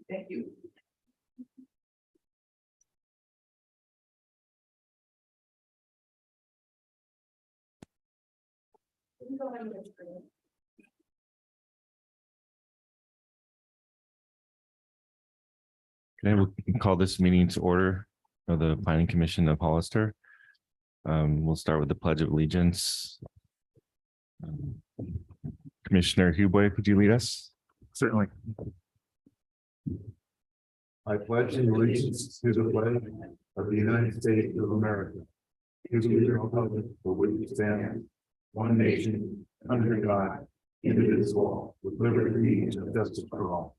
Thank you. Okay, we can call this meeting to order of the Planning Commission of Hollister. We'll start with the Pledge of Allegiance. Commissioner Huboy, could you lead us? Certainly. I pledge allegiance to the flag of the United States of America, to the republic for which it stands, one nation, under God, indivisible, with liberty and justice for all.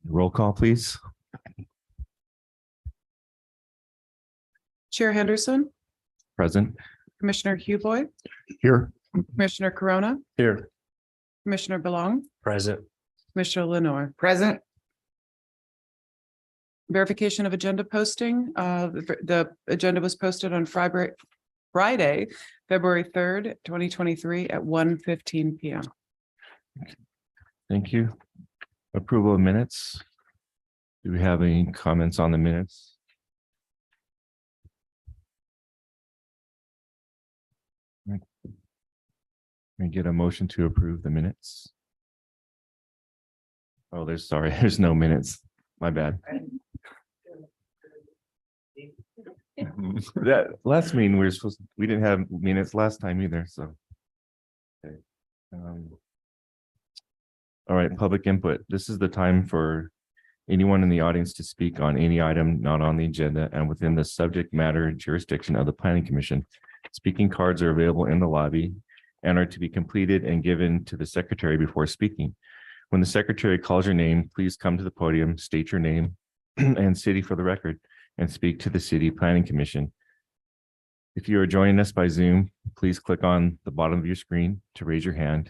Roll call, please. Chair Henderson, Present. Commissioner Huboy, Here. Commissioner Corona, Here. Commissioner Belong, Present. Commissioner Lenore. Present. Verification of agenda posting. The agenda was posted on Friday, February 3rd, 2023 at 1:15 p.m. Thank you. Approval of minutes. Do we have any comments on the minutes? Can we get a motion to approve the minutes? Oh, there's no minutes. My bad. That last meeting, we didn't have minutes last time either, so. Okay. All right, public input. This is the time for anyone in the audience to speak on any item not on the agenda and within the subject matter jurisdiction of the Planning Commission. Speaking cards are available in the lobby and are to be completed and given to the secretary before speaking. When the secretary calls your name, please come to the podium, state your name and city for the record, and speak to the City Planning Commission. If you are joining us by Zoom, please click on the bottom of your screen to raise your hand.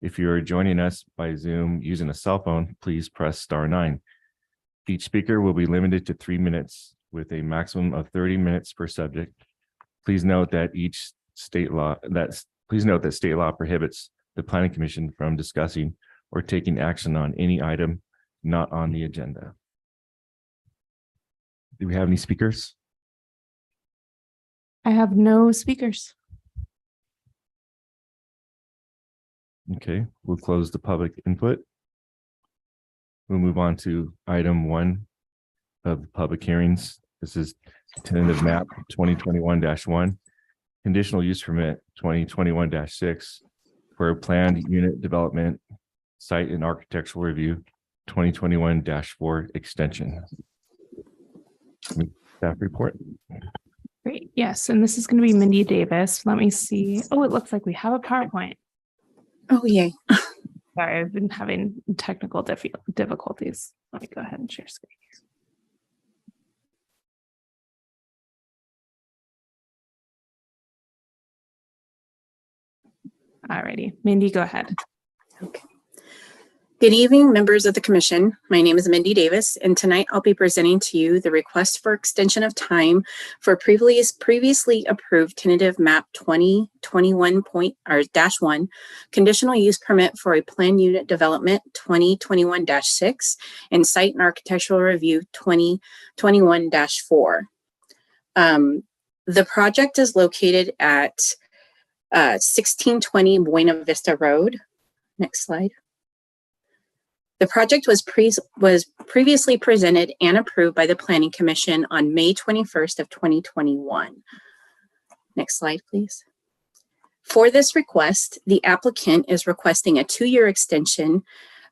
If you are joining us by Zoom using a cell phone, please press *9. Each speaker will be limited to 3 minutes with a maximum of 30 minutes per subject. Please note that state law prohibits the Planning Commission from discussing or taking action on any item not on the agenda. Do we have any speakers? I have no speakers. Okay, we'll close the public input. We'll move on to item 1 of the public hearings. This is tentative map 2021-1, conditional use permit 2021-6 for planned unit development, site and architectural review 2021-4 extension. Staff report. Great. Yes. And this is going to be Mindy Davis. Let me see. Oh, it looks like we have a PowerPoint. Oh, yay. Sorry, I've been having technical difficulties. Let me go ahead and share screen. All righty. Mindy, go ahead. Okay. Good evening, members of the commission. My name is Mindy Davis, and tonight I'll be presenting to you the request for extension of time for previously approved tentative map 2021-1 conditional use permit for a planned unit development 2021-6 and site and architectural review 2021-4. The project is located at 1620 Buena Vista Road. Next slide. The project was previously presented and approved by the Planning Commission on May 21st of 2021. Next slide, please. For this request, the applicant is requesting a 2-year extension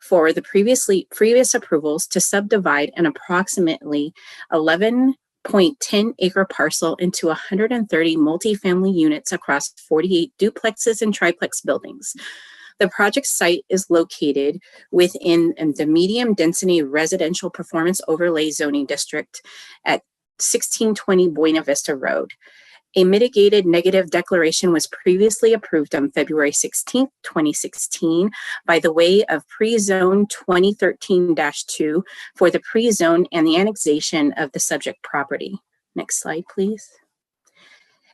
for the previous approvals to subdivide an approximately 11.10 acre parcel into 130 multifamily units across 48 duplexes and triplex buildings. The project site is located within the medium density residential performance overlay zoning district at 1620 Buena Vista Road. A mitigated negative declaration was previously approved on February 16, 2016 by the way of pre-zone 2013-2 for the pre-zone and the annexation of the subject property. Next slide, please.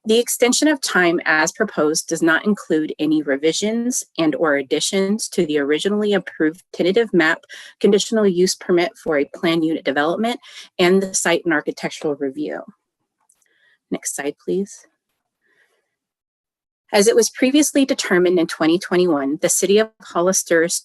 The extension of time as proposed does not include any revisions and/or additions to the originally approved tentative map conditional use permit for a planned unit development and the site and architectural review. Next slide, please. As it was previously determined in 2021, the City of Hollister's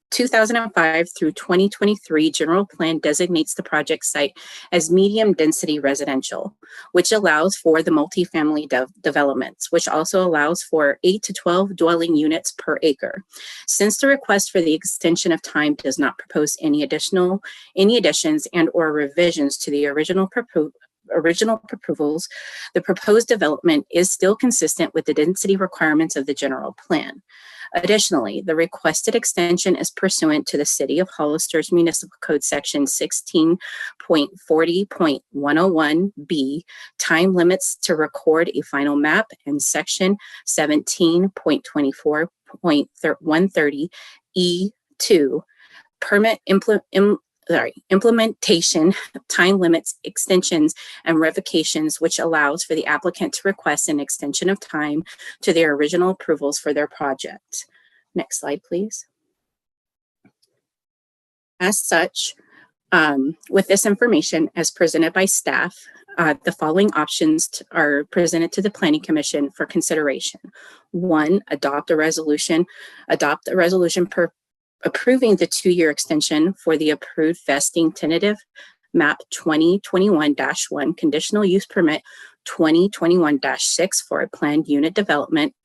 2005 through 2023 general plan designates the project site as medium density residential, which allows for the multifamily developments, which also allows for 8 to 12 dwelling units per acre. Since the request for the extension of time does not propose any additions and or revisions to the original proposals, the proposed development is still consistent with the density requirements of the general plan. Additionally, the requested extension is pursuant to the City of Hollister's Municipal Code Section 16.40.101B, time limits to record a final map, and Section 17.24.130E2, permit implementation, time limits, extensions, and revocations, which allows for the applicant to request an extension of time to their original approvals for their project. Next slide, please. As such, with this information as presented by staff, the following options are presented to the Planning Commission for consideration. 1, adopt a resolution approving the 2-year extension for the approved vesting tentative map 2021-1 conditional use permit 2021-6 for a planned unit development,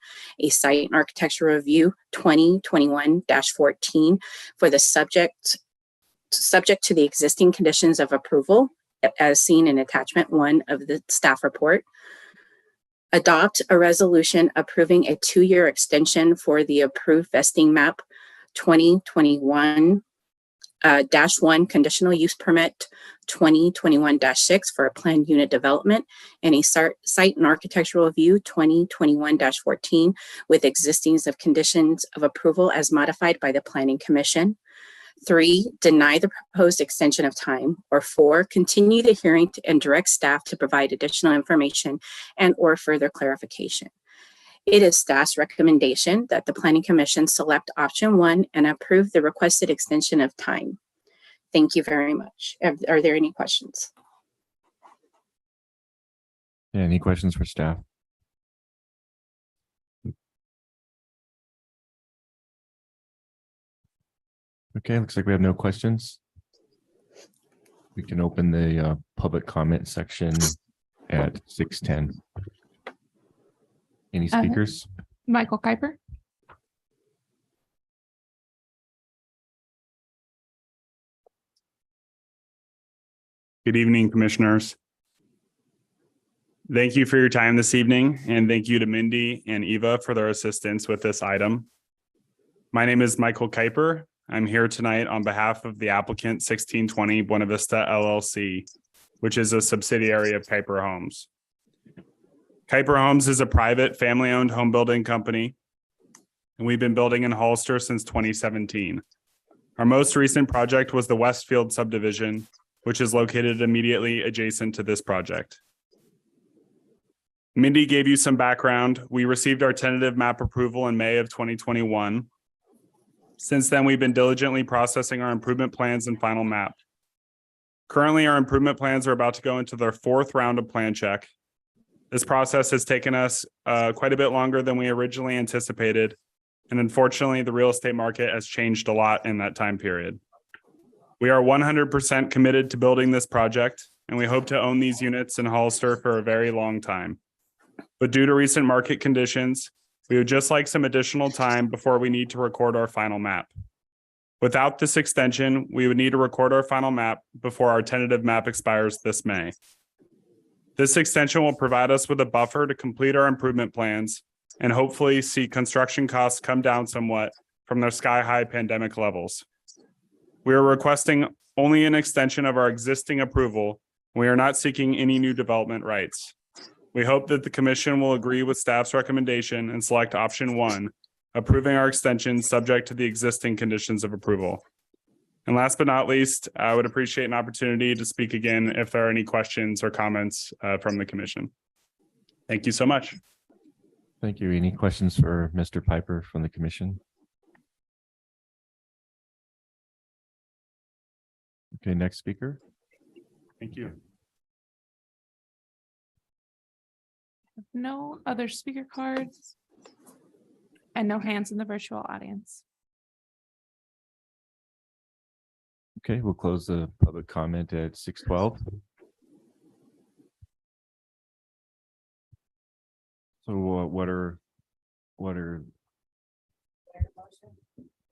a site and architectural review 2021-14 for the subject to the existing conditions of approval as seen in attachment 1 of the staff report. Adopt a resolution approving a 2-year extension for the approved vesting map 2021-1 conditional use permit 2021-6 for a planned unit development, and a site and architectural review 2021-14 with existings of conditions of approval as modified by the Planning Commission. 3, deny the proposed extension of time, or 4, continue the hearing and direct staff to provide additional information and or further clarification. It is staff's recommendation that the Planning Commission select option 1 and approve the requested extension of time. Thank you very much. Are there any questions? Yeah, any questions for staff? Okay, looks like we have no questions. We can open the public comment section at 6:10. Any speakers? Michael Kuiper. Good evening, commissioners. Thank you for your time this evening, and thank you to Mindy and Eva for their assistance with this item. My name is Michael Kuiper. I'm here tonight on behalf of the applicant 1620 Buena Vista LLC, which is a subsidiary of Kuiper Homes. Kuiper Homes is a private family-owned home building company, and we've been building in Hollister since 2017. Our most recent project was the Westfield subdivision, which is located immediately adjacent to this project. Mindy gave you some background. We received our tentative map approval in May of 2021. Since then, we've been diligently processing our improvement plans and final map. Currently, our improvement plans are about to go into their 4th round of plan check. This process has taken us quite a bit longer than we originally anticipated, and unfortunately, the real estate market has changed a lot in that time period. We are 100% committed to building this project, and we hope to own these units in Hollister for a very long time. But due to recent market conditions, we would just like some additional time before we need to record our final map. Without this extension, we would need to record our final map before our tentative map expires this May. This extension will provide us with a buffer to complete our improvement plans and hopefully see construction costs come down somewhat from their sky-high pandemic levels. We are requesting only an extension of our existing approval. We are not seeking any new development rights. We hope that the commission will agree with staff's recommendation and select option 1, approving our extension subject to the existing conditions of approval. And last but not least, I would appreciate an opportunity to speak again if there are any questions or comments from the commission. Thank you so much. Thank you. Any questions for Mr. Piper from the commission? Okay, next speaker. Thank you. No other speaker cards. And no hands in the virtual audience. Okay, we'll close the public comment at 6:12. So what are?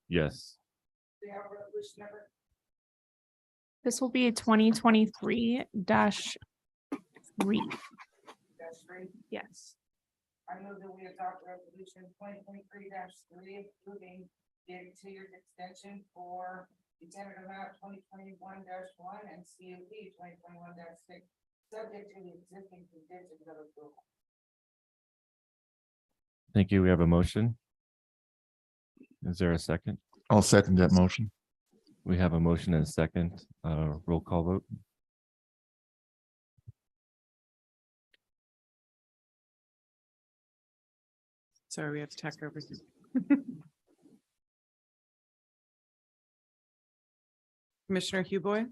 Yes, This will be a 2023-3. Yes. I move that we adopt resolution 2023-3 approving the 2-year extension for the tentative map 2021-1 and CUP 2021-6, subject to the existing conditions of approval. thank you. We have a motion. Is there a second? I'll second that motion. We have a motion and a second. Roll call vote. Sorry, we have tech over here. Commissioner Huboy,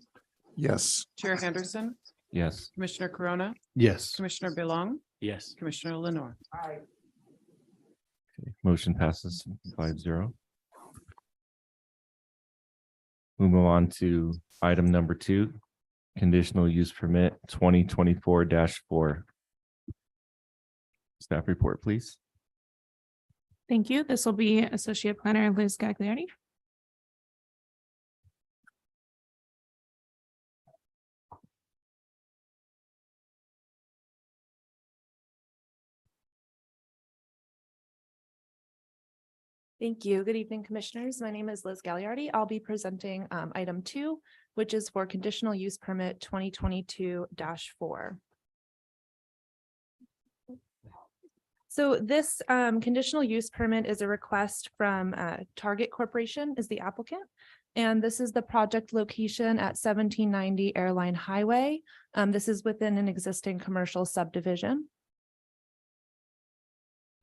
Yes. Chair Henderson, Yes. Commissioner Corona, Yes. Commissioner Belong, Yes. Commissioner Lenore. Aye. Motion passes 5-0. We move on to item number 2, conditional use permit 2024-4. Staff report, please. Thank you. This will be Associate Planner Liz Gagliardi. Thank you. Good evening, Commissioners. My name is Liz Gagliardi. I'll be presenting item 2, which is for conditional use permit 2022-4. So this conditional use permit is a request from Target Corporation is the applicant. And this is the project location at 1790 Airline Highway. This is within an existing commercial subdivision.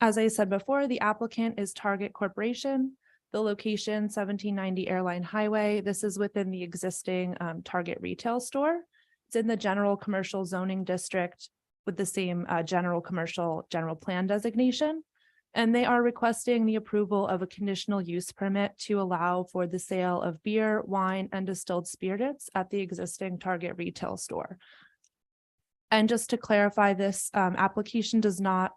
As I said before, the applicant is Target Corporation. The location 1790 Airline Highway. This is within the existing Target retail store. It's in the general commercial zoning district with the same general commercial general plan designation. And they are requesting the approval of a conditional use permit to allow for the sale of beer, wine, and distilled spirits at the existing Target retail store. And just to clarify, this application does not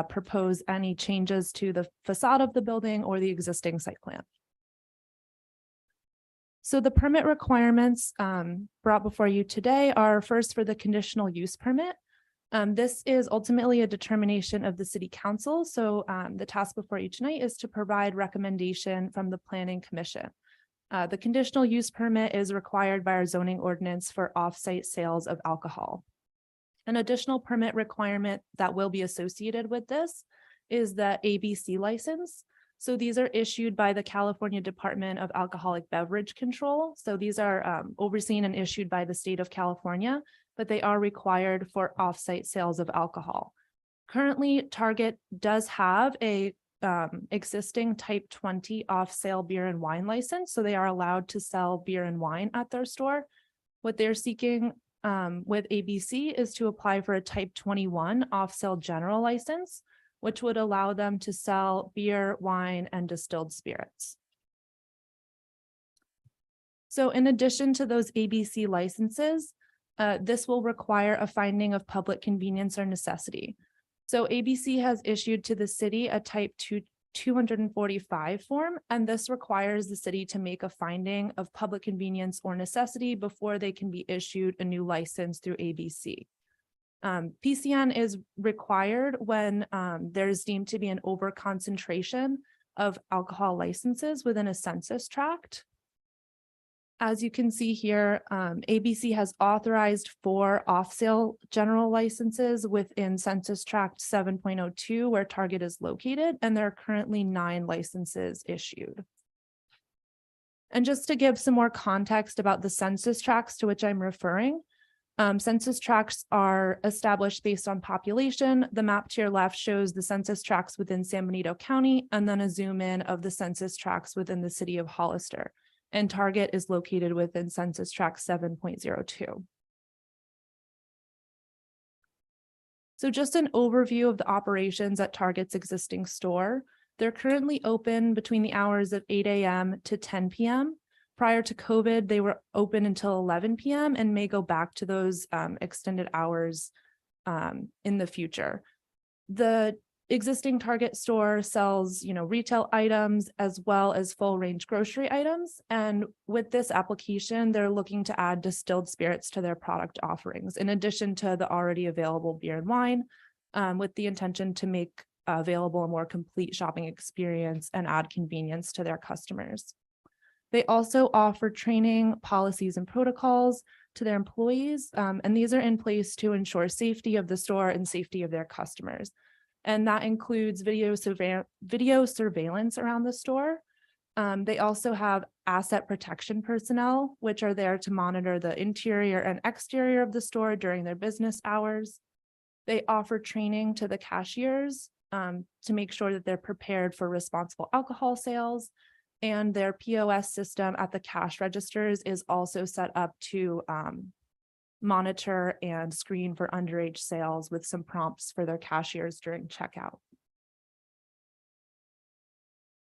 propose any changes to the facade of the building or the existing site plan. So the permit requirements brought before you today are first for the conditional use permit. This is ultimately a determination of the City Council. So the task before you tonight is to provide recommendation from the Planning Commission. The conditional use permit is required by our zoning ordinance for off-site sales of alcohol. An additional permit requirement that will be associated with this is the ABC license. So these are issued by the California Department of Alcoholic Beverage Control. So these are overseen and issued by the state of California, but they are required for off-site sales of alcohol. Currently, Target does have a existing type 20 off-sale beer and wine license. So they are allowed to sell beer and wine at their store. What they're seeking with ABC is to apply for a type 21 off-sale general license, which would allow them to sell beer, wine, and distilled spirits. So in addition to those ABC licenses, this will require a finding of public convenience or necessity. So ABC has issued to the city a type 245 form, and this requires the city to make a finding of public convenience or necessity before they can be issued a new license through ABC. PCN is required when there's deemed to be an overconcentration of alcohol licenses within a census tract. As you can see here, ABC has authorized 4 off-sale general licenses within Census Tract 7.02, where Target is located, and there are currently 9 licenses issued. And just to give some more context about the census tracts to which I'm referring, Census tracts are established based on population. The map to your left shows the census tracts within San Benito County, and then a zoom in of the census tracts within the city of Hollister. And Target is located within census tract 7.02. So just an overview of the operations at Target's existing store. They're currently open between the hours of 8 a.m. to 10 p.m. Prior to COVID, they were open until 11 p.m. and may go back to those extended hours in the future. The existing Target store sells, retail items as well as full range grocery items. And with this application, they're looking to add distilled spirits to their product offerings, in addition to the already available beer and wine, with the intention to make available a more complete shopping experience and add convenience to their customers. They also offer training, policies, and protocols to their employees, and these are in place to ensure safety of the store and safety of their customers. And that includes video surveillance around the store. They also have asset protection personnel, which are there to monitor the interior and exterior of the store during their business hours. They offer training to the cashiers to make sure that they're prepared for responsible alcohol sales. And their POS system at the cash registers is also set up to monitor and screen for underage sales with some prompts for their cashiers during checkout.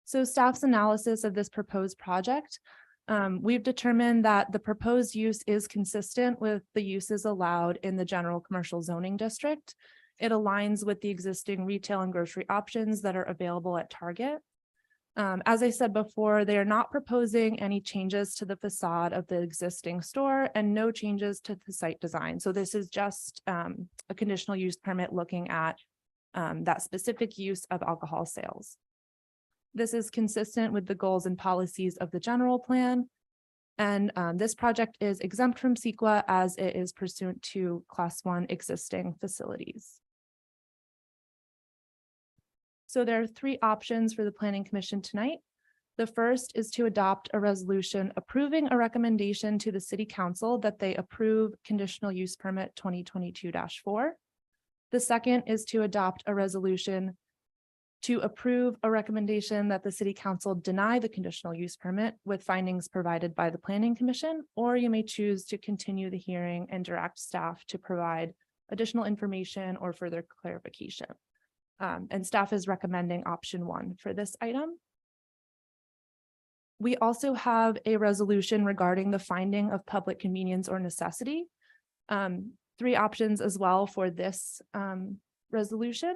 So staff's analysis of this proposed project, we've determined that the proposed use is consistent with the uses allowed in the general commercial zoning district. It aligns with the existing retail and grocery options that are available at Target. As I said before, they are not proposing any changes to the facade of the existing store and no changes to the site design. So this is just a conditional use permit looking at that specific use of alcohol sales. This is consistent with the goals and policies of the general plan. And this project is exempt from CEQA as it is pursuant to Class 1 existing facilities. So there are three options for the Planning Commission tonight. The first is to adopt a resolution approving a recommendation to the City Council that they approve conditional use permit 2022-4. The second is to adopt a resolution to approve a recommendation that the City Council deny the conditional use permit with findings provided by the Planning Commission, or you may choose to continue the hearing and direct staff to provide additional information or further clarification. And staff is recommending option 1 for this item. We also have a resolution regarding the finding of public convenience or necessity. 3 options as well for this resolution.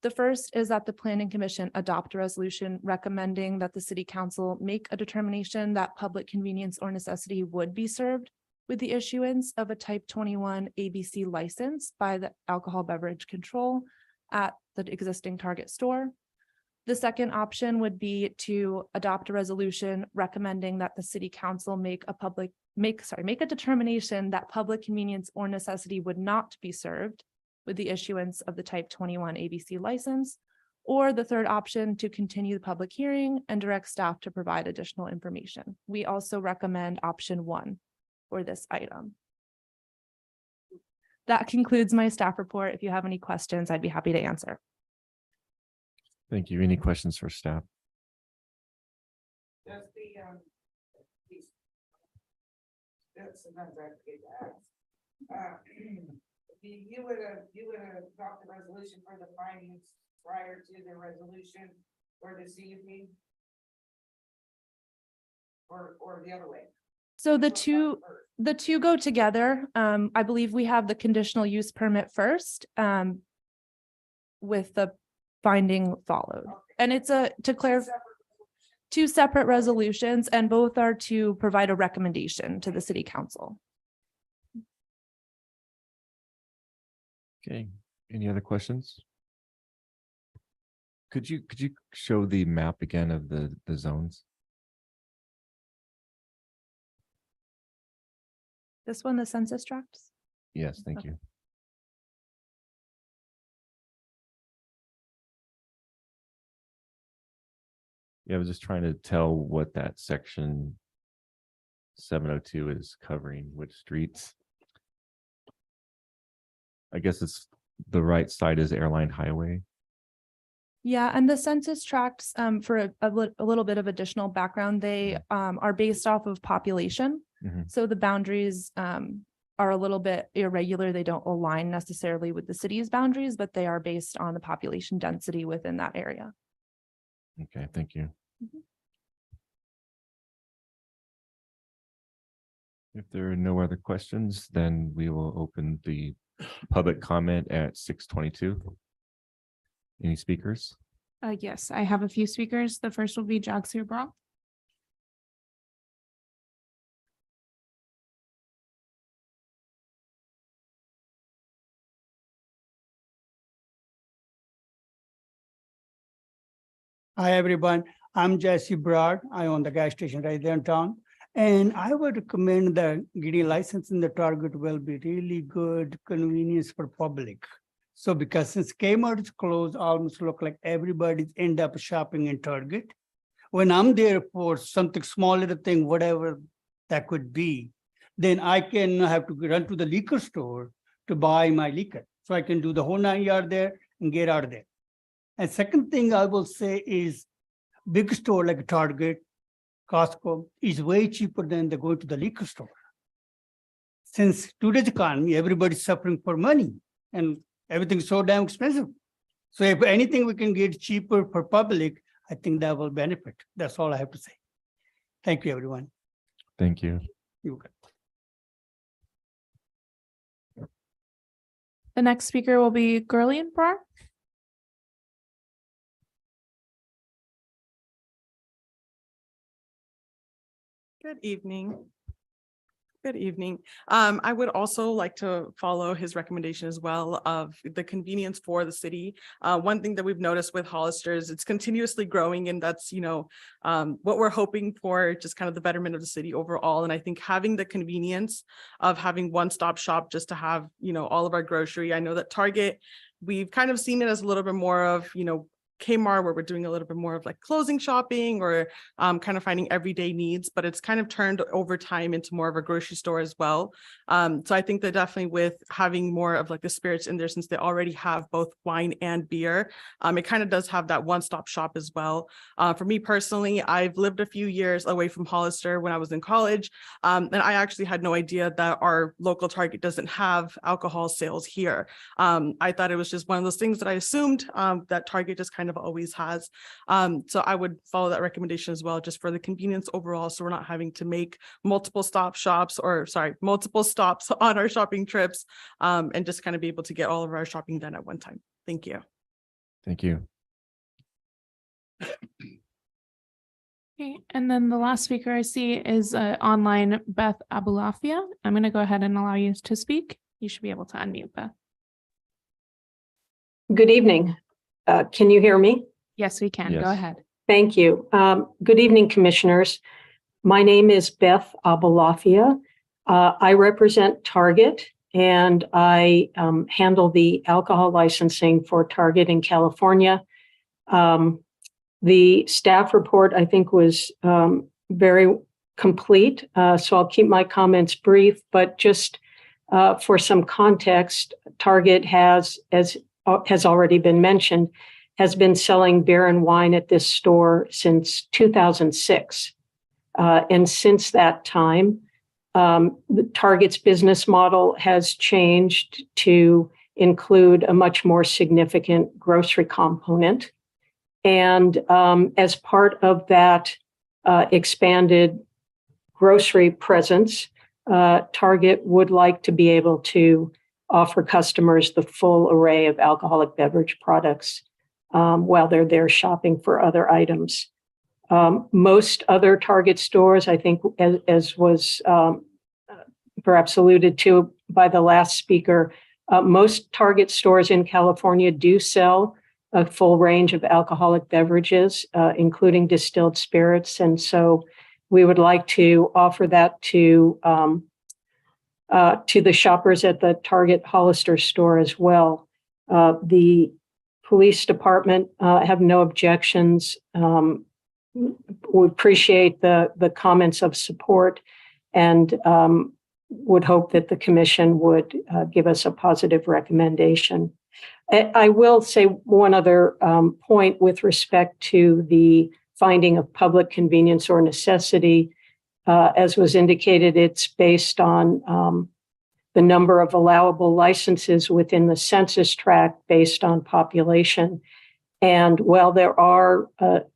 The first is that the Planning Commission adopt a resolution recommending that the City Council make a determination that public convenience or necessity would be served with the issuance of a type 21 ABC license by the Alcohol Beverage Control at the existing Target store. The second option would be to adopt a resolution recommending that the City Council make a determination that public convenience or necessity would not be served with the issuance of the type 21 ABC license, or the third option to continue the public hearing and direct staff to provide additional information. We also recommend option 1 for this item. That concludes my staff report. If you have any questions, I'd be happy to answer. Thank you. Any questions for staff? Does sometimes I forget to ask. You would adopt the resolution for the findings prior to the resolution for the CUP? Or the other way? So the two go together. I believe we have the conditional use permit first, with the finding followed. And it's to clarify, 2 separate resolutions, and both are to provide a recommendation to the City Council. Okay, any other questions? Could you show the map again of the zones? This one, the census tracts? Yes, thank you. Yeah, I was just trying to tell what that section 702 is covering, which streets. I guess it's the right side is Airline Highway. Yeah, and the census tracts, for a little bit of additional background, they are based off of population. Mhm. So the boundaries are a little bit irregular. They don't align necessarily with the city's boundaries, but they are based on the population density within that area. Okay, thank you. Mhm. If there are no other questions, then we will open the public comment at 6:22. Any speakers? Yes, I have a few speakers. The first will be Jagsir Brock. Hi, everyone. I'm Jesse Broad. I own the gas station right there in town. And I would recommend the getting license in the Target will be really good convenience for public. So because since Kmart is closed, almost look like everybody's end up shopping in Target. When I'm there for something small little thing, whatever that could be, then I can have to run to the liquor store to buy my liquor. So I can do the whole 9 yards there and get out of there. And second thing I will say is big store like Target, Costco is way cheaper than the going to the liquor store. Since today's economy, everybody's suffering for money and everything's so damn expensive. So if anything we can get cheaper for public, I think that will benefit. That's all I have to say. Thank you, everyone. Thank you. You're welcome. The next speaker will be Gurlian Brock. Good evening. Good evening. I would also like to follow his recommendation as well of the convenience for the city. One thing that we've noticed with Hollister is it's continuously growing, and that's, what we're hoping for, just kind of the betterment of the city overall. And I think having the convenience of having one-stop shop just to have, all of our grocery. I know that Target, we've kind of seen it as a little bit more of, Kmart, where we're doing a little bit more of like closing shopping or kind of finding everyday needs, but it's kind of turned over time into more of a grocery store as well. So I think that definitely with having more of like the spirits in there, since they already have both wine and beer, it kind of does have that one-stop shop as well. For me personally, I've lived a few years away from Hollister when I was in college, and I actually had no idea that our local Target doesn't have alcohol sales here. I thought it was just one of those things that I assumed that Target just kind of always has. So I would follow that recommendation as well, just for the convenience overall. So we're not having to make multiple stops on our shopping trips, and just kind of be able to get all of our shopping done at one time. Thank you. Thank you. Okay, and then the last speaker I see is online Beth Abulafia. I'm going to go ahead and allow you to speak. You should be able to unmute, Beth. Good evening. Can you hear me? Yes, we can. Yes. Go ahead. Thank you. Good evening, commissioners. My name is Beth Abulafia. I represent Target, and I handle the alcohol licensing for Target in California. The staff report, I think, was very complete, so I'll keep my comments brief, but just for some context, Target has already been mentioned, has been selling beer and wine at this store since 2006. And since that time, the Target's business model has changed to include a much more significant grocery component. And as part of that expanded grocery presence, Target would like to be able to offer customers the full array of alcoholic beverage products while they're there shopping for other items. Most other Target stores, I think, as was perhaps alluded to by the last speaker, most Target stores in California do sell a full range of alcoholic beverages, including distilled spirits. And so we would like to offer that to the shoppers at the Target Hollister store as well. The police department have no objections. We appreciate the comments of support, and would hope that the commission would give us a positive recommendation. I will say one other point with respect to the finding of public convenience or necessity. As was indicated, it's based on the number of allowable licenses within the census tract based on population. And while there are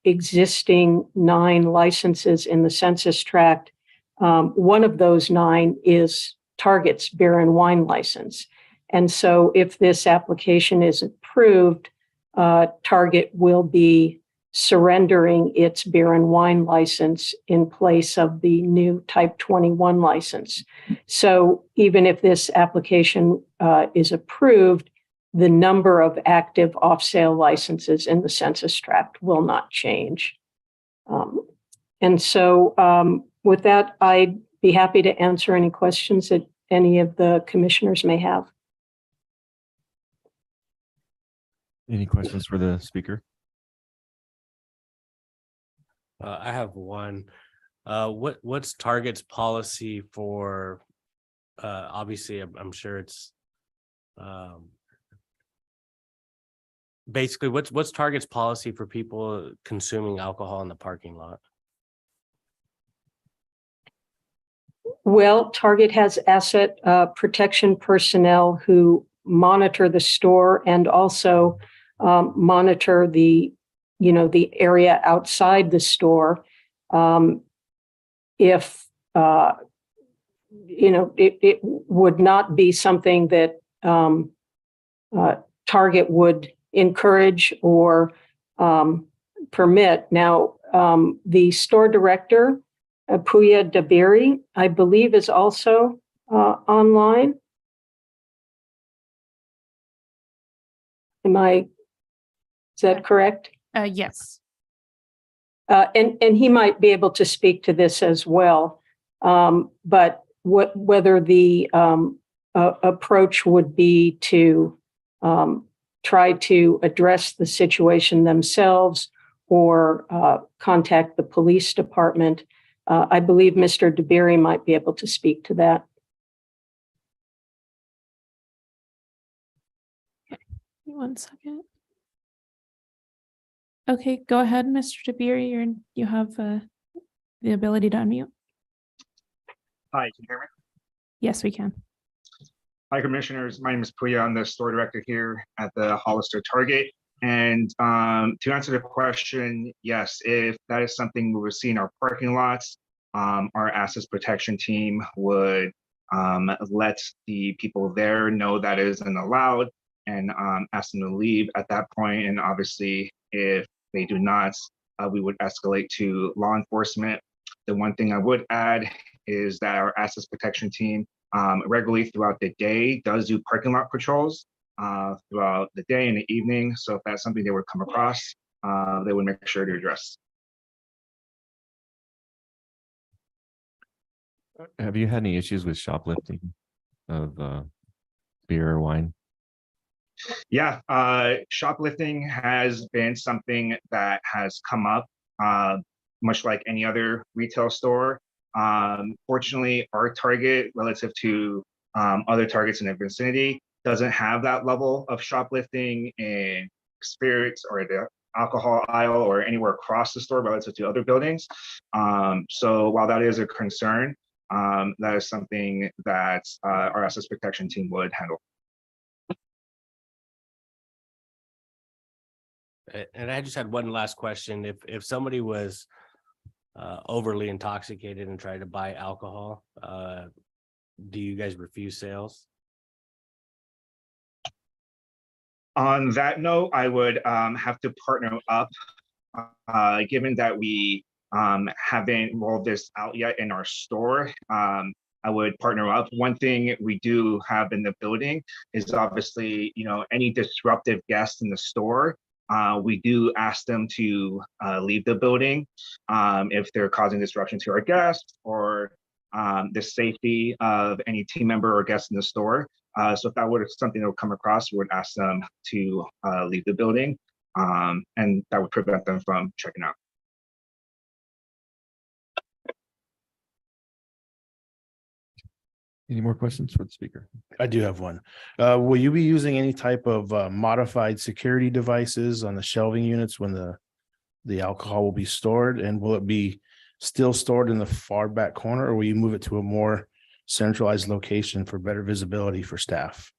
existing 9 licenses in the census tract, one of those 9 is Target's beer and wine license. And so if this application is approved, Target will be surrendering its beer and wine license in place of the new type 21 license. So even if this application is approved, the number of active off-sale licenses in the census tract will not change. And so with that, I'd be happy to answer any questions that any of the commissioners may have. Any questions for the speaker? I have one. What's Target's policy for? Obviously, I'm sure it's basically what's Target's policy for people consuming alcohol in the parking lot? Well, Target has asset protection personnel who monitor the store and also monitor the area outside the store. If it would not be something that Target would encourage or permit. Now, the store director, Puya Dabiri, I believe, is also online. Is that correct? Yes. And he might be able to speak to this as well. But whether the approach would be to try to address the situation themselves or contact the police department, I believe Mr. Dabiri might be able to speak to that. One second. Okay, go ahead, Mr. Dabiri. You have the ability to unmute. Hi, can you hear me? Yes, we can. Hi, Commissioners. My name is Puya. I'm the store director here at the Hollister Target. And to answer the question, yes, if that is something we would see in our parking lots, our assets protection team would let the people there know that isn't allowed and ask them to leave at that point. And obviously, if they do not, we would escalate to law enforcement. The one thing I would add is that our assets protection team regularly throughout the day does do parking lot patrols throughout the day and the evening. So if that's something they would come across, they would make sure to address. Have you had any issues with shoplifting of beer or wine? Yeah, shoplifting has been something that has come up, much like any other retail store. Fortunately, our Target relative to other Targets in the vicinity doesn't have that level of shoplifting in spirits or the alcohol aisle or anywhere across the store relative to other buildings. So while that is a concern, that is something that our assets protection team would handle. And I just had one last question. If somebody was overly intoxicated and tried to buy alcohol, do you guys refuse sales? On that note, I would have to partner up, given that we haven't rolled this out yet in our store. I would partner up. One thing we do have in the building is obviously, any disruptive guests in the store. We do ask them to leave the building if they're causing disruption to our guests or the safety of any team member or guest in the store. So if that were something that would come across, we would ask them to leave the building, and that would prevent them from checking out. Any more questions for the speaker? I do have one. Will you be using any type of modified security devices on the shelving units when the alcohol will be stored? And will it be still stored in the far back corner, or will you move it to a more centralized location for better visibility for staff?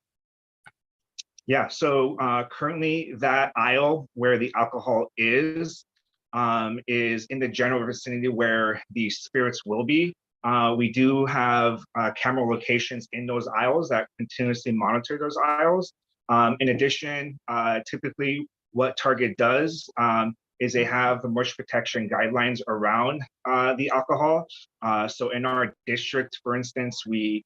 Yeah, so currently that aisle where the alcohol is in the general vicinity where the spirits will be. We do have camera locations in those aisles that continuously monitor those aisles. In addition, typically what Target does is they have the moisture protection guidelines around the alcohol. So in our district, for instance, we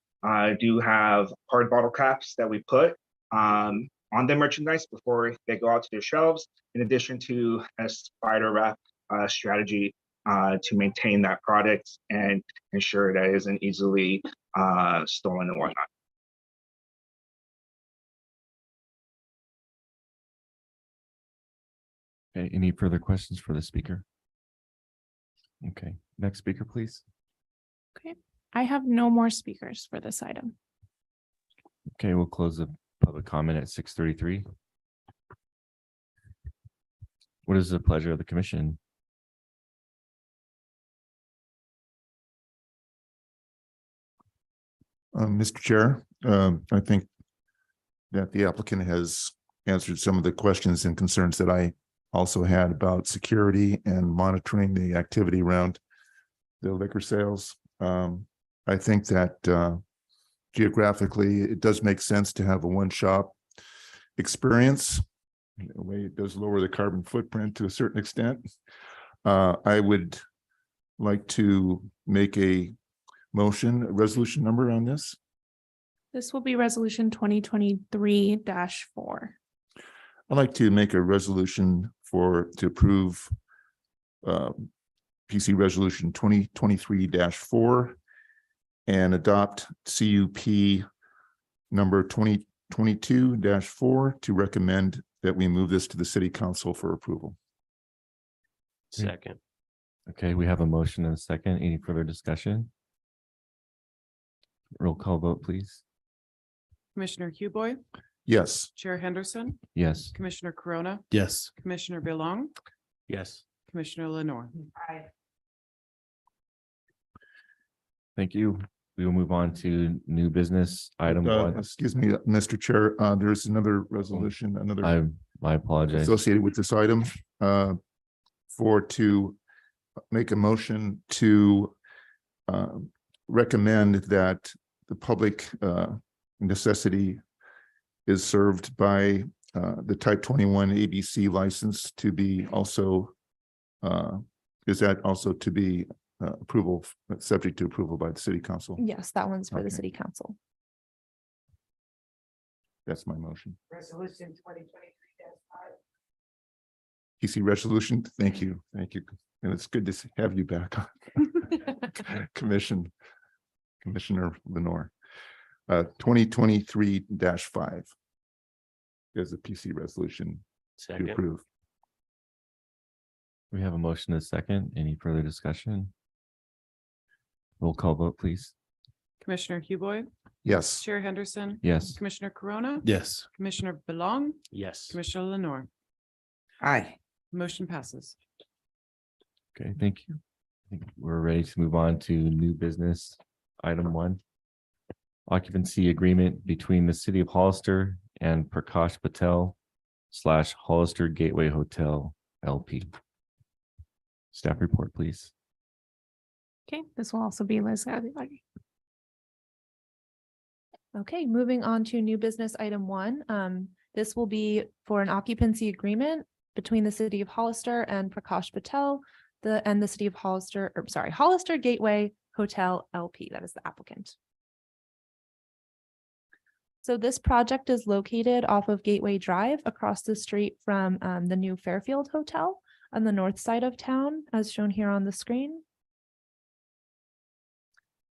do have hard bottle caps that we put on the merchandise before they go out to their shelves, in addition to a spider wrap strategy to maintain that product and ensure that it isn't easily stolen and whatnot. Okay, any further questions for the speaker? Okay, next speaker, please. Okay, I have no more speakers for this item. Okay, we'll close the public comment at 6:33. What is the pleasure of the commission? Mr. Chair, I think that the applicant has answered some of the questions and concerns that I also had about security and monitoring the activity around the liquor sales. I think that geographically, it does make sense to have a one-shop experience. In a way, it does lower the carbon footprint to a certain extent. I would like to make a resolution number on this. This will be resolution 2023-4. I'd like to make a resolution to approve PC resolution 2023-4 and adopt CUP number 2022-4 to recommend that we move this to the city council for approval. Second. Okay, we have a motion and a second. Any further discussion? Roll call vote, please. Commissioner Huboy, Yes. Chair Henderson, Yes. Commissioner Corona, Yes. Commissioner Belong, Yes. Commissioner Lenore. Thank you. We will move on to new business item one. Excuse me, Mr. Chair, there's another resolution, I apologize. associated with this item to make a motion to recommend that the public necessity is served by the type 21 ABC license to be also is that also to be approval, subject to approval by the city council? Yes, that one's for the Okay. city council. That's my motion. Resolution 2023-5. PC resolution, thank you, thank you. And it's good to have you back on. Commissioner Lenore. 2023-5 is a PC resolution to Second. approve. We have a motion and a second. Any further discussion? Roll call vote, please. Commissioner Huboy, Yes. Chair Henderson, Yes. Commissioner Corona, Yes. Commissioner Belong, Yes. Commissioner Lenore. Aye. Motion passes. Okay, thank you. I think we're ready to move on to new business. Item 1. Occupancy agreement between the city of Hollister and Prakash Patel / Hollister Gateway Hotel LP. Staff report, please. Okay, this will also be Liz Gagliardi. Okay, moving on to new business item 1. This will be for an occupancy agreement between the city of Hollister and Prakash Patel, the city of Hollister, Hollister Gateway Hotel LP. That is the applicant. So this project is located off of Gateway Drive across the street from the new Fairfield Hotel on the north side of town, as shown here on the screen.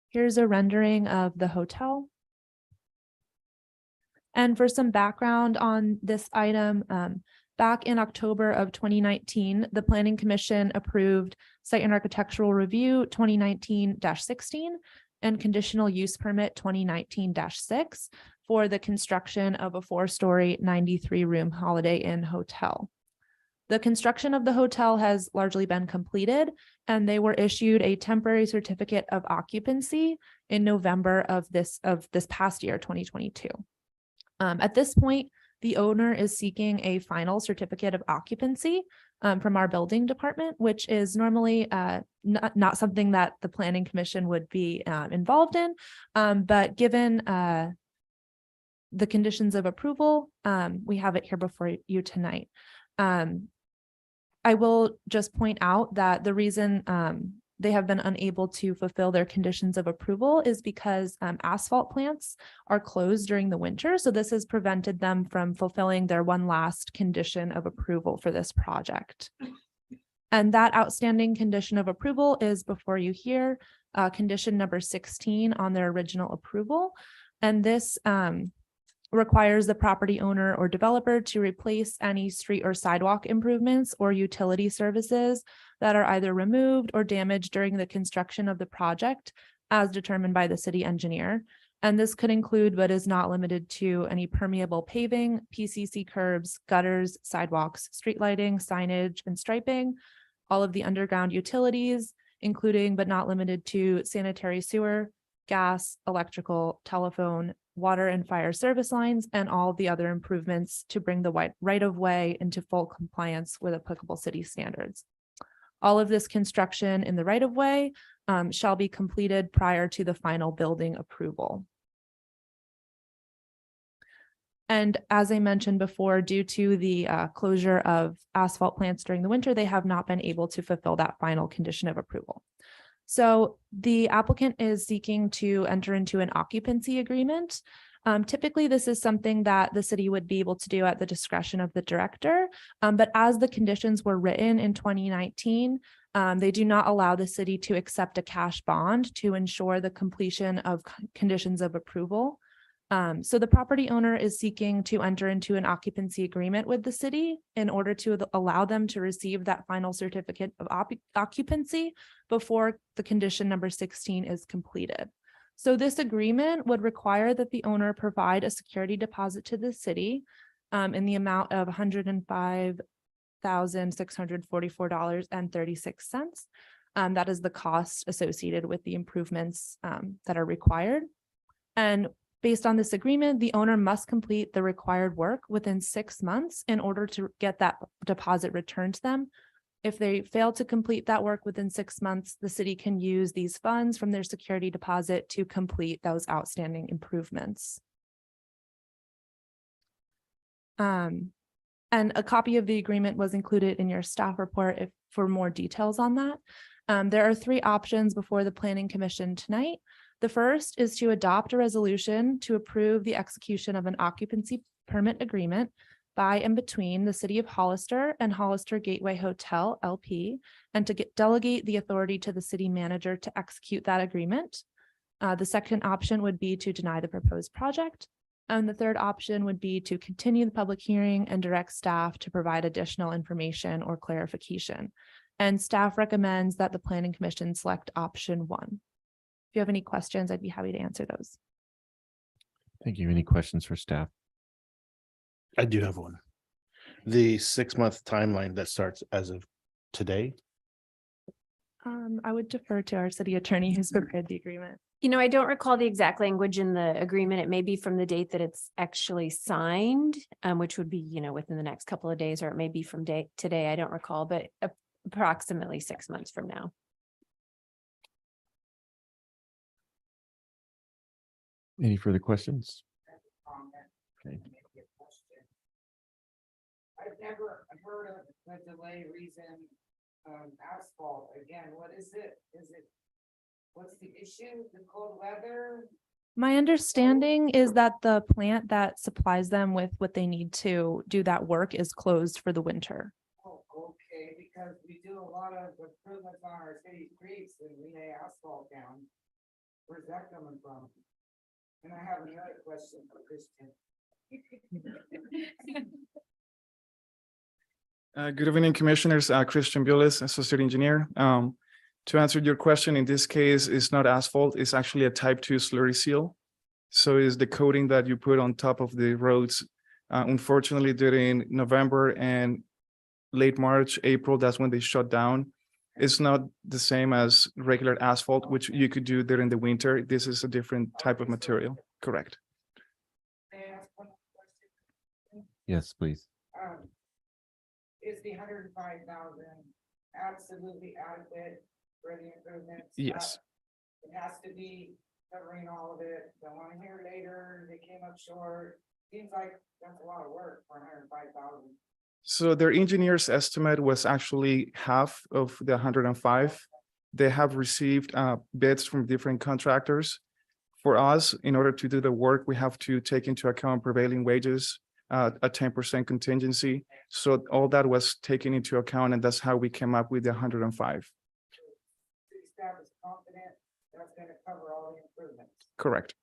Here's a rendering of the hotel. And for some background on this item, back in October of 2019, the Planning Commission approved Site and Architectural Review 2019-16 and conditional use permit 2019-6 for the construction of a 4-story 93-room Holiday Inn hotel. The construction of the hotel has largely been completed, and they were issued a temporary certificate of occupancy in November of this past year, 2022. At this point, the owner is seeking a final certificate of occupancy from our building department, which is normally not something that the planning commission would be involved in. But given the conditions of approval, we have it here before you tonight. I will just point out that the reason they have been unable to fulfill their conditions of approval is because asphalt plants are closed during the winter. So this has prevented them from fulfilling their one last condition of approval for this project. And that outstanding condition of approval is before you here, condition number 16 on their original approval. And this requires the property owner or developer to replace any street or sidewalk improvements or utility services that are either removed or damaged during the construction of the project as determined by the city engineer. And this could include, but is not limited to, any permeable paving, PCC curbs, gutters, sidewalks, street lighting, signage, and striping, all of the underground utilities, including but not limited to sanitary sewer, gas, electrical, telephone, water and fire service lines, and all the other improvements to bring the right-of-way into full compliance with applicable city standards. All of this construction in the right-of-way shall be completed prior to the final building approval. And as I mentioned before, due to the closure of asphalt plants during the winter, they have not been able to fulfill that final condition of approval. So the applicant is seeking to enter into an occupancy agreement. Typically, this is something that the city would be able to do at the discretion of the director. But as the conditions were written in 2019, they do not allow the city to accept a cash bond to ensure the completion of conditions of approval. So the property owner is seeking to enter into an occupancy agreement with the city in order to allow them to receive that final certificate of occupancy before the condition number 16 is completed. So this agreement would require that the owner provide a security deposit to the city in the amount of $105,644.36. That is the cost associated with the improvements that are required. And based on this agreement, the owner must complete the required work within 6 months in order to get that deposit returned to them. If they fail to complete that work within 6 months, the city can use these funds from their security deposit to complete those outstanding improvements. And a copy of the agreement was included in your staff report for more details on that. There are 3 options before the Planning Commission tonight. The first is to adopt a resolution to approve the execution of an occupancy permit agreement by and between the City of Hollister and Hollister Gateway Hotel LP, and to delegate the authority to the city manager to execute that agreement. The second option would be to deny the proposed project. And the third option would be to continue the public hearing and direct staff to provide additional information or clarification. And staff recommends that the Planning Commission select option 1. If you have any questions, I'd be happy to answer those. Thank you. Any questions for staff? I do have one. The 6-month timeline that starts as of today. I would defer to our city attorney who's prepared the agreement. You know, I don't recall the exact language in the agreement. It may be from the date that it's actually signed, which would be, you know, within the next couple of days, or it may be from date today. I don't recall, but approximately 6 months from now. Any further questions? Okay. I've never heard of the delay reason asphalt. Again, what is it? What's the issue? The cold weather? My understanding is that the plant that supplies them with what they need to do that work is closed for the winter. Oh, okay, because we do a lot of improvements on our city streets and we lay asphalt down. Where's that coming from? And I have another question for Christian. Good evening, Commissioners. Christian Bulis, Associate Engineer. To answer your question, in this case, it's not asphalt, it's actually a type 2 slurry seal. So is the coating that you put on top of the roads. Unfortunately, during November and late March, April, that's when they shut down. It's not the same as regular asphalt, which you could do during the winter. This is a different type of material. Correct. May I ask one question? Yes, please. Is the 105,000 absolutely adequate for the improvements? Yes. It has to be covering all of it. Don't want to hear later, they came up short. Seems like that's a lot of work for 105,000. So their engineer's estimate was actually half of the 105. They have received bids from different contractors. For us, in order to do the work, we have to take into account prevailing wages, a 10% contingency. So all that was taken into account, and that's how we came up with the 105. City staff is confident that's going to cover all the improvements. Correct.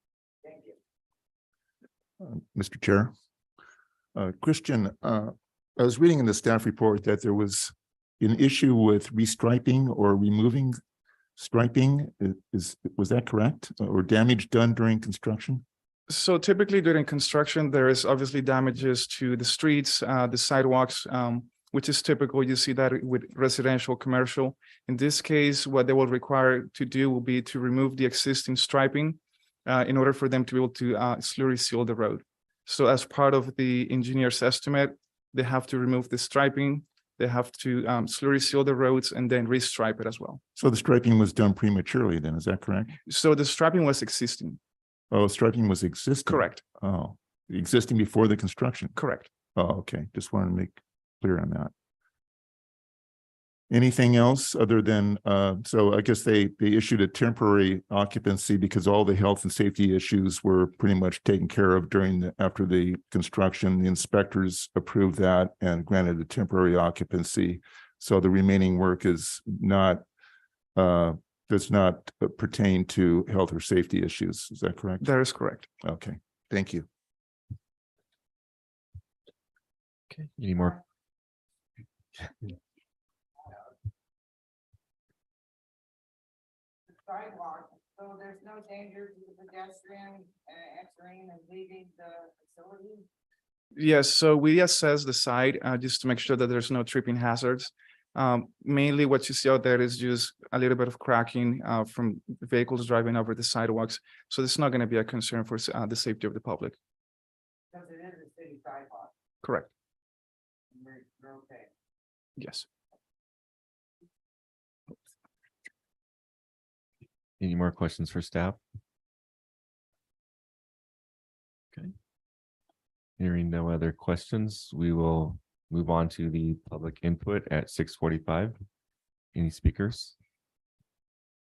Thank you. Mr. Chair. Christian, I was reading in the staff report that there was an issue with restriping or removing striping. Was that correct? Or damage done during construction? So typically during construction, there is obviously damages to the streets, the sidewalks, which is typical. You see that with residential, commercial. In this case, what they will require to do will be to remove the existing striping in order for them to be able to slurry seal the road. So as part of the engineer's estimate, they have to remove the striping, they have to slurry seal the roads and then restripe it as well. So the striping was done prematurely then, is that correct? So the striping was existing. Oh, striping was existing? Correct. Oh, existing before the construction? Correct. Oh, okay. Just wanted to make clear on that. Anything else other than, so I guess they issued a temporary occupancy because all the health and safety issues were pretty much taken care of after the construction. The inspectors approved that and granted a temporary occupancy. So the remaining work is not, does not pertain to health or safety issues. Is that correct? That is correct. Okay, thank you. Okay, any more? Sidewalk, so there's no danger to the pedestrian entering and leaving the facility? Yes, so we assess the site just to make sure that there's no tripping hazards. Mainly what you see out there is just a little bit of cracking from vehicles driving over the sidewalks. So it's not going to be a concern for the safety of the public. Because it is a city sidewalk. Correct. We're okay. Yes. Any more questions for staff? Okay. Hearing no other questions, we will move on to the public input at 6:45. Any speakers?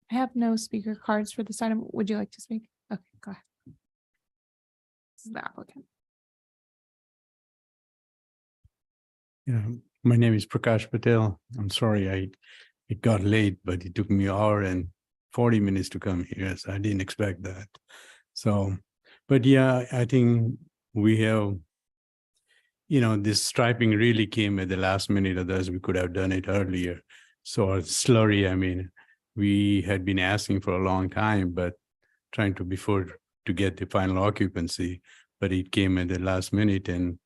I have no speaker cards for this item. Would you like to speak? Okay, go ahead. This is the applicant. Yeah, my name is Prakash Patel. I'm sorry, it got late, but it took me an hour and 40 minutes to come here. So I didn't expect that. So, but yeah, I think we have, this striping really came at the last minute, otherwise we could have done it earlier. So our slurry, I mean, we had been asking for a long time, but trying to to get the final occupancy, but it came at the last minute and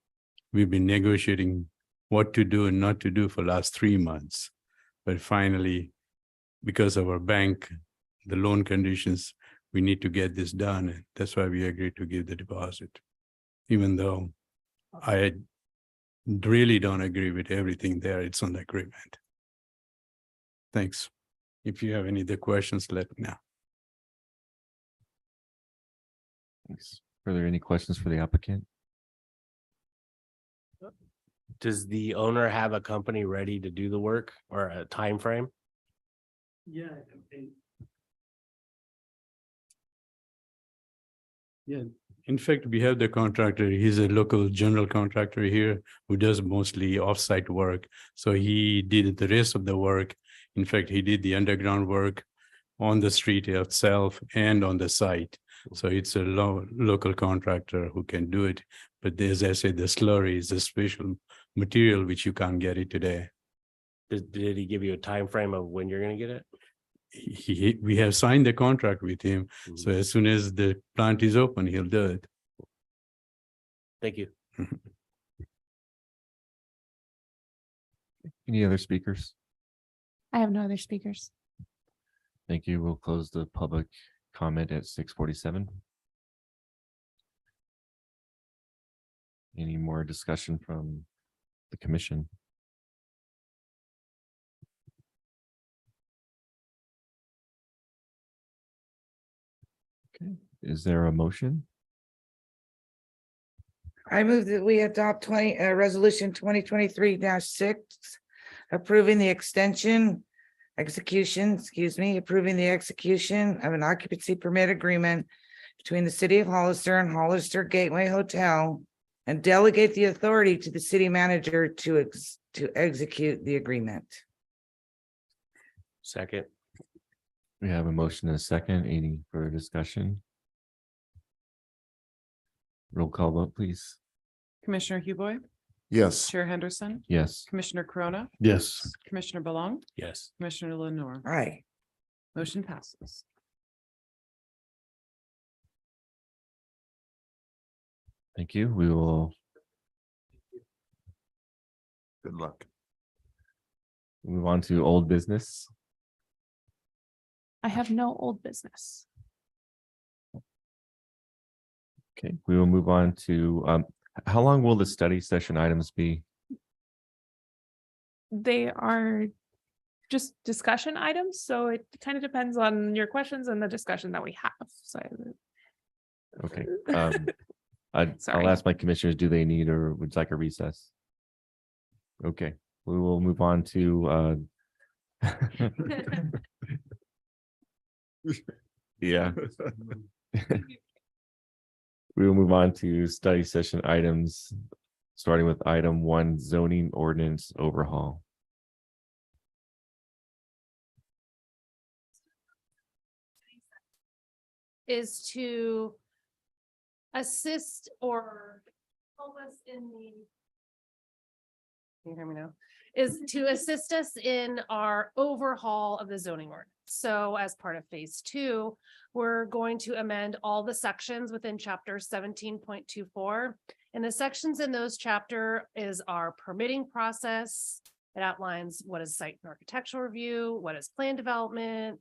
we've been negotiating what to do and not to do for last 3 months. But finally, because of our bank, the loan conditions, we need to get this done. And that's why we agreed to give the deposit, even though I really don't agree with everything there. It's on the agreement. Thanks. If you have any other questions, let me know. Thanks. Are there any questions for the applicant? Does the owner have a company ready to do the work or a time frame? Yeah. Yeah, in fact, we have the contractor. He's a local general contractor here who does mostly off-site work. So he did the rest of the work. In fact, he did the underground work on the street itself and on the site. So it's a local contractor who can do it. But as I said, the slurry is a special material which you can't get it today. Did he give you a time frame of when you're going to get it? we have signed the contract with him. So as soon as the plant is open, he'll do it. Thank you. Any other speakers? I have no other speakers. Thank you. We'll close the public comment at 6:47. Any more discussion from the commission? Okay, is there a motion? I move that we adopt resolution 2023-6, approving the execution of an occupancy permit agreement between the city of Hollister and Hollister Gateway Hotel, and delegate the authority to the city manager to execute the agreement. Second. We have a motion and a second. Any further discussion? Roll call vote, please. Commissioner Huboy, Yes. Chair Henderson, Yes. Commissioner Corona, Yes. Commissioner Belong, Yes. Commissioner Lenore. Aye. Motion passes. Thank you. We will Good luck. move on to old business. I have no old business. Okay, we will move on to, how long will the study session items be? They are just discussion items, so it kind of depends on your questions and the discussion that we have. So Okay. I'll Sorry. ask my commissioners, do they need or would you like a recess? Okay, we will move on to yeah. We will move on to study session items, starting with item 1, zoning ordinance overhaul. Is to assist or help us in the. Can you hear me now? Is to assist us in our overhaul of the zoning ordinance. So as part of phase 2, we're going to amend all the sections within chapter 17.24. And the sections in those chapter is our permitting process. It outlines what is site and architectural review, what is plan development,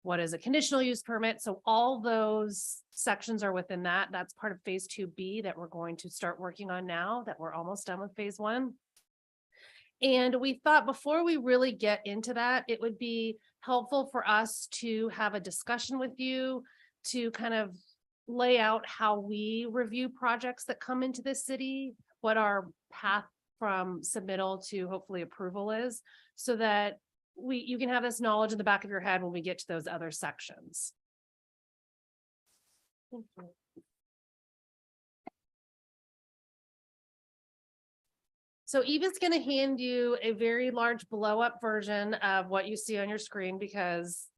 what is a conditional use permit. So all those sections are within that. That's part of phase 2B that we're going to start working on now that we're almost done with phase 1. And we thought before we really get into that, it would be helpful for us to have a discussion with you to kind of lay out how we review projects that come into this city, what our path from submittal to hopefully approval is, so that you can have this knowledge in the back of your head when we get to those other sections. Thank you. So Eva's going to hand you a very large blow up version of what you see on your screen, because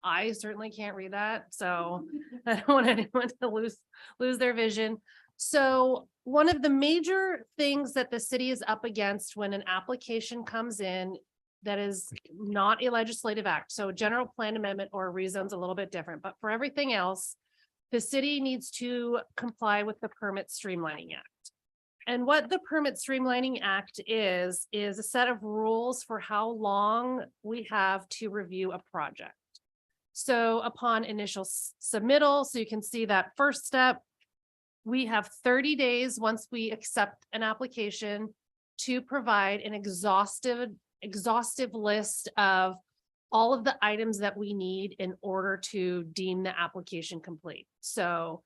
I certainly can't read that. So I don't want anyone to lose their vision. So one of the major things that the city is up against when an application comes in that is not a legislative act, so a general plan amendment or a rezone's a little bit different, but for everything else, the city needs to comply with the Permit Streamlining Act. And what the Permit Streamlining Act is a set of rules for how long we have to review a project. So upon initial submittal, so you can see that first step, we have 30 days once we accept an application to provide an exhaustive list of all of the items that we need in order to deem the application complete. So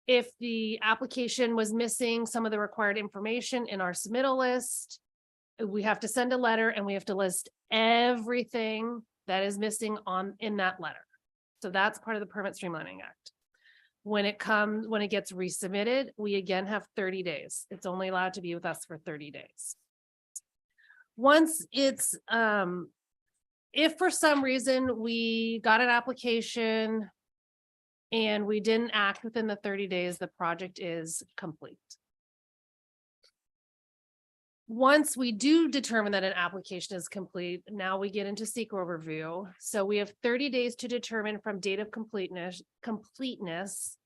if the application was missing some of the required information in our submittal list, we have to send a letter and we have to list everything that is missing in that letter. So that's part of the Permit Streamlining Act. When it gets resubmitted, we again have 30 days. It's only allowed to be with us for 30 days. Once it's, if for some reason we got an application and we didn't act within the 30 days, the project is complete. Once we do determine that an application is complete, now we get into SEQA review. So we have 30 days to determine from date of completeness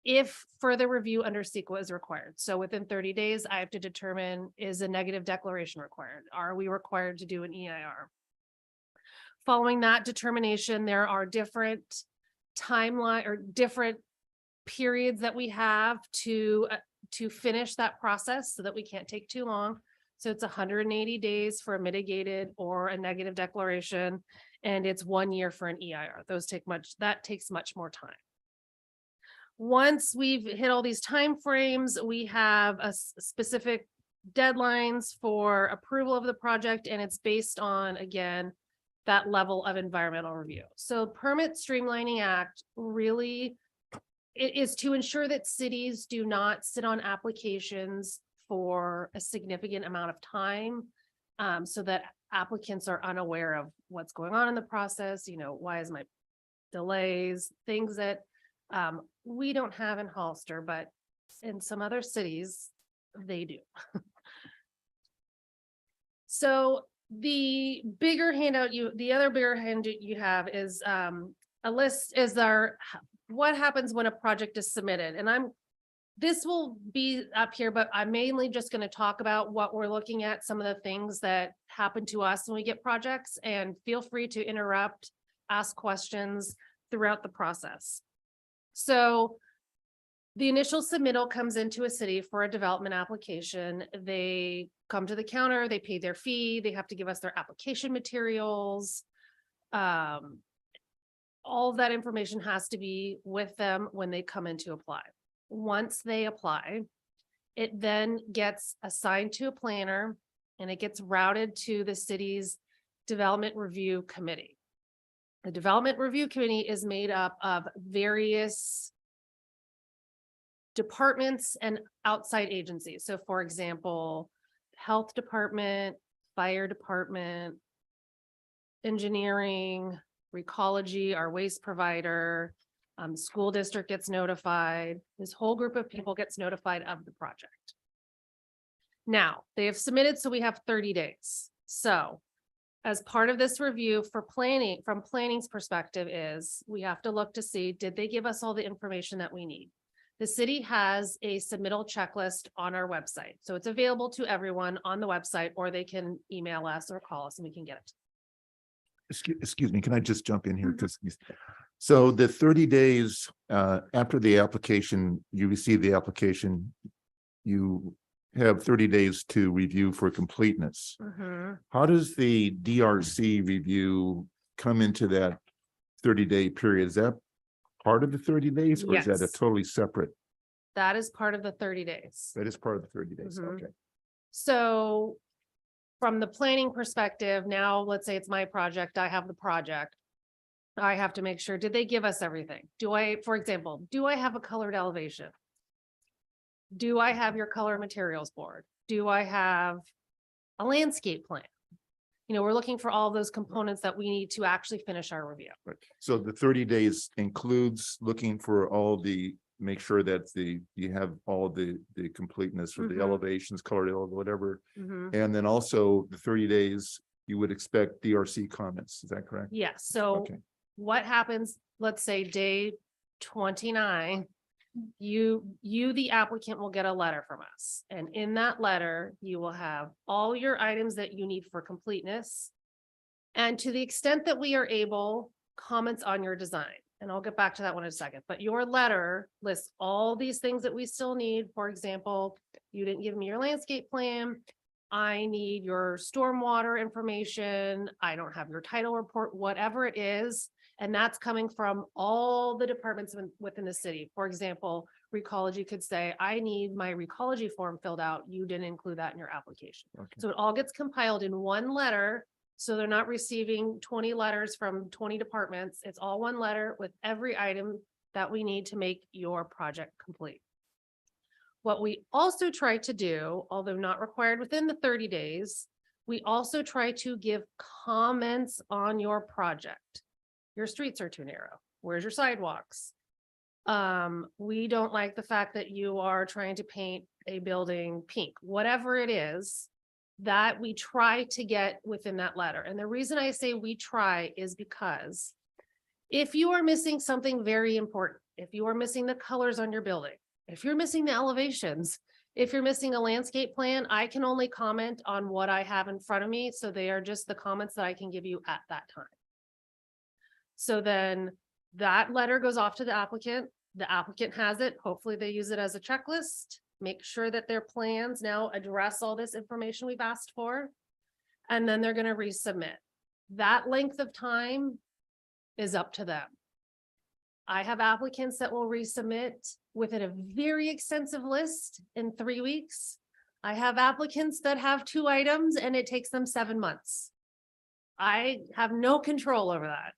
if further review under SEQA is required. So within 30 days, I have to determine, is a negative declaration required? Are we required to do an EIR? Following that determination, there are different timeline or different periods that we have to finish that process so that we can't take too long. So it's 180 days for a mitigated or a negative declaration, and it's 1 year for an EIR. That takes much more time. Once we've hit all these timeframes, we have a specific deadlines for approval of the project, and it's based on, again, that level of environmental review. So Permit Streamlining Act really it is to ensure that cities do not sit on applications for a significant amount of time, so that applicants are unaware of what's going on in the process. Why is my delays, things that we don't have in Hollister, but in some other cities, they do. So the other bigger handout you have is a list what happens when a project is submitted. And this will be up here, but I'm mainly just going to talk about what we're looking at, some of the things that happen to us when we get projects, and feel free to interrupt, ask questions throughout the process. So the initial submittal comes into a city for a development application. They come to the counter, they pay their fee, they have to give us their application materials. All of that information has to be with them when they come in to apply. Once they apply, it then gets assigned to a planner and it gets routed to the city's development review committee. The development review committee is made up of various departments and outside agencies. So for example, health department, fire department, engineering, Recology, our waste provider, school district gets notified. This whole group of people gets notified of the project. Now, they have submitted, so we have 30 days. So as part of this review for planning, from planning's perspective, is we have to look to see, did they give us all the information that we need? The city has a submittal checklist on our website. So it's available to everyone on the website, or they can email us or call us and we can get it. Excuse me, can I just jump in here? Because so the 30 days after the application, you receive the application, you have 30 days to review for completeness. How does the DRC review come into that 30-day period? Is that part of the 30 days or is that a Yes. totally separate? That is part of the 30 days. That is part of the 30 days. Mhm. Okay. So from the planning perspective, now let's say it's my project, I have the project. I have to make sure, did they give us everything? For example, do I have a colored elevation? Do I have your color materials board? Do I have a landscape plan? We're looking for all those components that we need to actually finish our review. Right. So the 30 days includes looking for all make sure that you have all the completeness for the Mhm. elevations, colored, whatever. Mhm. And then also the 30 days, you would expect DRC comments. Is that correct? Yes, so Okay. what happens, let's say day 29, you, the applicant, will get a letter from us. And in that letter, you will have all your items that you need for completeness. And to the extent that we are able, comments on your design. And I'll get back to that one in a second, but your letter lists all these things that we still need. For example, you didn't give me your landscape plan. I need your stormwater information. I don't have your title report, whatever it is. And that's coming from all the departments within the city. For example, Recology could say, I need my Recology form filled out. You didn't include that in your application. Okay. So it all gets compiled in one letter. So they're not receiving 20 letters from 20 departments. It's all one letter with every item that we need to make your project complete. What we also try to do, although not required within the 30 days, we also try to give comments on your project. Your streets are too narrow. Where's your sidewalks? We don't like the fact that you are trying to paint a building pink, whatever it is. that we try to get within that letter. And the reason I say we try is because if you are missing something very important, if you are missing the colors on your building, if you're missing the elevations, if you're missing a landscape plan, I can only comment on what I have in front of me. So they are just the comments that I can give you at that time. So then that letter goes off to the applicant. The applicant has it. Hopefully they use it as a checklist. Make sure that their plans now address all this information we've asked for. And then they're going to resubmit. That length of time is up to them. I have applicants that will resubmit within a very extensive list in 3 weeks. I have applicants that have 2 items and it takes them 7 months. I have no control over that.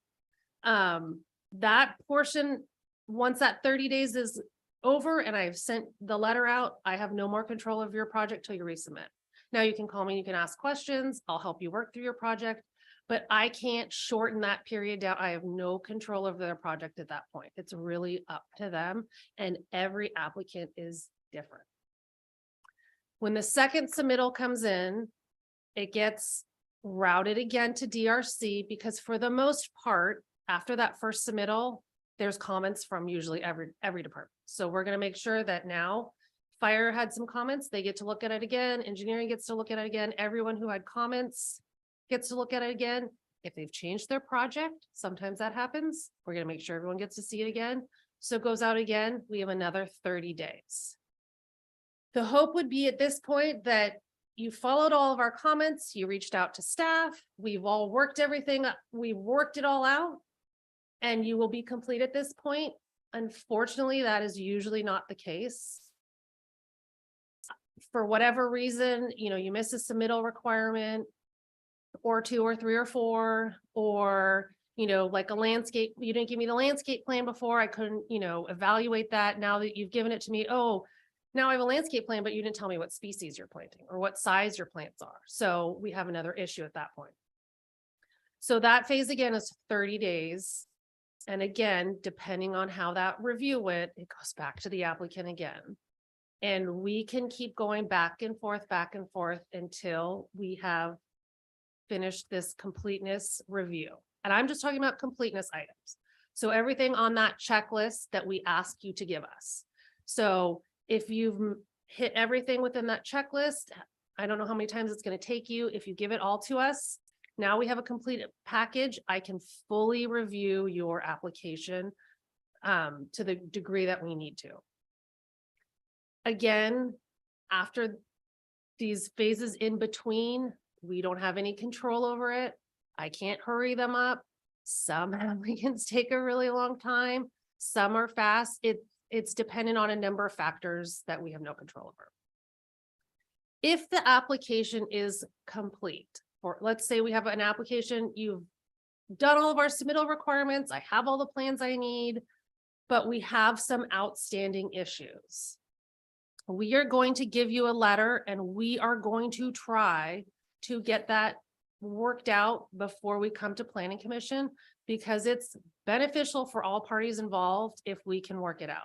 That portion, once that 30 days is over and I've sent the letter out, I have no more control of your project till you resubmit. Now you can call me, you can ask questions, I'll help you work through your project, but I can't shorten that period down. I have no control over their project at that point. It's really up to them, and every applicant is different. When the second submittal comes in, it gets routed again to DRC because for the most part, after that first submittal, there's comments from usually every department. So we're going to make sure that now fire had some comments, they get to look at it again. Engineering gets to look at it again. Everyone who had comments gets to look at it again. If they've changed their project, sometimes that happens. We're going to make sure everyone gets to see it again. So it goes out again. We have another 30 days. The hope would be at this point that you followed all of our comments. You reached out to staff. We've all worked everything. We've worked it all out. And you will be complete at this point. Unfortunately, that is usually not the case. For whatever reason, you miss a submittal requirement or 2 or 3 or 4, or, like a landscape, you didn't give me the landscape plan before. I couldn't, evaluate that. Now that you've given it to me, oh, now I have a landscape plan, but you didn't tell me what species you're planting or what size your plants are. So we have another issue at that point. So that phase again is 30 days. And again, depending on how that review went, it goes back to the applicant again. And we can keep going back and forth until we have finished this completeness review. And I'm just talking about completeness items. So everything on that checklist that we ask you to give us. So if you've hit everything within that checklist, I don't know how many times it's going to take you. If you give it all to us, now we have a complete package. I can fully review your application to the degree that we need to. Again, after these phases in between, we don't have any control over it. I can't hurry them up. Some applicants take a really long time. Some are fast. It's dependent on a number of factors that we have no control over. If the application is complete, or let's say we have an application, you've done all of our submittal requirements, I have all the plans I need, but we have some outstanding issues. We are going to give you a letter and we are going to try to get that worked out before we come to Planning Commission, because it's beneficial for all parties involved if we can work it out.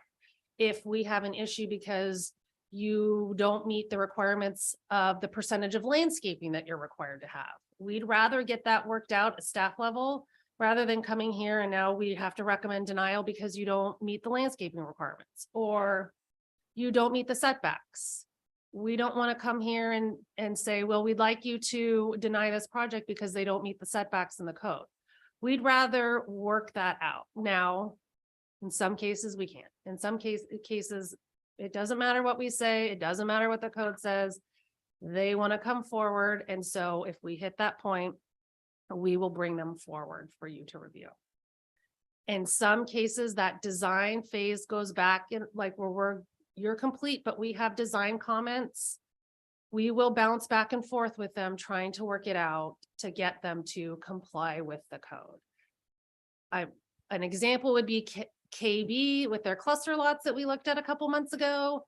If we have an issue because you don't meet the requirements of the percentage of landscaping that you're required to have, we'd rather get that worked out at staff level rather than coming here and now we have to recommend denial because you don't meet the landscaping requirements or you don't meet the setbacks. We don't want to come here and say, well, we'd like you to deny this project because they don't meet the setbacks in the code. We'd rather work that out. Now, in some cases we can't. In some cases, it doesn't matter what we say. It doesn't matter what the code says. They want to come forward. And so if we hit that point, we will bring them forward for you to review. In some cases, that design phase goes back in, like where you're complete, but we have design comments. We will bounce back and forth with them, trying to work it out to get them to comply with the code. An example would be KB with their cluster lots that we looked at a couple months ago.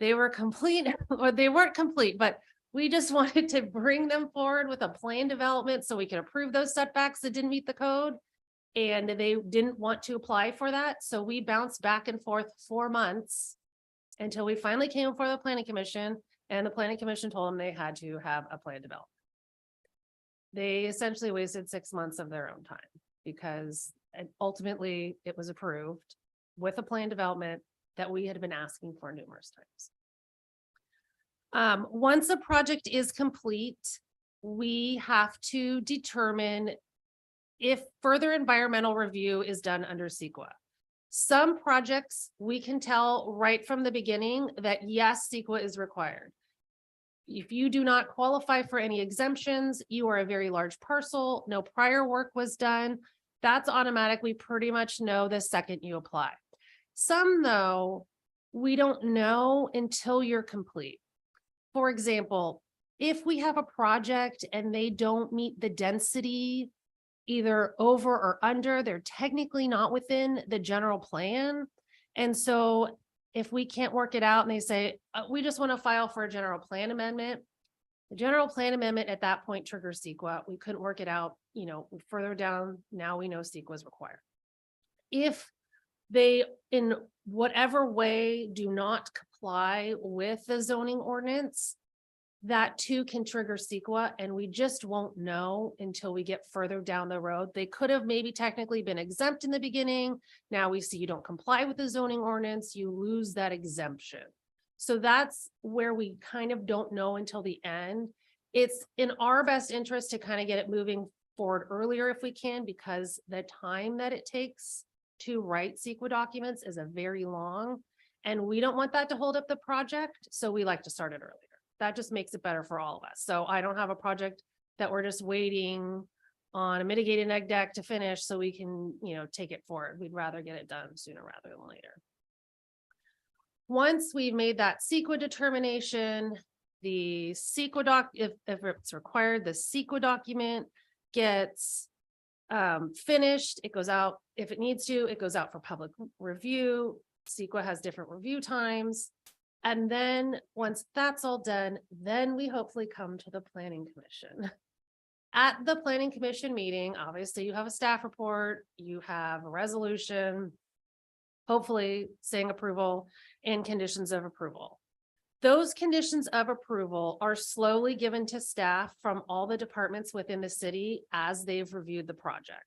They were complete, or they weren't complete, but we just wanted to bring them forward with a plan development so we can approve those setbacks that didn't meet the code. And they didn't want to apply for that. So we bounced back and forth 4 months until we finally came before the Planning Commission. And the planning commission told them they had to have a plan developed. They essentially wasted 6 months of their own time because ultimately it was approved with a plan development that we had been asking for numerous times. Once a project is complete, we have to determine if further environmental review is done under CEQA. Some projects, we can tell right from the beginning that yes, CEQA is required. If you do not qualify for any exemptions, you are a very large parcel, no prior work was done, that's automatic. We pretty much know the second you apply. Some though, we don't know until you're complete. For example, if we have a project and they don't meet the density either over or under, they're technically not within the general plan. And so if we can't work it out and they say, we just want to file for a general plan amendment, the general plan amendment at that point triggers CEQA. We couldn't work it out, you know, further down. Now we know CEQA is required. If they, in whatever way, do not comply with the zoning ordinance, that too can trigger CEQA, and we just won't know until we get further down the road. They could have maybe technically been exempt in the beginning. Now we see you don't comply with the zoning ordinance, you lose that exemption. So that's where we kind of don't know until the end. It's in our best interest to kind of get it moving forward earlier if we can, because the time that it takes to write CEQA documents is a very long, and we don't want that to hold up the project. So we like to start it earlier. That just makes it better for all of us. So I don't have a project that we're just waiting on a mitigated neg deck to finish so we can, you know, take it forward. We'd rather get it done sooner rather than later. Once we've made that CEQA determination, the CEQA doc, if it's required, the CEQA document gets finished. It goes out, if it needs to, it goes out for public review. CEQA has different review times. And then once that's all done, then we hopefully come to the planning commission. At the planning commission meeting, obviously you have a staff report, you have a resolution, hopefully saying approval and conditions of approval. Those conditions of approval are slowly given to staff from all the departments within the city as they've reviewed the project.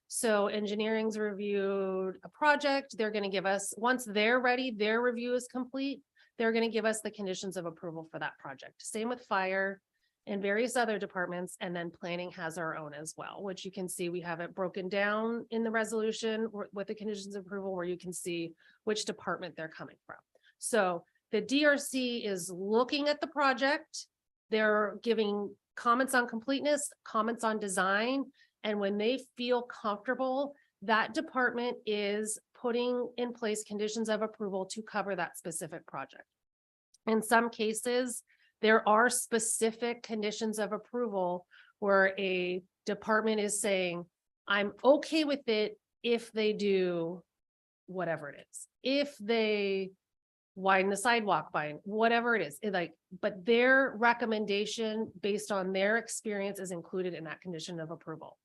So engineering's reviewed a project, they're going to give us, once they're ready, their review is complete, they're going to give us the conditions of approval for that project. Same with fire and various other departments. And then planning has our own as well, which you can see we have it broken down in the resolution with the conditions of approval where you can see which department they're coming from. So the DRC is looking at the project. They're giving comments on completeness, comments on design. And when they feel comfortable, that department is putting in place conditions of approval to cover that specific project. In some cases, there are specific conditions of approval where a department is saying, I'm okay with it if they do whatever it is. If they widen the sidewalk by whatever it is, but their recommendation based on their experience is included in that condition of approval.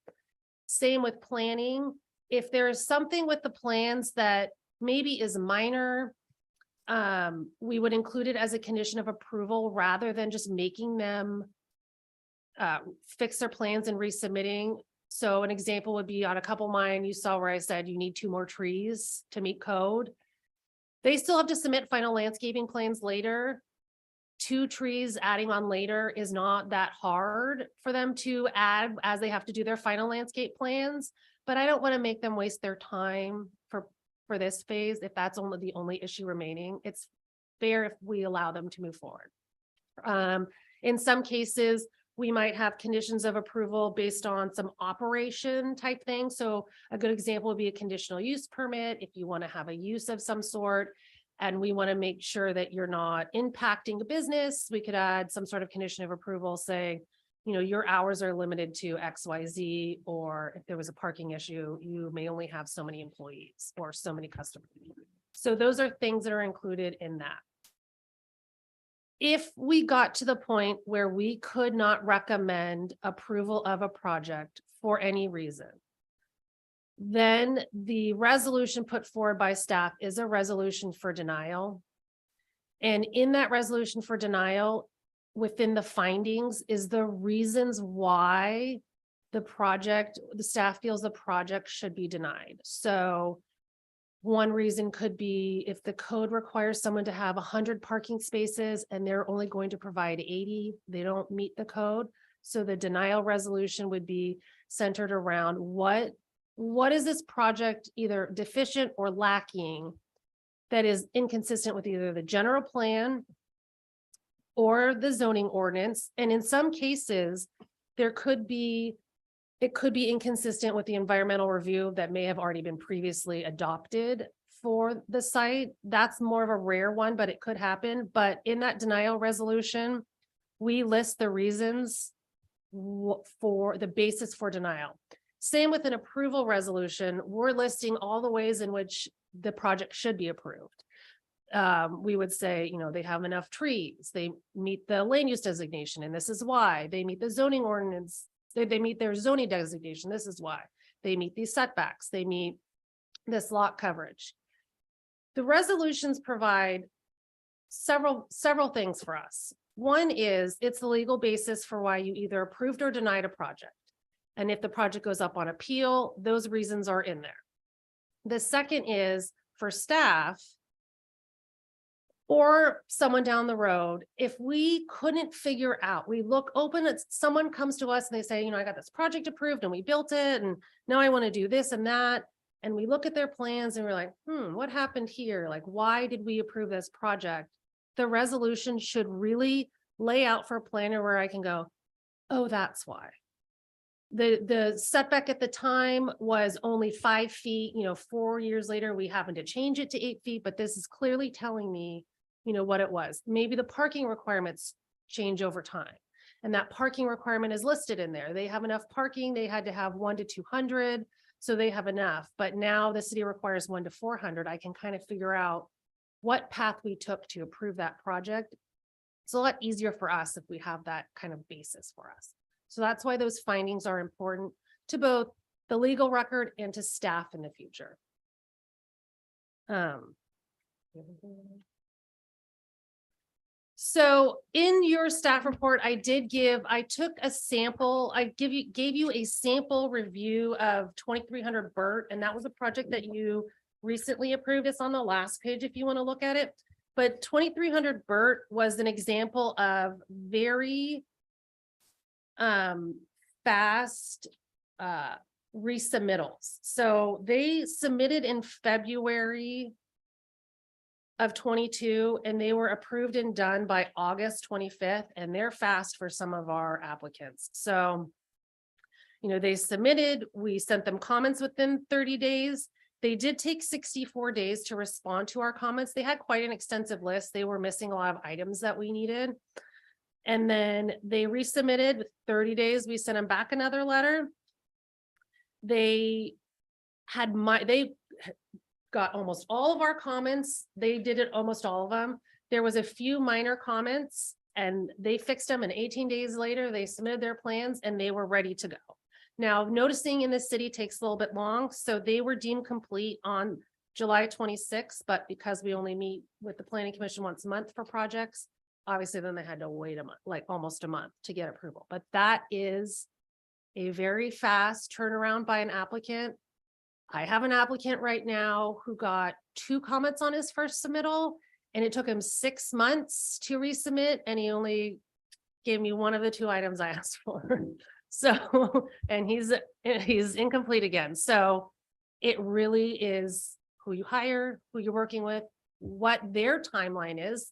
Same with planning. If there's something with the plans that maybe is minor, we would include it as a condition of approval rather than just making them fix their plans and resubmitting. So an example would be on a couple mine, you saw where I said you need 2 more trees to meet code. They still have to submit final landscaping plans later. 2 trees adding on later is not that hard for them to add as they have to do their final landscape plans. But I don't want to make them waste their time for this phase. If that's only the only issue remaining, it's fair if we allow them to move forward. In some cases, we might have conditions of approval based on some operation type thing. So a good example would be a conditional use permit. If you want to have a use of some sort, and we want to make sure that you're not impacting the business, we could add some sort of condition of approval saying, you know, your hours are limited to XYZ, or if there was a parking issue, you may only have so many employees or so many customers. So those are things that are included in that. If we got to the point where we could not recommend approval of a project for any reason, then the resolution put forward by staff is a resolution for denial. And in that resolution for denial, within the findings is the reasons why the staff feels the project should be denied. So one reason could be if the code requires someone to have 100 parking spaces and they're only going to provide 80, they don't meet the code. So the denial resolution would be centered around what is this project either deficient or lacking that is inconsistent with either the general plan or the zoning ordinance. And in some cases, it could be inconsistent with the environmental review that may have already been previously adopted for the site. That's more of a rare one, but it could happen. But in that denial resolution, we list the reasons for the basis for denial. Same with an approval resolution, we're listing all the ways in which the project should be approved. We would say, they have enough trees, they meet the land use designation, and this is why. They meet the zoning ordinance, they meet their zoning designation, this is why. They meet these setbacks, they meet this lot coverage. The resolutions provide several things for us. One is it's the legal basis for why you either approved or denied a project. And if the project goes up on appeal, those reasons are in there. The second is for staff or someone down the road, if we couldn't figure out, someone comes to us and they say, I got this project approved and we built it and now I want to do this and that. And we look at their plans and we're like, what happened here? Like, why did we approve this project? The resolution should really lay out for a planner where I can go, oh, that's why. The setback at the time was only 5 feet, 4 years later, we happened to change it to 8 feet, but this is clearly telling me, what it was. Maybe the parking requirements change over time. And that parking requirement is listed in there. They have enough parking. They had to have 1 to 200. So they have enough, but now the city requires 1 to 400. I can kind of figure out what path we took to approve that project. It's a lot easier for us if we have that kind of basis for us. So that's why those findings are important to both the legal record and to staff in the future. So in your staff report, I gave you a sample review of 2300 Burt, and that was a project that you recently approved. It's on the last page if you want to look at it. But 2300 Burt was an example of very fast resubmittals. So they submitted in February of 22 and they were approved and done by August 25th, and they're fast for some of our applicants. So, they submitted, we sent them comments within 30 days. They did take 64 days to respond to our comments. They had quite an extensive list. They were missing a lot of items that we needed. And then they resubmitted with 30 days. We sent them back another letter. They got almost all of our comments. They did it, almost all of them. There was a few minor comments and they fixed them, and 18 days later, they submitted their plans and they were ready to go. Now, noticing in the city takes a little bit long, so they were deemed complete on July 26th, but because we only meet with the Planning Commission once a month for projects, obviously then they had to wait a month, like almost a month to get approval. But that is a very fast turnaround by an applicant. I have an applicant right now who got 2 comments on his first submittal, and it took him 6 months to resubmit, and he only gave me 1 of the 2 items I asked for. So, and he's incomplete again. So it really is who you hire, who you're working with, what their timeline is.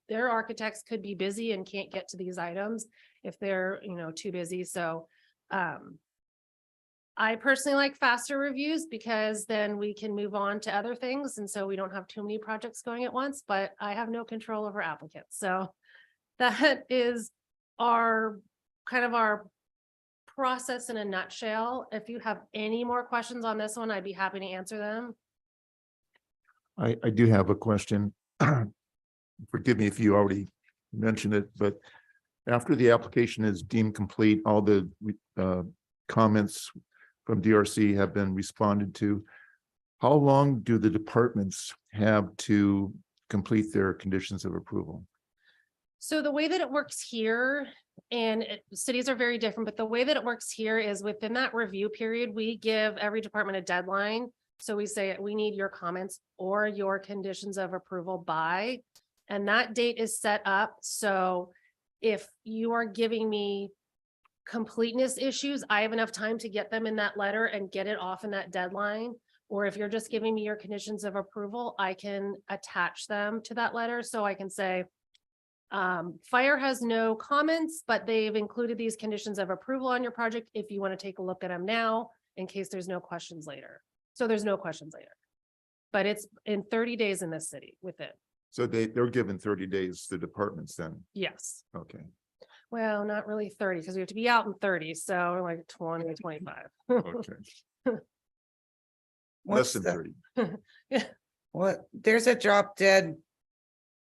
Their architects could be busy and can't get to these items if they're, too busy. So, I personally like faster reviews because then we can move on to other things. And so we don't have too many projects going at once, but I have no control over applicants. So that is our process in a nutshell. If you have any more questions on this one, I'd be happy to answer them. I do have a question. Forgive me if you already mentioned it, but after the application is deemed complete, all the comments from DRC have been responded to. How long do the departments have to complete their conditions of approval? So the way that it works here, and cities are very different, but the way that it works here is within that review period, we give every department a deadline. So we say, we need your comments or your conditions of approval by, and that date is set up. So if you are giving me completeness issues, I have enough time to get them in that letter and get it off in that deadline. Or if you're just giving me your conditions of approval, I can attach them to that letter. So I can say, fire has no comments, but they've included these conditions of approval on your project. If you want to take a look at them now, in case there's no questions later. So there's no questions later. But it's in 30 days in this city within. So they're given 30 days, the departments then? Yes. Okay. Well, not really 30 because we have to be out in 30. So like 20, 25. Okay. Less than 30. What, there's a drop dead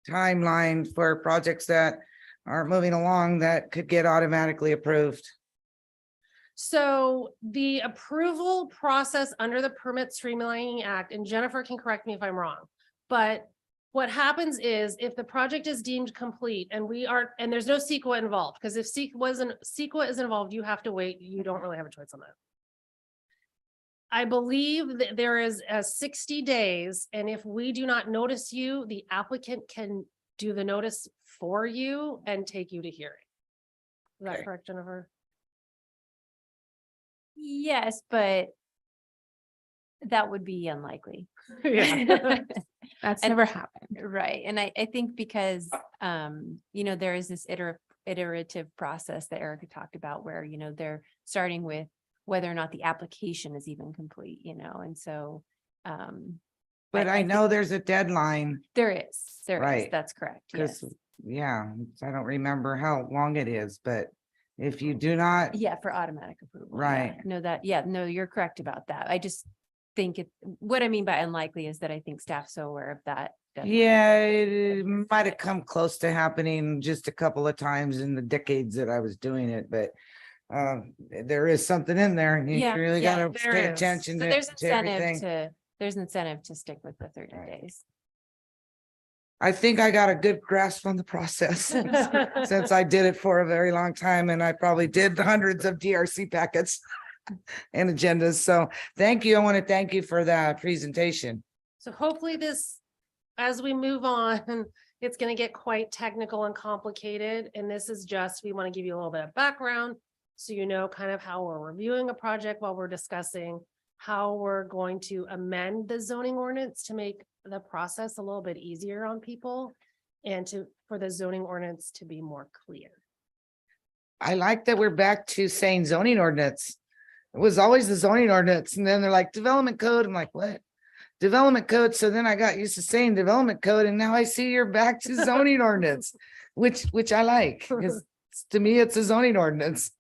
timeline for projects that aren't moving along that could get automatically approved. So the approval process under the Permit Streamlining Act, and Jennifer can correct me if I'm wrong, but what happens is if the project is deemed complete and and there's no CEQA involved, because if CEQA is involved, you have to wait. You don't really have a choice on that. I believe that there is a 60 days, and if we do not notice you, the applicant can do the notice for you and take you to hearing. Is that correct, Jennifer? Yes, but that would be unlikely. Yeah. That's And- never happened. Right. And I think because, there is this iterative process that Erica talked about where, they're starting with whether or not the application is even complete, and so. But I know there's a deadline. There is, Right. that's correct. Because, Yes. I don't remember how long it is, but if you do not, Yeah, for automatic approval. yeah. Right. No, you're correct about that. I just think what I mean by unlikely is that I think staff's so aware of that. yeah, it might have come close to happening just a couple of times in the decades that I was doing it, but there is something in there and you Yeah, really yeah, gotta there pay is. attention So to there's everything. there's incentive to stick with the 30 days. I think I got a good grasp on the process since I did it for a very long time and I probably did hundreds of DRC packets and agendas. So thank you. I want to thank you for that presentation. So hopefully this, as we move on, it's going to get quite technical and complicated. And this is just, we want to give you a little bit of background. So you know kind of how we're reviewing a project while we're discussing how we're going to amend the zoning ordinance to make the process a little bit easier on people and for the zoning ordinance to be more clear. I like that we're back to saying zoning ordinance. It was always the zoning ordinance and then they're like development code. I'm like, what? Development code. So then I got used to saying development code and now I see you're back to zoning ordinance, which I like because to me, it's a zoning ordinance.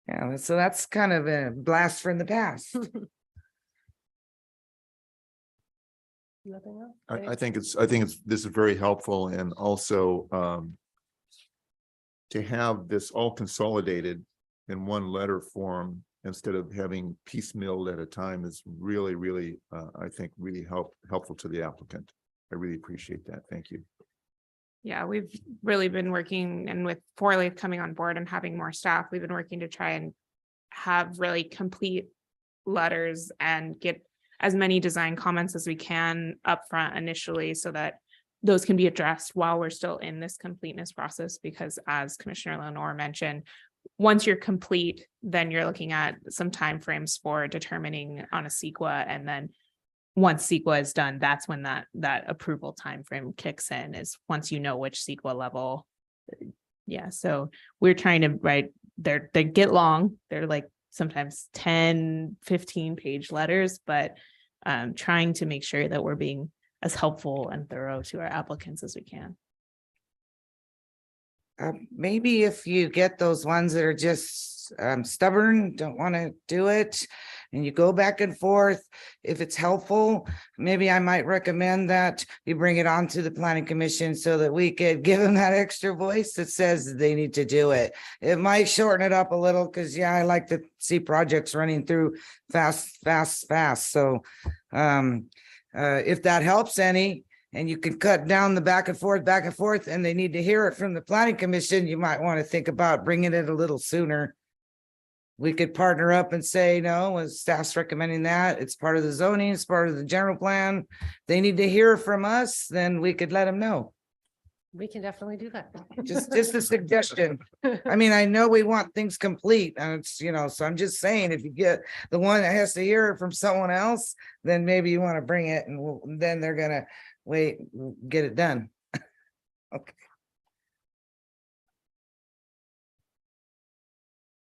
Yeah, so that's kind of a blast from the past. Nothing else? I think this is very helpful and also to have this all consolidated in one letter form instead of having piecemealed at a time is really, really, I think, really helpful to the applicant. I really appreciate that. Thank you. Yeah, we've really been working, and with 4-Leaf coming on board and having more staff, we've been working to try and have really complete letters and get as many design comments as we can upfront initially so that those can be addressed while we're still in this completeness process. Because as Commissioner Lenore mentioned, once you're complete, then you're looking at some timeframes for determining on a CEQA, and then once CEQA is done, that's when that approval timeframe kicks in, is once you know which CEQA level. Yeah, so we're trying to write, they get long, they're like sometimes 10, 15 page letters, but trying to make sure that we're being as helpful and thorough to our applicants as we can. Maybe if you get those ones that are just stubborn, don't want to do it, and you go back and forth, if it's helpful, maybe I might recommend that you bring it on to the planning commission so that we could give them that extra voice that says they need to do it. It might shorten it up a little because, yeah, I like to see projects running through fast. So if that helps any, and you can cut down the back and forth, and they need to hear it from the planning commission, you might want to think about bringing it a little sooner. We could partner up and say, no, when staff's recommending that, it's part of the zoning, it's part of the general plan. They need to hear from us, then we could let them know. We can definitely do that. Just a suggestion. I mean, I know we want things complete and it's, so I'm just saying, if you get the one that has to hear it from someone else, then maybe you want to bring it and then they're gonna wait, get it done. Okay.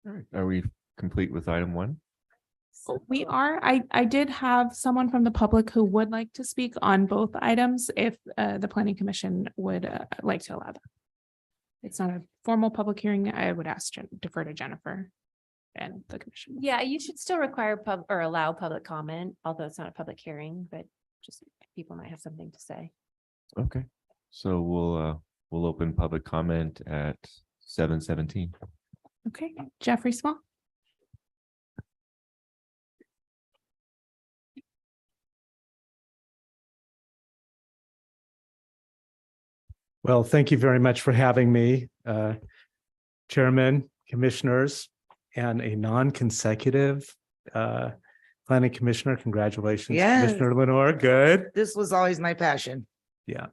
All right, are we complete with item 1? We are. I did have someone from the public who would like to speak on both items if the planning commission would like to allow that. It's not a formal public hearing. I would defer to Jennifer and the commission. Yeah, you should still require or allow public comment, although it's not a public hearing, but just people might have something to say. Okay, so we'll open public comment at 7:17. Okay, Jeffrey Small. Well, thank you very much for having me, Chairman, Commissioners, and a non-consecutive Planning Commissioner. Congratulations, Yes. Commissioner Lenore. Good. This was always my passion. Yeah.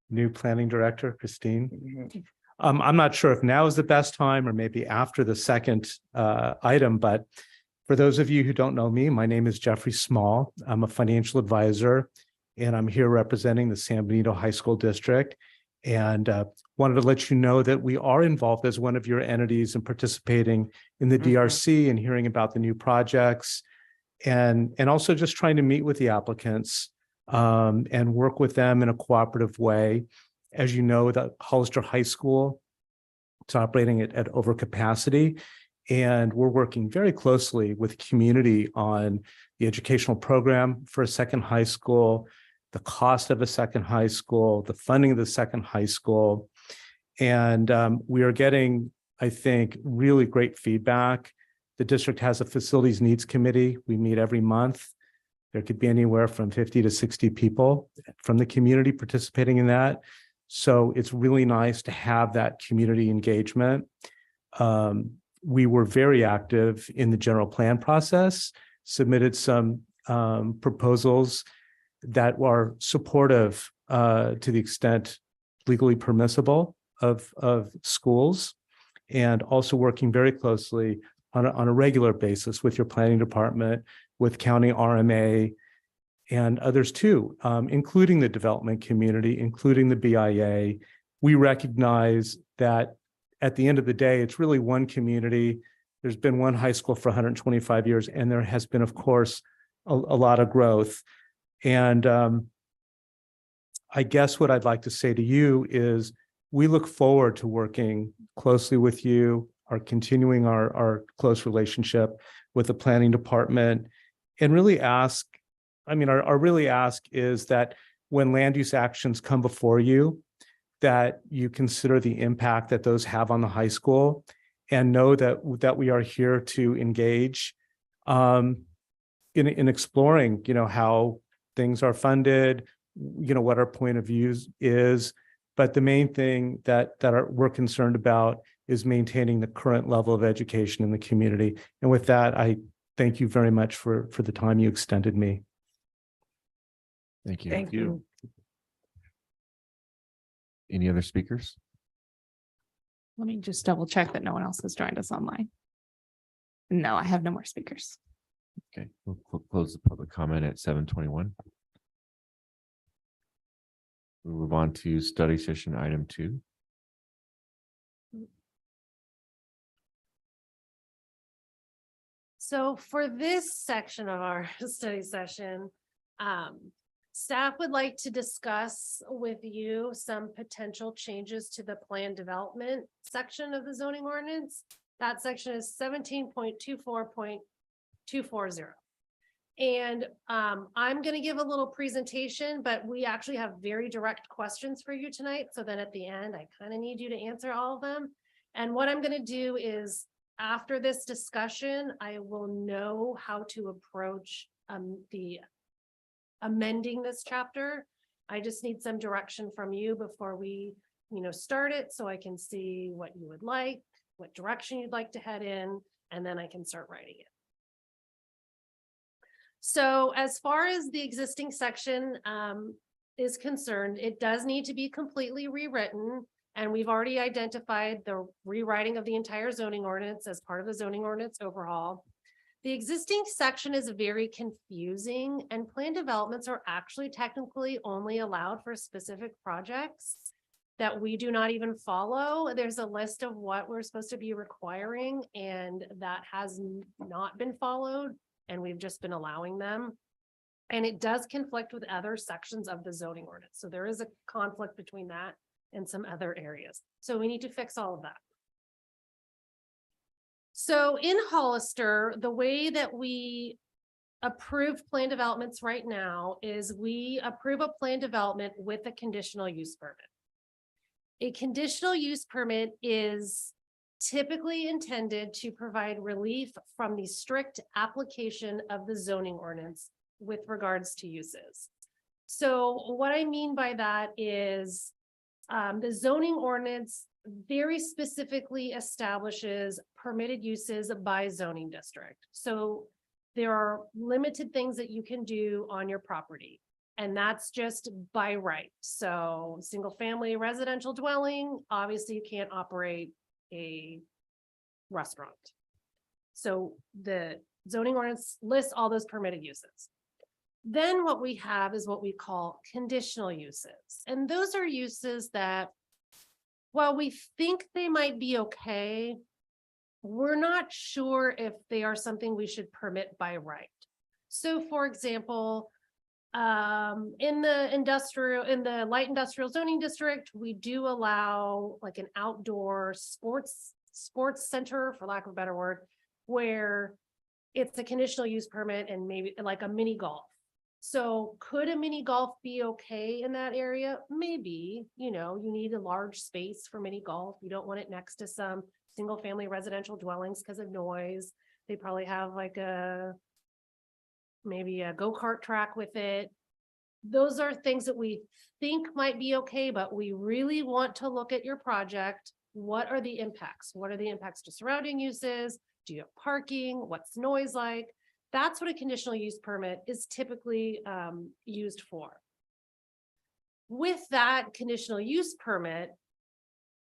New Planning Director, Christine. I'm not sure if now is the best time or maybe after the second item, but for those of you who don't know me, my name is Jeffrey Small. I'm a financial advisor, and I'm here representing the San Benito High School District. And wanted to let you know that we are involved as one of your entities and participating in the DRC and hearing about the new projects, and also just trying to meet with the applicants and work with them in a cooperative way. As you know, the Hollister High School, it's operating at overcapacity, and we're working very closely with the community on the educational program for a second high school, the cost of a second high school, the funding of the second high school. And we are getting, I think, really great feedback. The district has a facilities needs committee. We meet every month. There could be anywhere from 50 to 60 people from the community participating in that. So it's really nice to have that community engagement. We were very active in the general plan process, submitted some proposals that are supportive to the extent legally permissible of schools, and also working very closely on a regular basis with your planning department, with county RMA and others too, including the development community, including the BIA. We recognize that at the end of the day, it's really one community. There's been one high school for 125 years, and there has been, of course, a lot of growth. And I guess what I'd like to say to you is we look forward to working closely with you, continuing our close relationship with the planning department, and really ask, our really ask is that when land use actions come before you, that you consider the impact that those have on the high school, and know that we are here to engage in exploring, how things are funded, what our point of views is. But the main thing that we're concerned about is maintaining the current level of education in the community. And with that, I thank you very much for the time you extended me. Thank you. Thank you. Any other speakers? Let me just double check that no one else has joined us online. No, I have no more speakers. Okay, we'll close the public comment at 7:21. We'll move on to study session item 2. So for this section of our study session, staff would like to discuss with you some potential changes to the plan development section of the zoning ordinance. That section is 17.24.240. And I'm going to give a little presentation, but we actually have very direct questions for you tonight. So then at the end, I kind of need you to answer all of them. And what I'm going to do is, after this discussion, I will know how to approach the amending this chapter. I just need some direction from you before we, start it, so I can see what you would like, what direction you'd like to head in, and then I can start writing it. So as far as the existing section is concerned, it does need to be completely rewritten. And we've already identified the rewriting of the entire zoning ordinance as part of the zoning ordinance overhaul. The existing section is very confusing, and plan developments are actually technically only allowed for specific projects that we do not even follow. There's a list of what we're supposed to be requiring, and that has not been followed, and we've just been allowing them. And it does conflict with other sections of the zoning ordinance. So there is a conflict between that and some other areas. So we need to fix all of that. So in Hollister, the way that we approve plan developments right now is we approve a plan development with a conditional use permit. A conditional use permit is typically intended to provide relief from the strict application of the zoning ordinance with regards to uses. So what I mean by that is the zoning ordinance very specifically establishes permitted uses by zoning district. So there are limited things that you can do on your property, and that's just by right. So single family residential dwelling, obviously you can't operate a restaurant. So the zoning ordinance lists all those permitted uses. Then what we have is what we call conditional uses. And those are uses that, while we think they might be okay, we're not sure if they are something we should permit by right. So for example, in the light industrial zoning district, we do allow like an outdoor sports center, for lack of a better word, where it's a conditional use permit and maybe like a mini golf. So could a mini golf be okay in that area? Maybe, you need a large space for mini golf. You don't want it next to some single family residential dwellings because of noise. They probably have like maybe a go-kart track with it. Those are things that we think might be okay, but we really want to look at your project. What are the impacts? What are the impacts to surrounding uses? Do you have parking? What's noise like? That's what a conditional use permit is typically used for. With that conditional use permit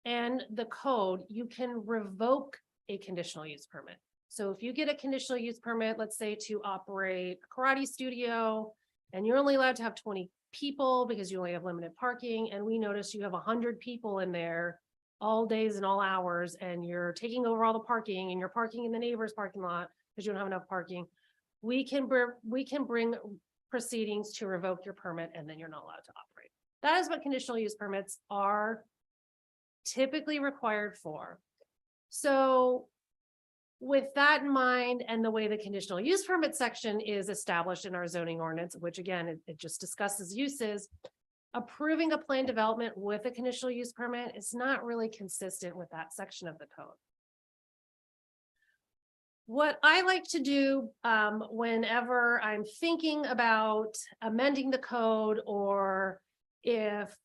and the code, you can revoke a conditional use permit. So if you get a conditional use permit, let's say to operate a karate studio, and you're only allowed to have 20 people because you only have limited parking, and we notice you have 100 people in there all days and all hours, and you're taking over all the parking, and you're parking in the neighbor's parking lot because you don't have enough parking, we can bring proceedings to revoke your permit, and then you're not allowed to operate. That is what conditional use permits are typically required for. So with that in mind, and the way the conditional use permit section is established in our zoning ordinance, which again, it just discusses uses, approving a plan development with a conditional use permit is not really consistent with that section of the code. What I like to do whenever I'm thinking about amending the code, or if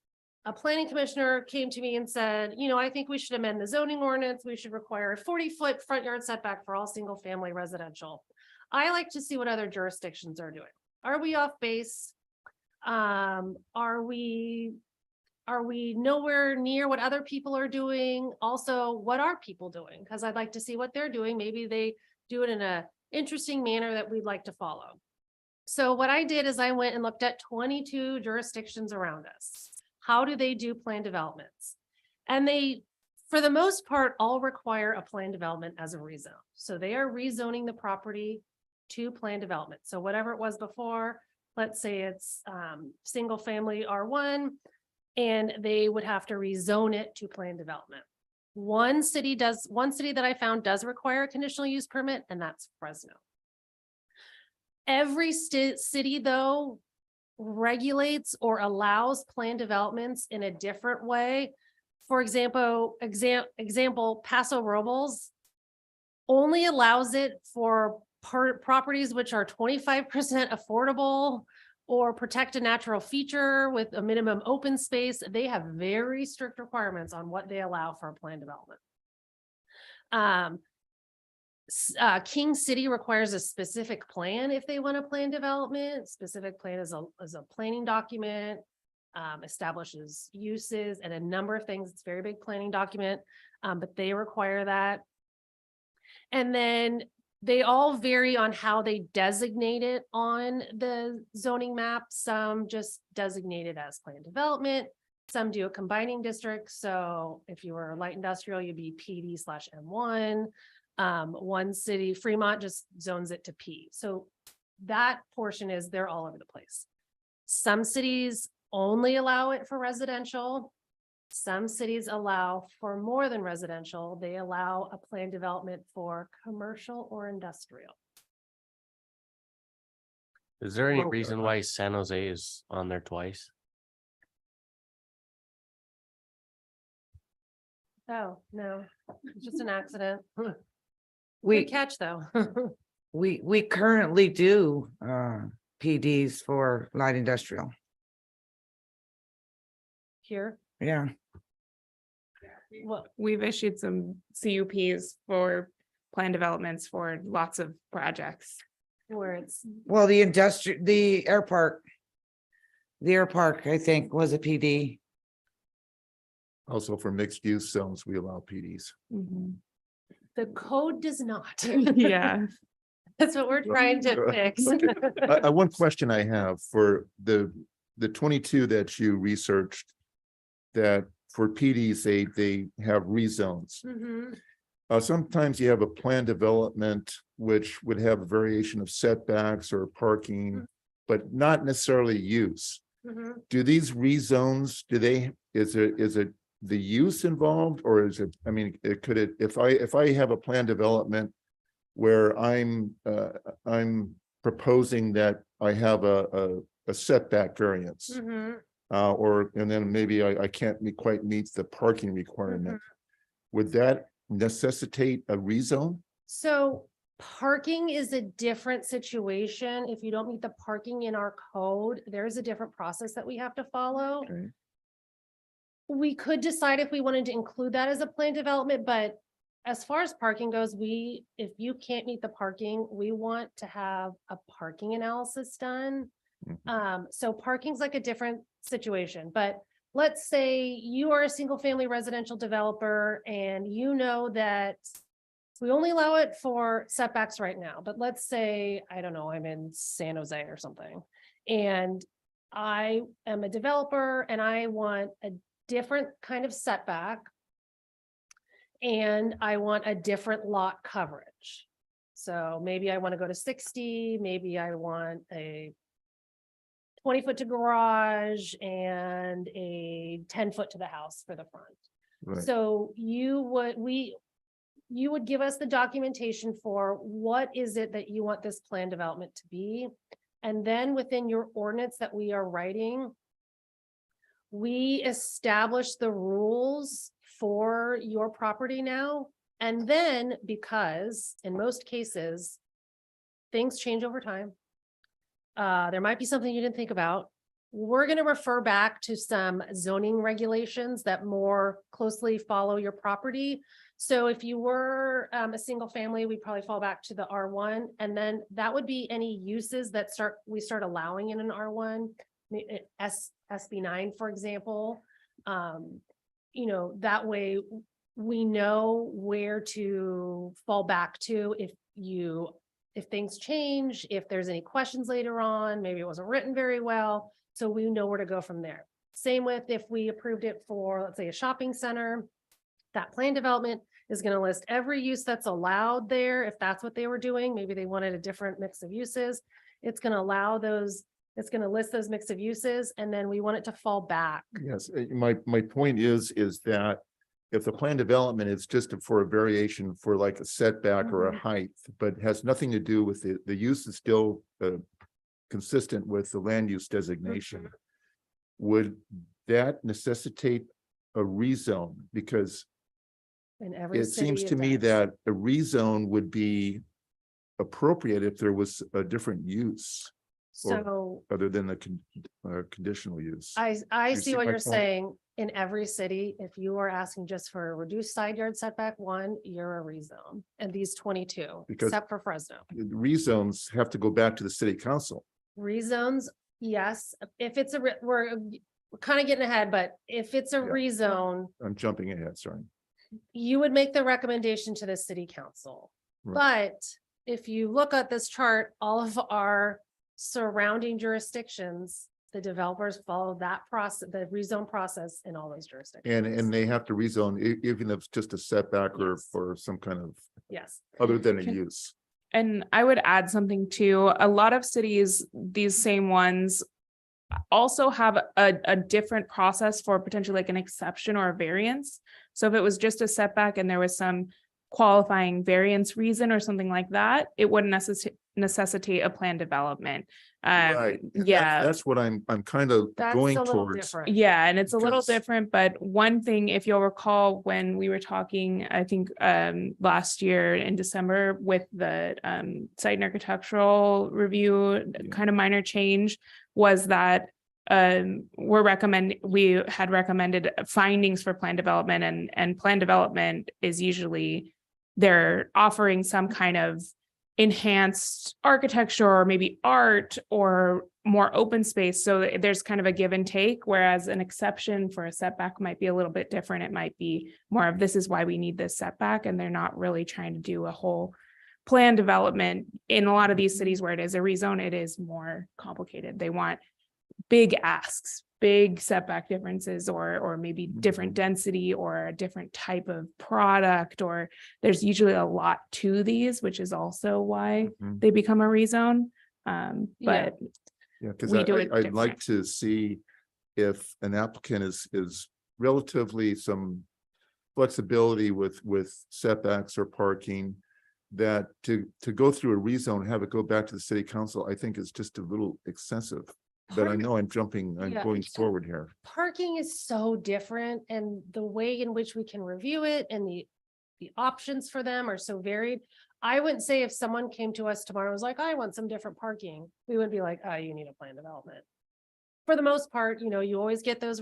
a planning commissioner came to me and said, I think we should amend the zoning ordinance, we should require a 40-foot front yard setback for all single family residential. I like to see what other jurisdictions are doing. Are we off base? Are we nowhere near what other people are doing? Also, what are people doing? Because I'd like to see what they're doing. Maybe they do it in an interesting manner that we'd like to follow. So what I did is I went and looked at 22 jurisdictions around us. How do they do plan developments? And they, for the most part, all require a plan development as a rezone. So they are rezoning the property to plan development. So whatever it was before, let's say it's single family R1, and they would have to rezone it to plan development. One city that I found does require a conditional use permit, and that's Fresno. Every city though regulates or allows plan developments in a different way. For example, Paso Robles only allows it for properties which are 25% affordable or protect a natural feature with a minimum open space. They have very strict requirements on what they allow for a planned development. King City requires a specific plan if they want a plan development. Specific plan is a planning document, establishes uses and a number of things. It's a very big planning document, but they require that. And then they all vary on how they designate it on the zoning map. Some just designate it as planned development. Some do a combining district. So if you were light industrial, you'd be PD/M1. One city, Fremont, just zones it to P. So that portion is, they're all over the place. Some cities only allow it for residential. Some cities allow for more than residential. They allow a planned development for commercial or industrial. Is there any reason why San Jose is on there twice? Oh, no, it's just an accident. We Good catch, though. we currently do PDs for light industrial. Here, Yeah. Well, we've issued some CUPs for plan developments for lots of projects. where it's, Well, the air park, I think, was a PD. Also for mixed use zones, we allow PDs. the code does not. Yeah. That's what we're trying to fix. Okay. One question I have for the 22 that you researched, that for PDs, they have rezones. Mhm. Sometimes you have a plan development which would have a variation of setbacks or parking, but not necessarily use. Mhm. Do these rezones, is it the use involved, or is it, I mean, if I have a plan development where I'm proposing that I have a setback variance, Mhm. and then maybe I can't quite meet the parking requirement, would that necessitate a rezone? So parking is a different situation. If you don't meet the parking in our code, there's a different process that we have to follow. Okay. We could decide if we wanted to include that as a plan development, but as far as parking goes, if you can't meet the parking, we want to have a parking analysis done. So parking's like a different situation, but let's say you are a single family residential developer and you know that we only allow it for setbacks right now, but let's say, I don't know, I'm in San Jose or something. And I am a developer and I want a different kind of setback. And I want a different lot coverage. So maybe I want to go to 60, maybe I want a 20-foot to garage and a 10-foot to the house for the front. Right. So you would give us the documentation for what is it that you want this plan development to be. And then within your ordinance that we are writing, we establish the rules for your property now. And then, because in most cases, things change over time. There might be something you didn't think about. We're going to refer back to some zoning regulations that more closely follow your property. So if you were a single family, we'd probably fall back to the R1, and then that would be any uses that we start allowing in an R1, SB9, for example. That way we know where to fall back to if things change, if there's any questions later on, maybe it wasn't written very well. So we know where to go from there. Same with if we approved it for, let's say, a shopping center, that plan development is going to list every use that's allowed there. If that's what they were doing, maybe they wanted a different mix of uses. It's going to allow those, it's going to list those mix of uses, and then we want it to fall back. Yes, my point is that if the plan development is just for a variation for like a setback or a height, but has nothing to do with the use is still consistent with the land use designation, would that necessitate a rezone? Because In every it city seems to me does. that a rezone would be appropriate if there was a different use. So Other than the conditional use. I You see see what my you're point? saying. In every city, if you are asking just for a reduced side yard setback one, you're a rezone. And these 22, Because- except for Fresno. Rezones have to go back to the city council. Rezones, yes, if it's we're kind of getting ahead, but if it's a Yeah. rezone, I'm jumping ahead, sorry. you would make the recommendation to the city council. Right. But if you look at this chart, all of our surrounding jurisdictions, the developers follow that process, the rezone process in all those jurisdictions. And they have to rezone, even if it's just a setback or Yes. for some kind of, Yes. other than a Can- use. And I would add something too. A lot of cities, these same ones, also have a different process for potentially like an exception or a variance. So if it was just a setback and there was some qualifying variance reason or something like that, it wouldn't necessitate a plan development. Right. And Yeah. That's what I'm kind of That's going a little towards. different. Yeah, and it's a little Because- different, but one thing, if you'll recall, when we were talking, I think last year in December with the site and architectural review, kind of minor change was that we had recommended findings for plan development, and plan development is usually they're offering some kind of enhanced architecture or maybe art or more open space. So there's kind of a give and take, whereas an exception for a setback might be a little bit different. It might be more of this is why we need this setback, and they're not really trying to do a whole plan development. In a lot of these cities where it is a rezone, it is more complicated. They want big asks, big setback differences, or maybe different density or a different type of product, or there's usually a lot to these, which is also why Mhm. they become a rezone. But Yeah, because we do it I'd like different. to see if an applicant is relatively some flexibility with setbacks or parking, that to go through a rezone, have it go back to the city council, I think is just a little excessive. But I know I'm Yeah, going so- forward here. Parking is so different, and the way in which we can review it and the options for them are so varied. I wouldn't say if someone came to us tomorrow and was like, I want some different parking, we wouldn't be like, oh, you need a plan development. For the most part, you always get those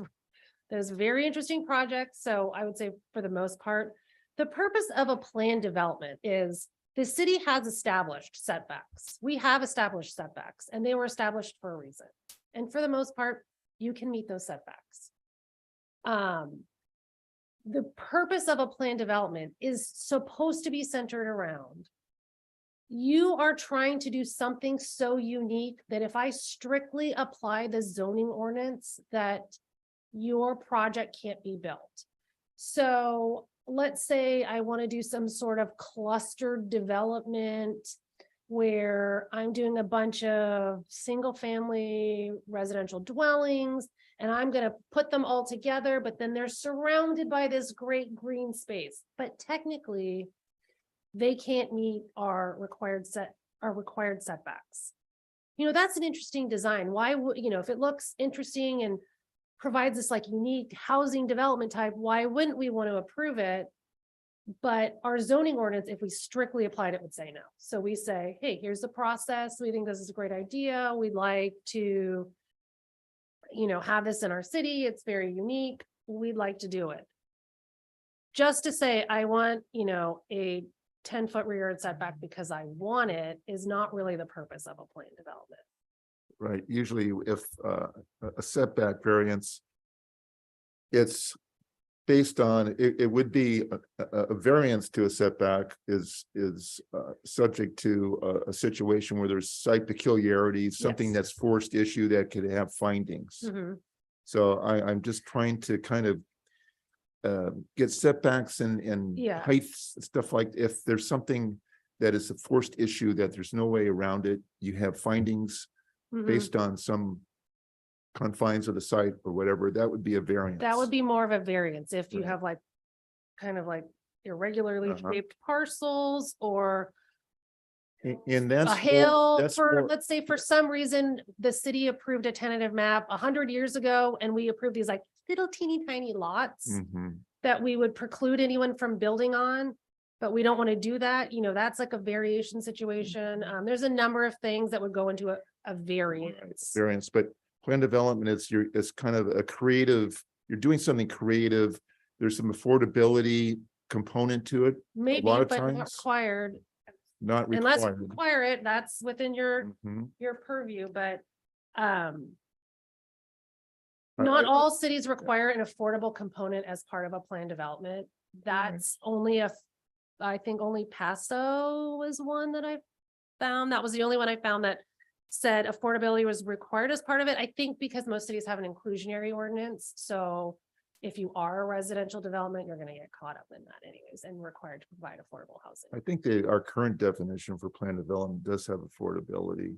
very interesting projects. So I would say for the most part, the purpose of a plan development is the city has established setbacks. We have established setbacks, and they were established for a reason. And for the most part, you can meet those setbacks. The purpose of a plan development is supposed to be centered around you are trying to do something so unique that if I strictly apply the zoning ordinance, that your project can't be built. So let's say I want to do some sort of clustered development where I'm doing a bunch of single family residential dwellings, and I'm going to put them all together, but then they're surrounded by this great green space. But technically, they can't meet our required setbacks. That's an interesting design. Why would, if it looks interesting and provides this like unique housing development type, why wouldn't we want to approve it? But our zoning ordinance, if we strictly applied it, would say no. So we say, hey, here's the process. We think this is a great idea. We'd like to, have this in our city. It's very unique. We'd like to do it. Just to say, I want, a 10-foot rear yard setback because I want it is not really the purpose of a plan development. Right, usually if a setback variance, it's based on, it would be a variance to a setback is subject to a situation where there's site peculiarities, something Yes. that's forced issue that could have findings. Mhm. So I'm just trying to kind of get setbacks and Yeah. heights, stuff like, if there's something that is a forced issue that there's no way around it, you have findings Mhm. based on some confines of the site or whatever, that would be a variance. That would be more of a variance if you Right. have kind of irregularly Uh-huh. shaped parcels or And that's a hill that's for, more- let's say for some reason, the city approved a tentative map 100 years ago, and we approved these little teeny tiny lots Mhm. that we would preclude anyone from building on. But we don't want to do that, that's like a variation situation. There's a number of things that would go into a variance. Variance, but plan development it's kind of a creative, you're doing something creative. There's some affordability component to it. Maybe, lot of but not times, required. Not Unless you required. require it, that's within your Mhm. purview, but not all cities require an affordable component as part of a plan development. That's only I think only Paso was one that I found. That was the only one I found that said affordability was required as part of it. I think because most cities have an inclusionary ordinance, so if you are a residential development, you're gonna get caught up in that anyways and required to provide affordable housing. I think our current definition for plan development does have affordability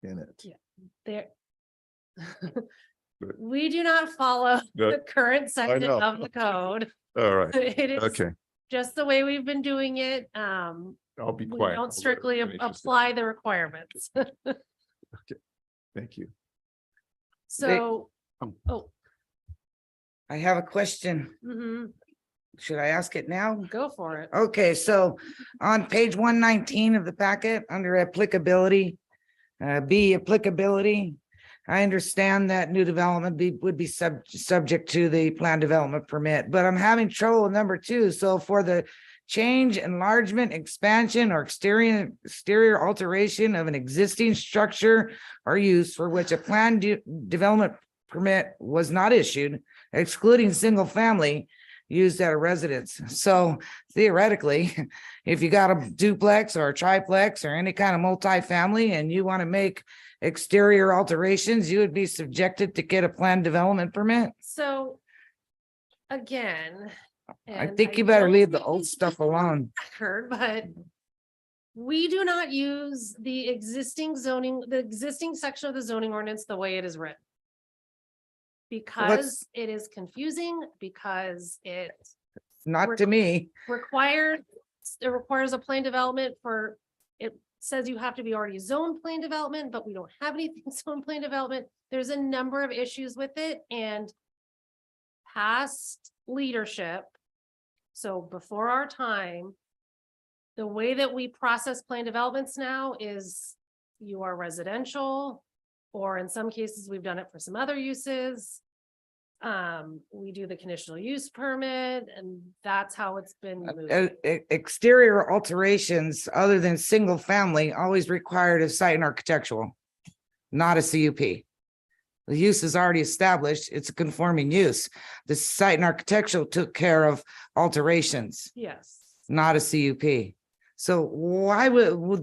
in it. Yeah, there. Good. We do not follow Yeah, the current section know. of the code. All right, It is okay, just the way we've been doing it. I'll be We quiet. don't strictly apply the requirements. Thank you. So, I have a question. mhm, Should I ask it now? go for it. Okay, so on page 119 of the packet, under applicability, B applicability. I understand that new development would be subject to the plan development permit, but I'm having trouble with number 2. So for the change, enlargement, expansion, or exterior alteration of an existing structure or use for which a plan development permit was not issued, excluding single family used at a residence. So theoretically, if you got a duplex or a triplex or any kind of multifamily and you want to make exterior alterations, you would be subjected to get a plan development permit. So again. I and think you better don't leave the think old it's stuff alone. record, but we do not use the existing section of the zoning ordinance the way it is written. Because it is confusing, because it Not to me. it requires a plan development it says you have to be already zoned plan development, but we don't have anything zoned plan development. There's a number of issues with it and past leadership. So before our time, the way that we process plan developments now is you are residential, or in some cases, we've done it for some other uses. We do the conditional use permit, and that's how it's been moved. Exterior alterations other than single family always required a site and architectural, not a CUP. The use is already established. It's a conforming use. The site and architectural took care of alterations, Yes. not a CUP. So why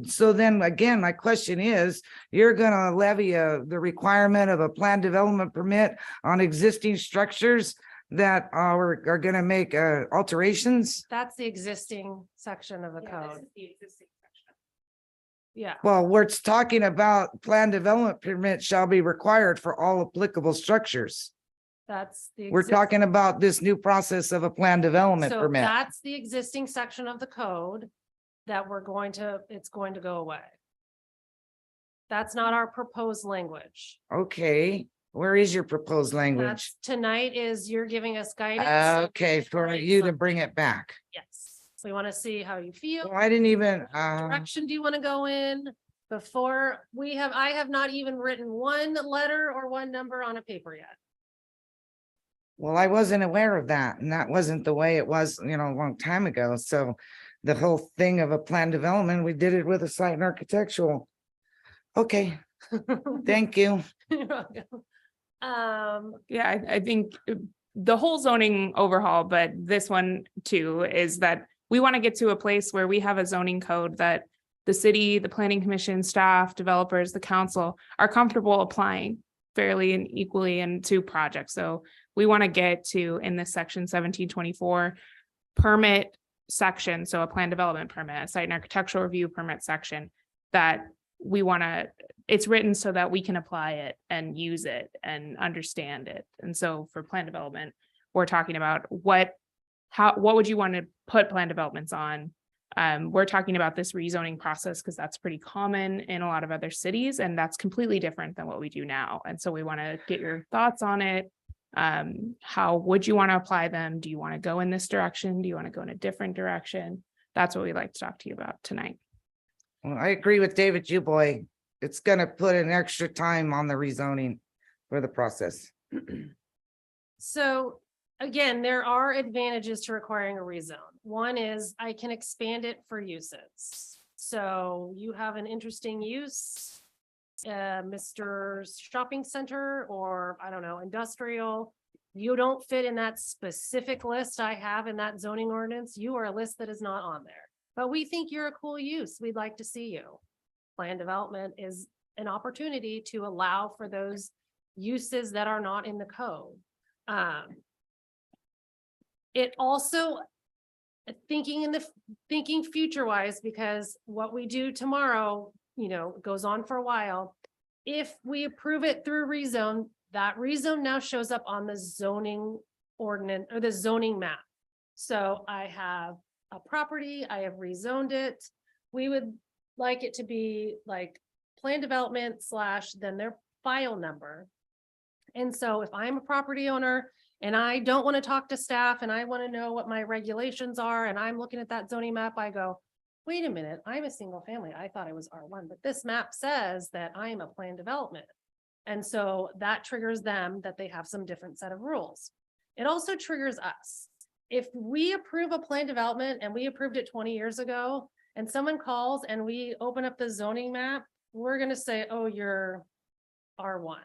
so then again, my question is, you're gonna levy the requirement of a plan development permit on existing structures that are gonna make alterations? That's the existing section of the code. Yeah, Well, we're talking about plan development permit shall be required for all applicable structures. that's the. We're talking about this new process of a plan development So permit. that's the existing section of the code that it's going to go away. That's not our proposed language. Okay, where is your proposed language? That's tonight is you're giving us guidance. Okay, for you to bring it back. Yes, we want to see how you feel. Well, I didn't even, Direction do you want to go in before I have not even written one letter or one number on a paper yet. well, I wasn't aware of that, and that wasn't the way it was, a long time ago. So the whole thing of a plan development, we did it with a site and architectural. Okay, thank you. You're welcome. Yeah, I think the whole zoning overhaul, but this one too, is that we want to get to a place where we have a zoning code that the city, the planning commission, staff, developers, the council are comfortable applying fairly and equally into projects. So we want to get to, in this section 1724 permit section, so a plan development permit, a site and architectural review permit section, that we want to, it's written so that we can apply it and use it and understand it. And so for plan development, we're talking about what would you want to put plan developments on? We're talking about this rezoning process because that's pretty common in a lot of other cities, and that's completely different than what we do now. And so we want to get your thoughts on it. How would you want to apply them? Do you want to go in this direction? Do you want to go in a different direction? That's what we'd like to talk to you about tonight. Well, I agree with David Dubois. It's gonna put an extra time on the rezoning for the process. So again, there are advantages to requiring a rezone. One is I can expand it for uses. So you have an interesting use, Mr. Shopping Center, or I don't know, industrial. You don't fit in that specific list I have in that zoning ordinance. You are a list that is not on there, but we think you're a cool use. We'd like to see you. Plan development is an opportunity to allow for those uses that are not in the code. It also thinking future wise, because what we do tomorrow, goes on for a while. If we approve it through rezone, that rezone now shows up on the zoning ordinance or the zoning map. So I have a property, I have rezoned it. We would like it to be like plan development / then their file number. And so if I'm a property owner and I don't want to talk to staff and I want to know what my regulations are, and I'm looking at that zoning map, I go, wait a minute, I'm a single family. I thought I was R1, but this map says that I am a planned development. And so that triggers them that they have some different set of rules. It also triggers us. If we approve a planned development and we approved it 20 years ago, and someone calls and we open up the zoning map, we're going to say, oh, you're R1.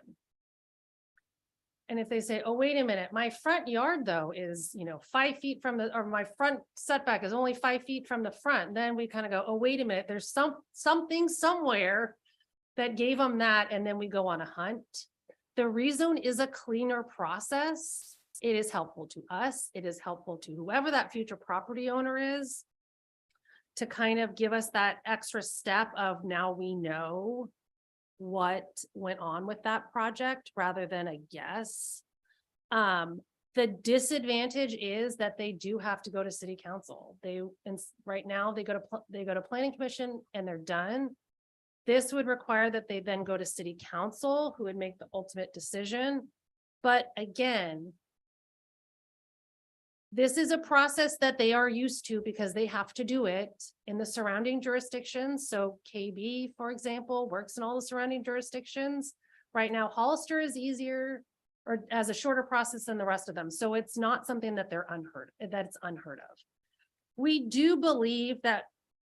And if they say, oh, wait a minute, my front yard though is, 5 feet from or my front setback is only 5 feet from the front, then we kind of go, oh, wait a minute, there's something somewhere that gave them that. And then we go on a hunt. The rezone is a cleaner process. It is helpful to us. It is helpful to whoever that future property owner is, to kind of give us that extra step of now we know what went on with that project rather than a guess. The disadvantage is that they do have to go to city council. Right now they go to planning commission and they're done. This would require that they then go to city council, who would make the ultimate decision. But again, this is a process that they are used to because they have to do it in the surrounding jurisdictions. So KB, for example, works in all the surrounding jurisdictions. Right now, Hollister is easier or has a shorter process than the rest of them. So it's not something that it's unheard of. We do believe that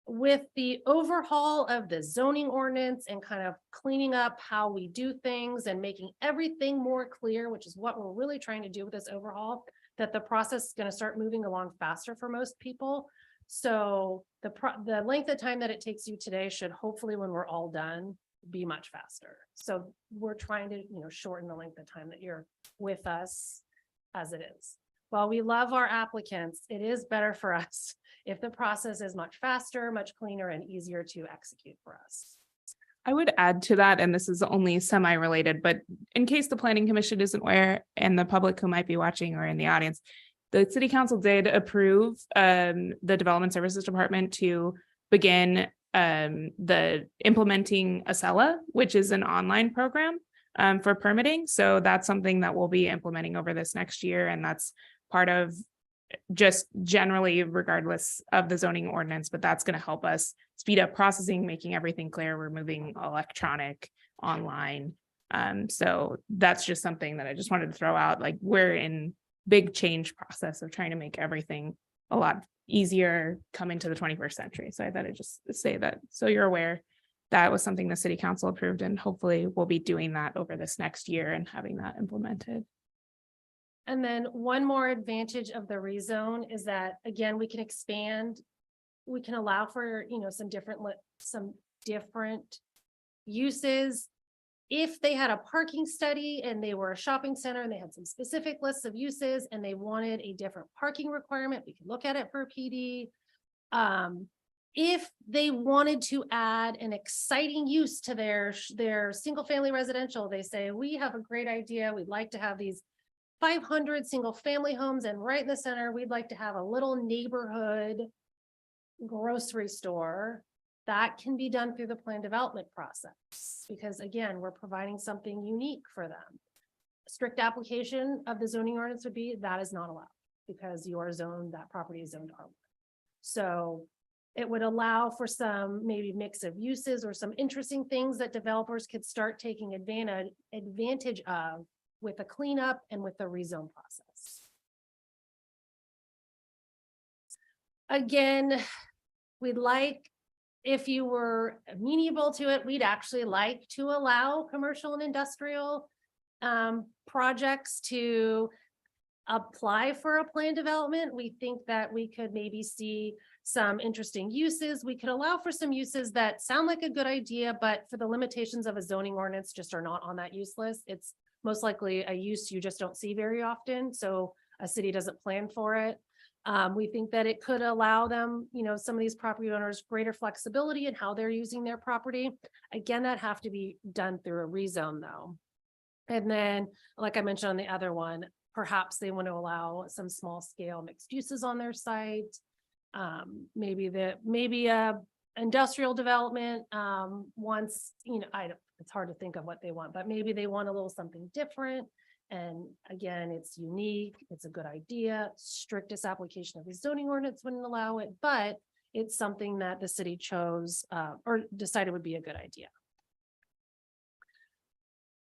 with the overhaul of the zoning ordinance and kind of cleaning up how we do things and making everything more clear, which is what we're really trying to do with this overhaul, that the process is going to start moving along faster for most people. So the length of time that it takes you today should hopefully, when we're all done, be much faster. So we're trying to, shorten the length of time that you're with us as it is. While we love our applicants, it is better for us if the process is much faster, much cleaner, and easier to execute for us. I would add to that, and this is only semi-related, but in case the planning commission isn't aware and the public who might be watching or in the audience, the city council did approve the development services department to begin the implementing Acela, which is an online program for permitting. So that's something that we'll be implementing over this next year. And that's part of just generally, regardless of the zoning ordinance, but that's going to help us speed up processing, making everything clear. We're moving electronic online. So that's just something that I just wanted to throw out. Like, we're in big change process of trying to make everything a lot easier come into the 21st century. So I thought I'd just say that, so you're aware that was something the city council approved, and hopefully we'll be doing that over this next year and having that implemented. And then one more advantage of the rezone is that, again, we can expand, we can allow for, some different uses. If they had a parking study and they were a shopping center and they had some specific lists of uses and they wanted a different parking requirement, we could look at it for PD. If they wanted to add an exciting use to their single family residential, they say, we have a great idea. We'd like to have these 500 single family homes, and right in the center, we'd like to have a little neighborhood grocery store. That can be done through the plan development process, because again, we're providing something unique for them. strict application of the zoning ordinance would be, that is not allowed because you are zoned, that property is zoned R1. So it would allow for some maybe mix of uses or some interesting things that developers could start taking advantage of with a cleanup and with the rezone process. Again, we'd like, if you were amenable to it, we'd actually like to allow commercial and industrial projects to apply for a plan development. We think that we could maybe see some interesting uses. We could allow for some uses that sound like a good idea, but for the limitations of a zoning ordinance just are not on that use list. It's most likely a use you just don't see very often. So a city doesn't plan for it. We think that it could allow them, you know, some of these property owners greater flexibility in how they're using their property. Again, that have to be done through a rezone though. And then, like I mentioned on the other one, perhaps they want to allow some small scale mixed uses on their site. Maybe a industrial development wants, you know, it's hard to think of what they want, but maybe they want a little something different. And again, it's unique, it's a good idea. Strictest application of the zoning ordinance wouldn't allow it, but it's something that the city chose or decided would be a good idea.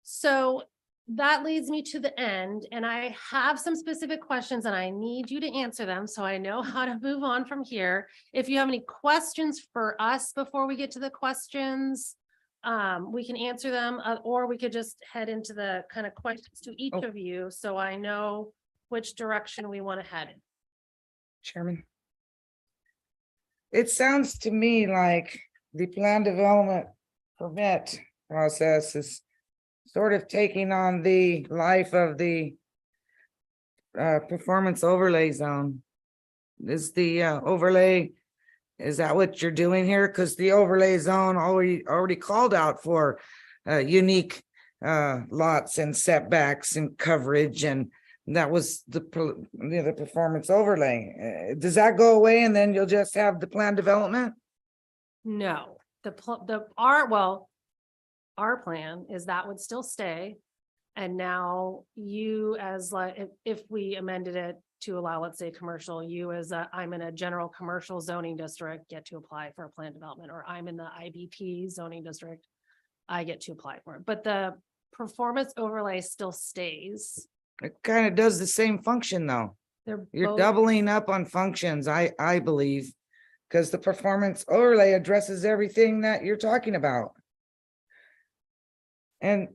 So that leads me to the end, and I have some specific questions and I need you to answer them so I know how to move on from here. If you have any questions for us before we get to the questions, we can answer them, or we could just head into the kind of questions to each of you so I know which direction we want to head in. Chairman. It sounds to me like the plan development permit process is sort of taking on the life of the performance overlay zone. Is the overlay, is that what you're doing here? Because the overlay zone already called out for unique lots and setbacks and coverage, and that was the performance overlay. Does that go away and then you'll just have the plan development? No, our plan is that would still stay. And now you as like, if we amended it to allow, let's say, commercial, you as I'm in a general commercial zoning district, get to apply for a plan development, or I'm in the IBP zoning district, I get to apply for it. But the performance overlay still stays. It kind of does the same function though. You're both- doubling up on functions, I believe, because the performance overlay addresses everything that you're talking about. And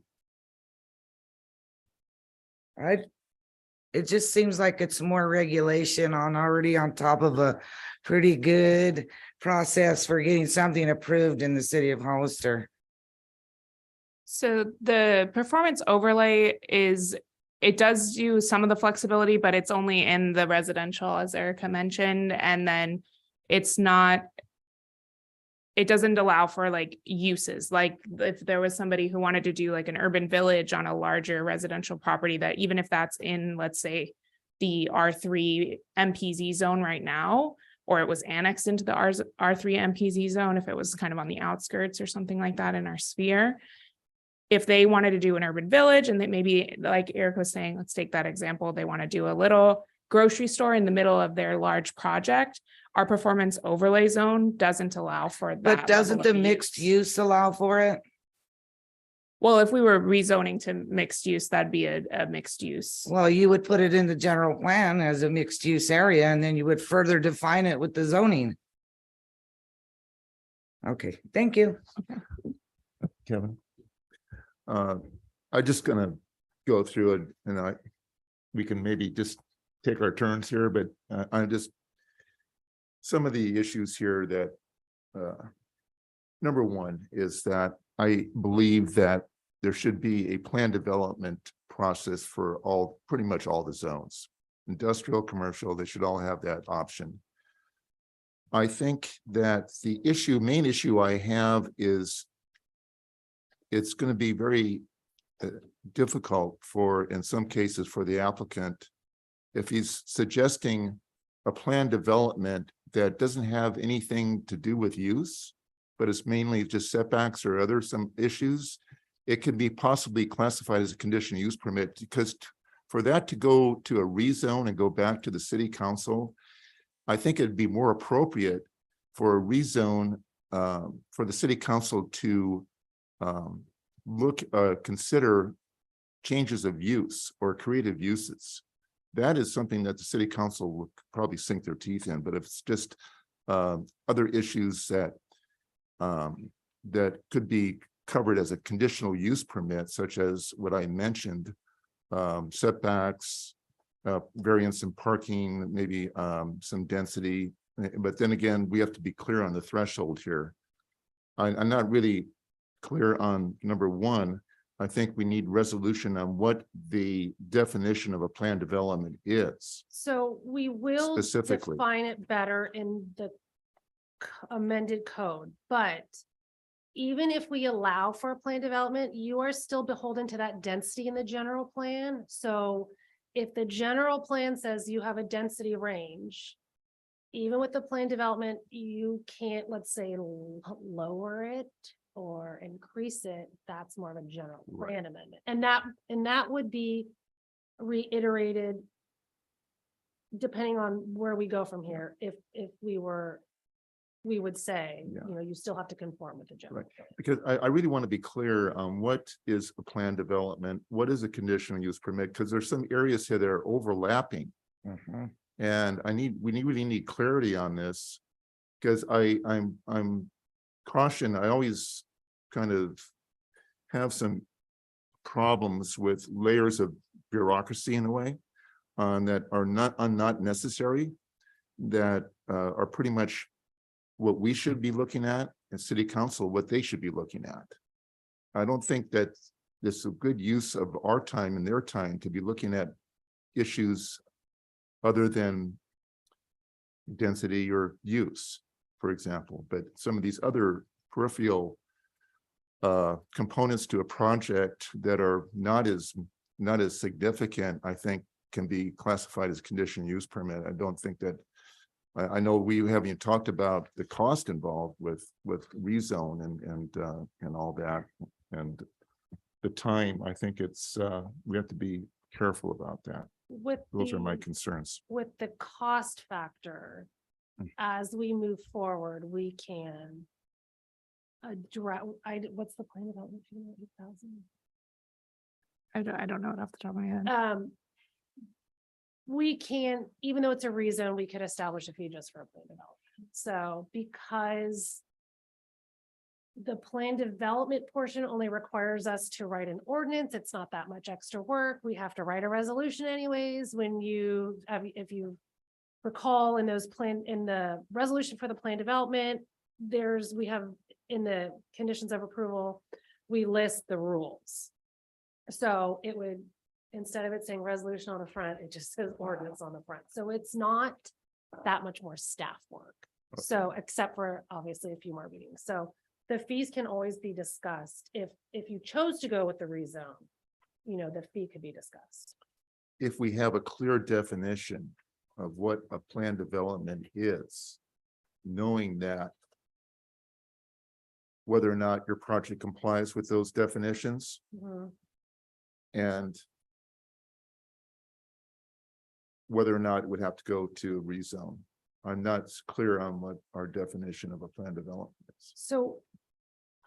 it just seems like it's more regulation already on top of a pretty good process for getting something approved in the city of Hollister. So the performance overlay it does do some of the flexibility, but it's only in the residential, as Erica mentioned, and then it doesn't allow for like uses, like if there was somebody who wanted to do like an urban village on a larger residential property, that even if that's in, let's say, the R3 MPZ zone right now, or it was annexed into the R3 MPZ zone, if it was kind of on the outskirts or something like that in our sphere, if they wanted to do an urban village and that maybe, like Eric was saying, let's take that example, they want to do a little grocery store in the middle of their large project, our performance overlay zone doesn't allow for that. But doesn't level the of mixed use allow for it? Well, if we were rezoning to mixed use, that'd be a mixed use. Well, you would put it in the general plan as a mixed use area, and then you would further define it with the zoning. Okay, thank you. Kevin. I'm just gonna go through it and we can maybe just take our turns here, but some of the issues here that number one is that I believe that there should be a plan development process for pretty much all the zones. Industrial, commercial, they should all have that option. I think that the main issue I have is it's going to be very difficult in some cases for the applicant if he's suggesting a plan development that doesn't have anything to do with use, but it's mainly just setbacks or some issues. it can be possibly classified as a conditional use permit, because for that to go to a rezone and go back to the city council, I think it'd be more appropriate for a rezone, for the city council to consider changes of use or creative uses. That is something that the city council would probably sink their teeth in, but if it's just other issues that that could be covered as a conditional use permit, such as what I mentioned, setbacks, variance in parking, maybe some density. But then again, we have to be clear on the threshold here. I'm not really clear on number one. I think we need resolution on what the definition of a planned development is. So we will Specifically. define it better in the amended code, but even if we allow for a planned development, you are still beholden to that density in the general plan. So if the general plan says you have a density range, even with the planned development, you can't, let's say, lower it or increase it. That's more of a general plan amendment. And that would be reiterated depending on where we go from here. If we would say, you still have to conform with the general. Right. Because I really want to be clear on what is a planned development, what is a conditional use permit, because there's some areas here that are overlapping. And we really need clarity on this, because I'm cautioned. I always kind of have some problems with layers of bureaucracy in a way that are not necessary, that are pretty much what we should be looking at, and city council, what they should be looking at. I don't think that this is a good use of our time and their time to be looking at issues other than density or use, for example. But some of these other peripheral components to a project that are not as significant, I think, can be classified as conditional use permit. I don't think that, I know we haven't talked about the cost involved with rezone and all that, and the time. I think it's we have to be careful about that. Those are my concerns. With the cost factor, as we move forward, we can address, what's the plan about 8,000? I don't know it off the top of my head. We can, even though it's a rezone, we could establish a fee just for a plan development. So because the plan development portion only requires us to write an ordinance, it's not that much extra work. We have to write a resolution anyways. When if you recall in the resolution for the plan development, we have in the conditions of approval, we list the rules. So it would, instead of it saying resolution on the front, it just says ordinance on the front. So it's not that much more staff work. Okay. So except for obviously a few more meetings. So the fees can always be discussed. If you chose to go with the rezone, the fee could be discussed. If we have a clear definition of what a planned development is, knowing that whether or not your project complies with those definitions, and whether or not it would have to go to rezone. I'm not clear on what our definition of a planned development is. So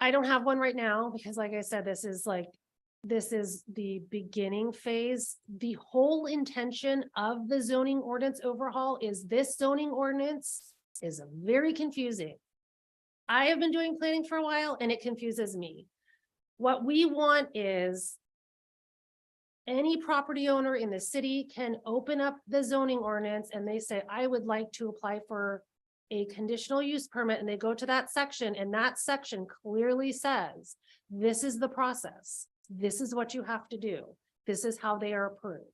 I don't have one right now because like I said, this is the beginning phase. The whole intention of the zoning ordinance overhaul is this zoning ordinance is very confusing. I have been doing planning for a while and it confuses me. What we want is any property owner in the city can open up the zoning ordinance and they say, I would like to apply for a conditional use permit, and they go to that section and that section clearly says, this is the process. This is what you have to do. This is how they are approved.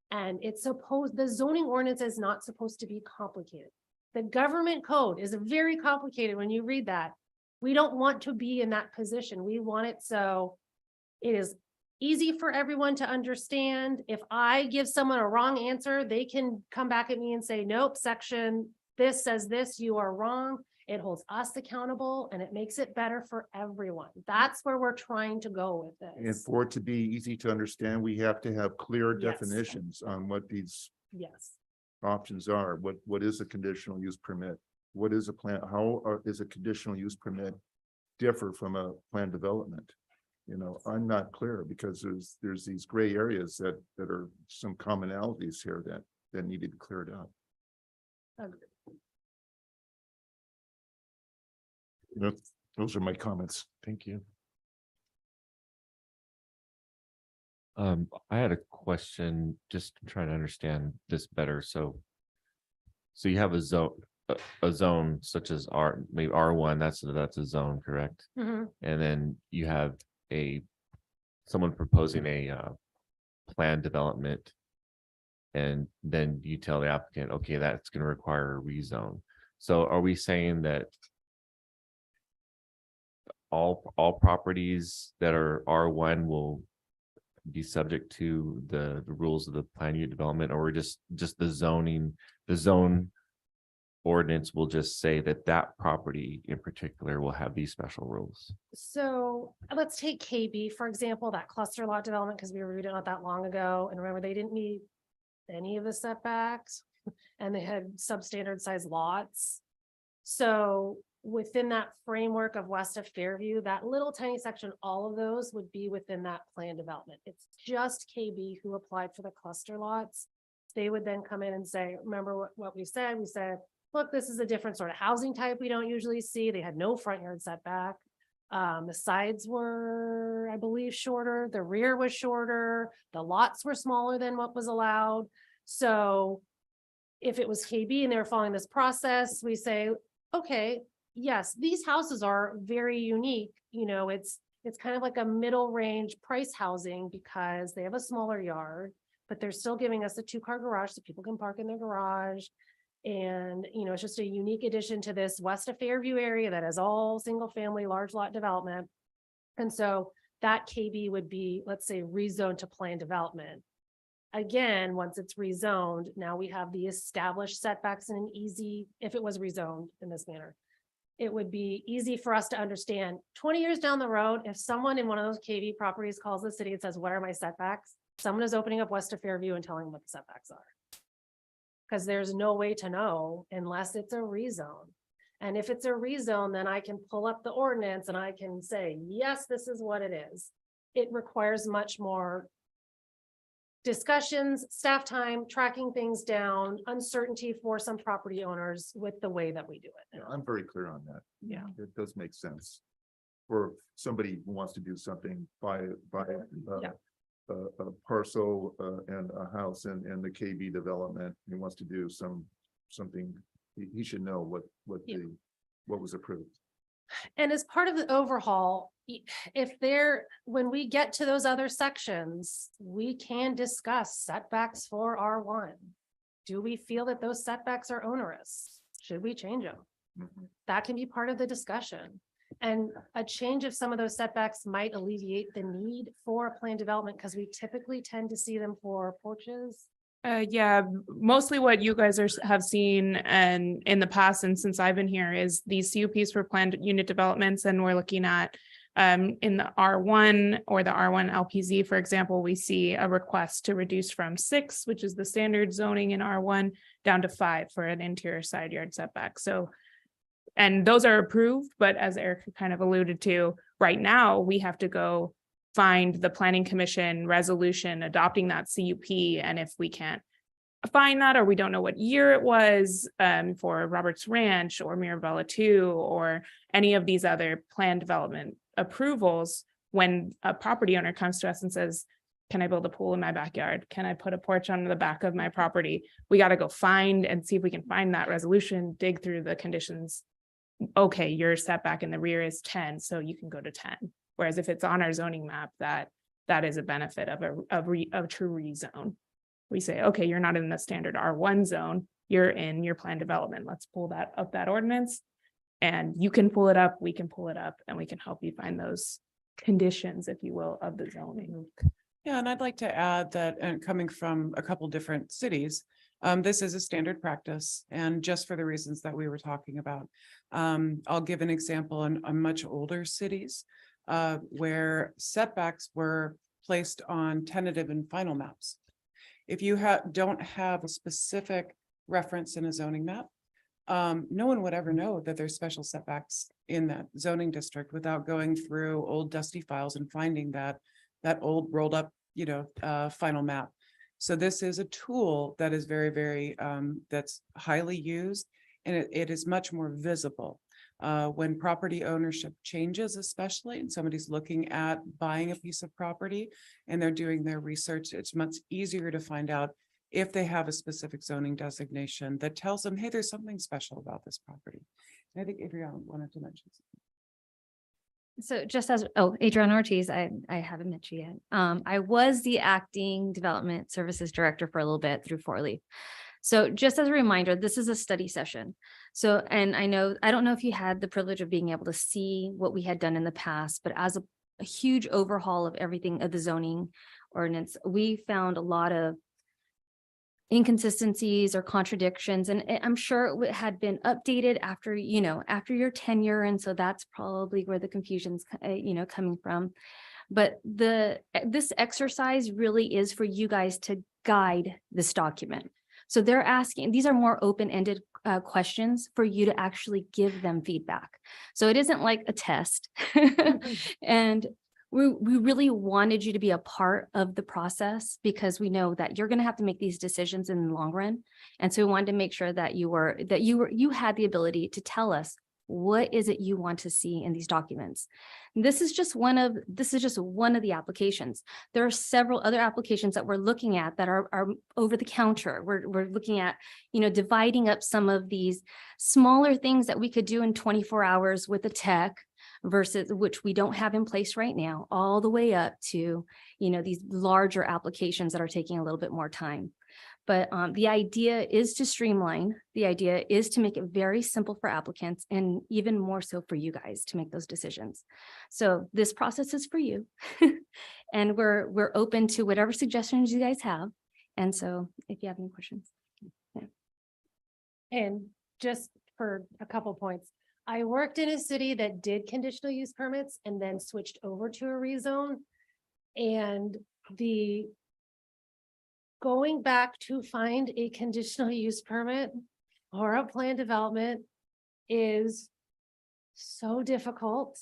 And the zoning ordinance is not supposed to be complicated. The government code is very complicated when you read that. We don't want to be in that position. We want it so it is easy for everyone to understand. If I give someone a wrong answer, they can come back at me and say, nope, section this says this, you are wrong. It holds us accountable and it makes it better for everyone. That's where we're trying to go with And this. for it to be easy to understand, we have to have clear Yes. definitions on what these Yes. options are. What is a conditional use permit? What is a plan? How is a conditional use permit differ from a planned development? You know, I'm not clear because there's these gray areas that are some commonalities here that need to be cleared up. Agreed. Those are my comments. Thank you. I had a question, just to try to understand this better. So you have a zone such as maybe R1, that's a zone, correct? Mhm. And then you have someone proposing a planned development. And then you tell the applicant, okay, that's going to require a rezone. So are we saying that all properties that are R1 will be subject to the rules of the plan unit development, or just the zone ordinance will just say that property in particular will have these special rules? So let's take KB, for example, that cluster lot development, because we reviewed it not that long ago. And remember, they didn't meet any of the setbacks and they had substandard size lots. So within that framework of west of Fairview, that little tiny section, all of those would be within that plan development. It's just KB who applied for the cluster lots. They would then come in and say, remember what we said? We said, look, this is a different sort of housing type we don't usually see. They had no front yard setback. The sides were, I believe, shorter. The rear was shorter. The lots were smaller than what was allowed. So if it was KB and they were following this process, we say, okay, yes, these houses are very unique. You know, it's kind of like a middle range price housing because they have a smaller yard, but they're still giving us a 2-car garage so people can park in their garage. And, you know, it's just a unique addition to this west of Fairview area that has all single family, large lot development. And so that KB would be, let's say, rezoned to plan development. Again, once it's rezoned, now we have the established setbacks in an easy, if it was rezoned in this manner, it would be easy for us to understand 20 years down the road, if someone in one of those KB properties calls the city and says, what are my setbacks? Someone is opening up west of Fairview and telling them what the setbacks are. Because there's no way to know unless it's a rezone. And if it's a rezone, then I can pull up the ordinance and I can say, yes, this is what it is. It requires much more discussions, staff time, tracking things down, uncertainty for some property owners with the way that we do it. Yeah, I'm very clear on that. Yeah. It does make sense. For somebody who wants to do something by Yeah. a parcel and a house and the KB development, he wants to do something, he should know what was approved. And as part of the overhaul, when we get to those other sections, we can discuss setbacks for R1. Do we feel that those setbacks are onerous? Should we change them? That can be part of the discussion. And a change of some of those setbacks might alleviate the need for a planned development because we typically tend to see them for porches. Yeah, mostly what you guys have seen and in the past, and since I've been here, is these CUPs for planned unit developments, and we're looking at in the R1 or the R1 LPZ, for example, we see a request to reduce from 6, which is the standard zoning in R1, down to 5 for an interior side yard setback. So, and those are approved, but as Eric kind of alluded to, right now we have to go find the planning commission resolution adopting that CUP. And if we can't find that, or we don't know what year it was for Roberts Ranch or Mirabella 2 or any of these other planned development approvals, when a property owner comes to us and says, can I build a pool in my backyard? Can I put a porch on the back of my property? We got to go find and see if we can find that resolution, dig through the conditions. Okay, your setback in the rear is 10, so you can go to 10. Whereas if it's on our zoning map, that is a benefit of a true rezone. We say, okay, you're not in the standard R1 zone, you're in your planned development. Let's pull that up, that ordinance. And you can pull it up, we can pull it up, and we can help you find those conditions, if you will, of the zoning. Yeah, and I'd like to add that, and coming from a couple different cities, This is a standard practice, and just for the reasons that we were talking about. I'll give an example in much older cities where setbacks were placed on tentative and final maps. If you don't have a specific reference in a zoning map, no one would ever know that there's special setbacks in that zoning district without going through old dusty files and finding that old rolled up, final map. So this is a tool that is very, very, that's highly used, and it is much more visible. When property ownership changes, especially, and somebody's looking at buying a piece of property and they're doing their research, it's much easier to find out if they have a specific zoning designation that tells them, hey, there's something special about this property. And I think Adriana wanted to mention something. So just as, Adriana Ortiz, I haven't met you yet. I was the acting development services director for a little bit through Four Leaf. So just as a reminder, this is a study session. So, and I don't know if you had the privilege of being able to see what we had done in the past, but as a huge overhaul of everything of the zoning ordinance, we found a lot of inconsistencies or contradictions, and I'm sure it had been updated after your tenure, and so that's probably where the confusion's coming from. But this exercise really is for you guys to guide this document. So they're asking, these are more open-ended questions for you to actually give them feedback. So it isn't like a test. And we really wanted you to be a part of the process because we know that you're going to have to make these decisions in the long run. And so we wanted to make sure that you had the ability to tell us what is it you want to see in these documents. And this is just one of the applications. There are several other applications that we're looking at that are over the counter. We're looking at, dividing up some of these smaller things that we could do in 24 hours with the tech versus which we don't have in place right now, all the way up to, these larger applications that are taking a little bit more time. But the idea is to streamline. The idea is to make it very simple for applicants and even more so for you guys to make those decisions. So this process is for you. And we're open to whatever suggestions you guys have. And so if you have any questions. Yeah. And just for a couple points, I worked in a city that did conditional use permits and then switched over to a rezone. And going back to find a conditional use permit or a planned development is so difficult.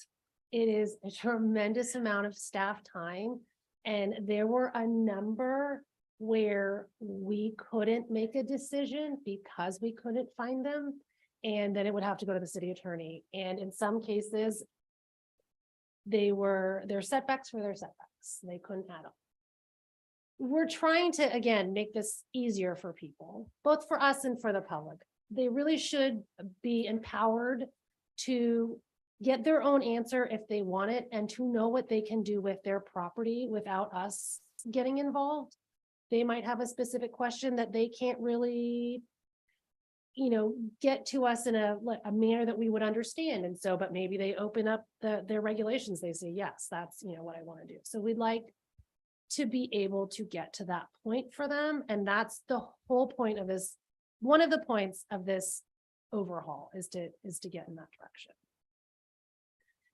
It is a tremendous amount of staff time. And there were a number where we couldn't make a decision because we couldn't find them. And then it would have to go to the city attorney. And in some cases, their setbacks were their setbacks. They couldn't add up. We're trying to, again, make this easier for people, both for us and for the public. They really should be empowered to get their own answer if they want it and to know what they can do with their property without us getting involved. They might have a specific question that they can't really, get to us in a manner that we would understand. And so, but maybe they open up their regulations. They say, yes, that's, what I want to do. So we'd like to be able to get to that point for them. And that's the whole point of this. One of the points of this overhaul is to get in that direction.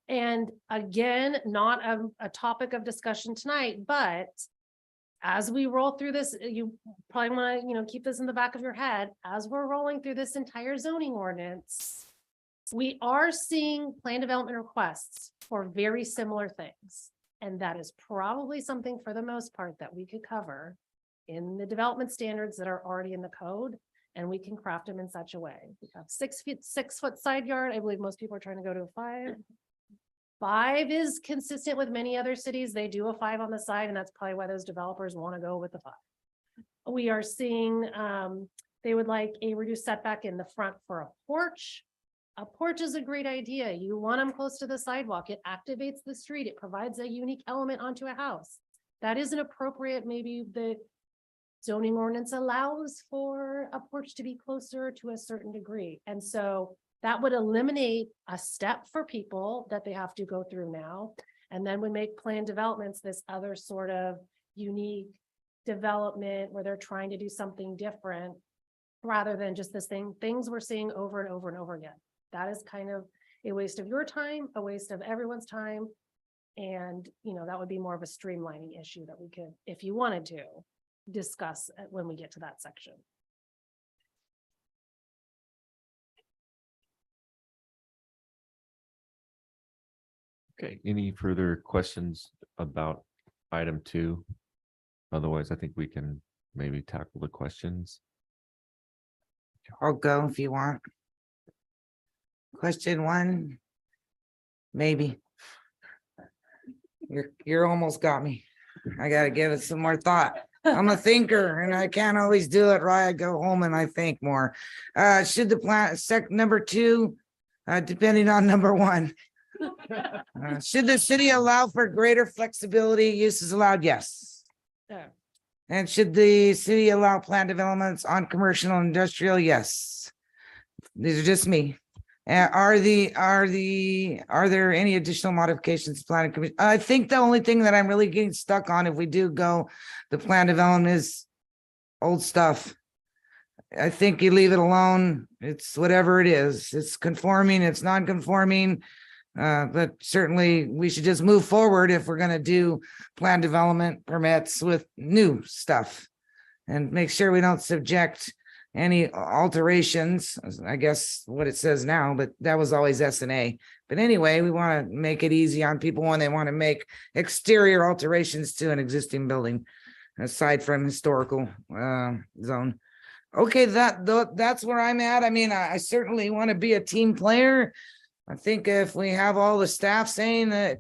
And again, not a topic of discussion tonight, but as we roll through this, you probably want to, keep this in the back of your head. As we're rolling through this entire zoning ordinance, we are seeing plan development requests for very similar things. And that is probably something for the most part that we could cover in the development standards that are already in the code. And we can craft them in such a way. We have 6 foot side yard. I believe most people are trying to go to a 5. 5 is consistent with many other cities. They do a 5 on the side, and that's probably why those developers want to go with the 5. We are seeing they would like a reduced setback in the front for a porch. A porch is a great idea. You want them close to the sidewalk. It activates the street. It provides a unique element onto a house. That isn't appropriate. Maybe the zoning ordinance allows for a porch to be closer to a certain degree. And so that would eliminate a step for people that they have to go through now. And then would make planned developments this other sort of unique development where they're trying to do something different. rather than just this things we're seeing over and over and over again. That is kind of a waste of your time, a waste of everyone's time. And, that would be more of a streamlining issue that we could, if you wanted to, discuss when we get to that section. Okay, any further questions about item 2? Otherwise, I think we can maybe tackle the questions. I'll go if you want. Question 1. Maybe. You're almost got me. I gotta give it some more thought. I'm a thinker and I can't always do it right. I go home and I think more. Should the plan number 2, depending on number 1. Should the city allow for greater flexibility? Use is allowed? Yes. Yeah. And should the city allow planned developments on commercial and industrial? Yes. These are just me. Are there any additional modifications to planning commission? I think the only thing that I'm really getting stuck on if we do go the plan development is old stuff. I think you leave it alone. It's whatever it is. It's conforming, it's non-conforming. But certainly we should just move forward if we're gonna do plan development permits with new stuff. And make sure we don't subject any alterations, I guess what it says now, but that was always S&A. But anyway, we want to make it easy on people when they want to make exterior alterations to an existing building, aside from historical zone. Okay, that's where I'm at. I mean, I certainly want to be a team player. I think if we have all the staff saying that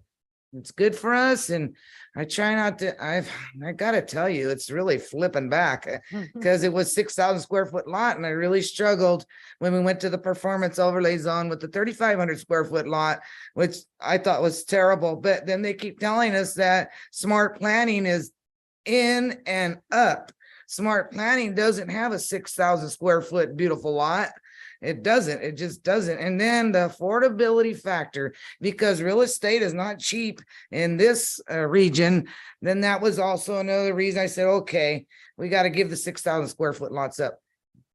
it's good for us, and I try not to, I gotta tell you, it's really flipping back because it was 6,000 square foot lot. And I really struggled when we went to the performance overlay zone with the 3,500 square foot lot, which I thought was terrible. But then they keep telling us that smart planning is in and up. Smart planning doesn't have a 6,000 square foot beautiful lot. It doesn't, it just doesn't. And then the affordability factor, because real estate is not cheap in this region, then that was also another reason I said, okay, we got to give the 6,000 square foot lots up.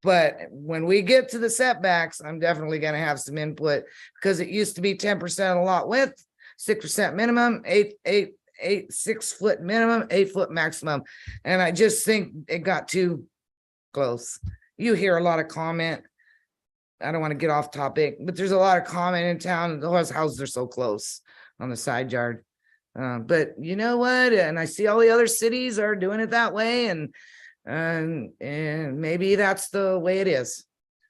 But when we get to the setbacks, I'm definitely going to have some input, because it used to be 10% of the lot width, 6% minimum, 6 foot minimum, 8 foot maximum. And I just think it got too close. You hear a lot of comment. I don't want to get off topic, but there's a lot of comment in town. Those houses are so close on the side yard. But you know what? And I see all the other cities are doing it that way. And maybe that's the way it is.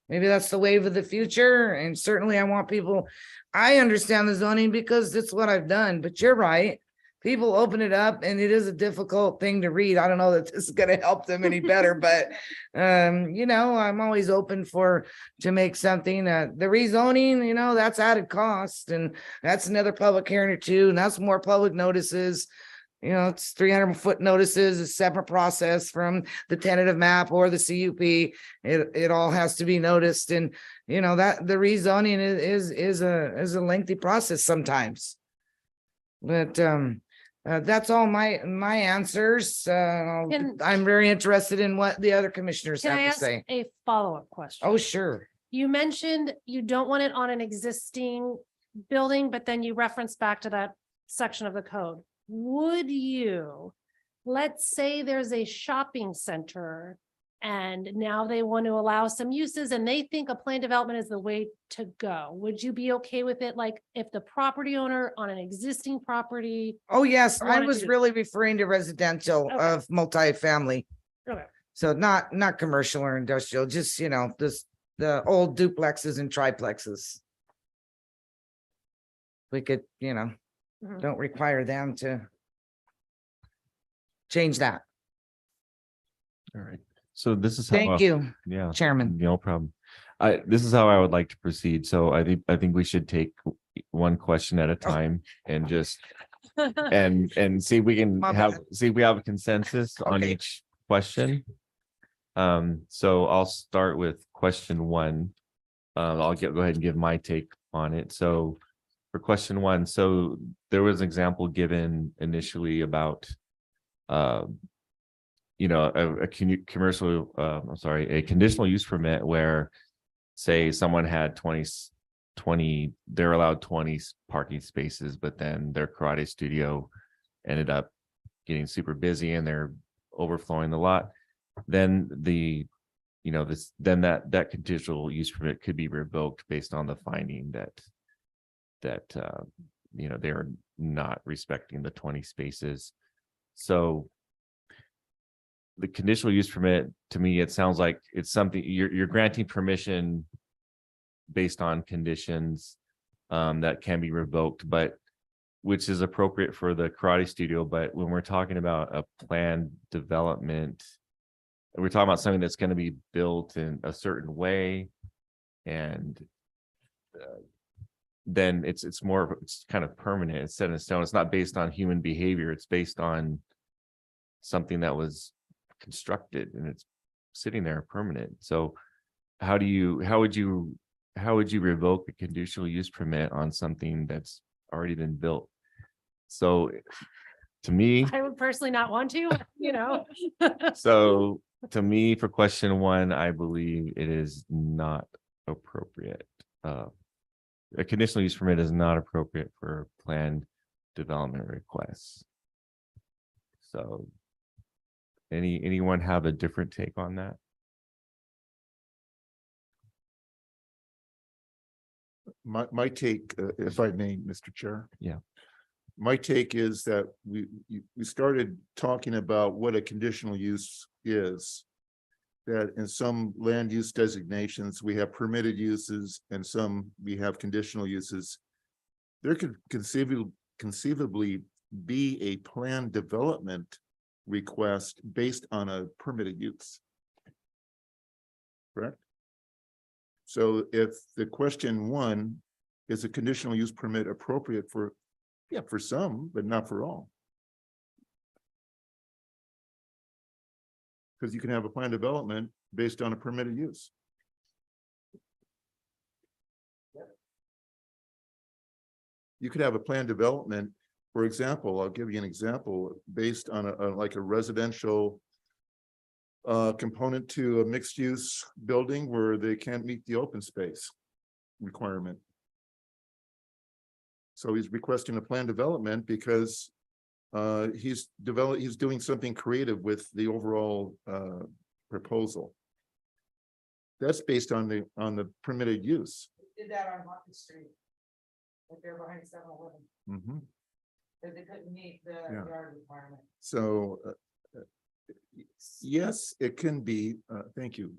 Maybe that's the wave of the future. And certainly I want people, I understand the zoning because it's what I've done, but you're right. People open it up and it is a difficult thing to read. I don't know that this is going to help them any better, but I'm always open to make something, the rezoning, that's added cost, and that's another public hearing or two, and that's more public notices. It's 300-foot notices, a separate process from the tentative map or the CUP. It all has to be noticed. And, that the rezoning is a lengthy process sometimes. But, that's all my answers. I'm very interested in what the other commissioners Can I have to ask say. a follow-up question? Oh, sure. You mentioned you don't want it on an existing building, but then you referenced back to that section of the code. Would you, let's say there's a shopping center and now they want to allow some uses and they think a planned development is the way to go. Would you be okay with it? Like if the property owner on an existing property? Oh, yes. I wanted was to- really referring to residential of multifamily. Okay. So not commercial or industrial, just, the old duplexes and triplexes. We could, Mhm. don't require them to change that. All right. So this is how. Thank you, Yeah. Chairman. No problem. This is how I would like to proceed. So I think we should take one question at a time and just and see if we can My have, bad. see if we have a consensus on Okay. each question. So I'll start with question 1. I'll go ahead and give my take on it. So for question 1, so there was an example given initially about you know, commercial, I'm sorry, a conditional use permit where, say, someone had 20, they're allowed 20 parking spaces, but then their karate studio ended up getting super busy and they're overflowing the lot, then that conditional use permit could be revoked based on the finding that they're not respecting the 20 spaces. So the conditional use permit, to me, it sounds like it's something you're granting permission based on conditions that can be revoked, but which is appropriate for the karate studio. But when we're talking about a planned development, we're talking about something that's going to be built in a certain way, and then it's kind of permanent. It's set in stone. It's not based on human behavior. It's based on something that was constructed and it's sitting there permanent. So how would you revoke a conditional use permit on something that's already been built? So to me, I would personally not want to, you know. so to me, for question one, I believe it is not appropriate. A conditional use permit is not appropriate for planned development requests. So anyone have a different take on that? My take, if I may, Mr. Chair. Yeah. My take is that we started talking about what a conditional use is. That in some land use designations, we have permitted uses and some we have conditional uses. There could conceivably be a planned development request based on a permitted use. Correct? So if the question one is a conditional use permit appropriate for some, but not for all. Because you can have a planned development based on a permitted use. You could have a planned development, for example, I'll give you an example, based on like a residential component to a mixed use building where they can't meet the open space requirement. So he's requesting a planned development because he's doing something creative with the overall proposal. That's based on the permitted use. Did that on Market Street. Like they're behind 7-Eleven. Mm-hmm. Because they couldn't meet the Yeah. yard requirement. So yes, it can be. Thank you,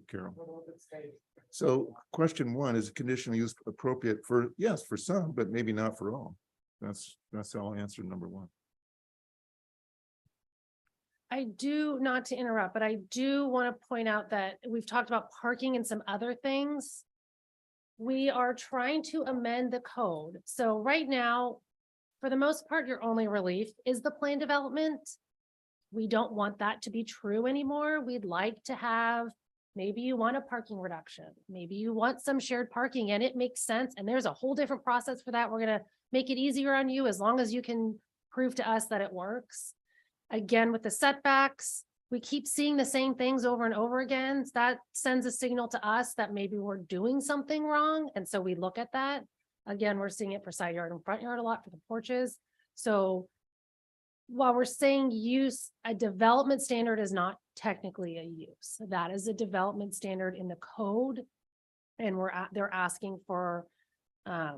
Carol. For the open space. So question one, is conditional use appropriate for, yes, for some, but maybe not for all. That's how I'll answer number one. I do, not to interrupt, but I do want to point out that we've talked about parking and some other things. We are trying to amend the code. So right now, for the most part, your only relief is the plan development. We don't want that to be true anymore. We'd like to have, maybe you want a parking reduction, maybe you want some shared parking and it makes sense. And there's a whole different process for that. We're gonna make it easier on you as long as you can prove to us that it works. Again, with the setbacks, we keep seeing the same things over and over again. That sends a signal to us that maybe we're doing something wrong. And so we look at that. Again, we're seeing it for side yard and front yard a lot for the porches. So while we're saying use, a development standard is not technically a use. That is a development standard in the code. And they're asking for a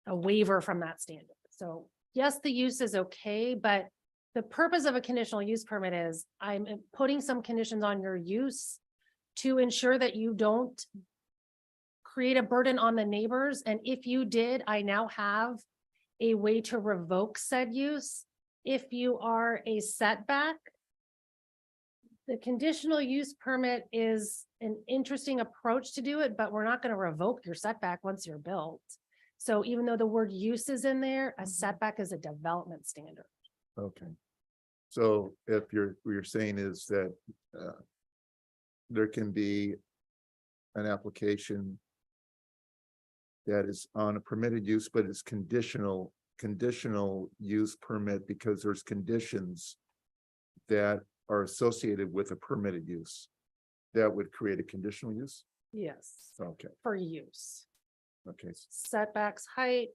waiver from that standard. So yes, the use is okay, but the purpose of a conditional use permit is I'm putting some conditions on your use to ensure that you don't create a burden on the neighbors. And if you did, I now have a way to revoke said use. If you are a setback, the conditional use permit is an interesting approach to do it, but we're not going to revoke your setback once you're built. So even though the word use is in there, a setback is a development standard. Okay. So if what you're saying is that there can be an application that is on a permitted use, but it's conditional use permit because there's conditions that are associated with a permitted use, that would create a conditional use? Yes, Okay, for use. okay. Setbacks, height,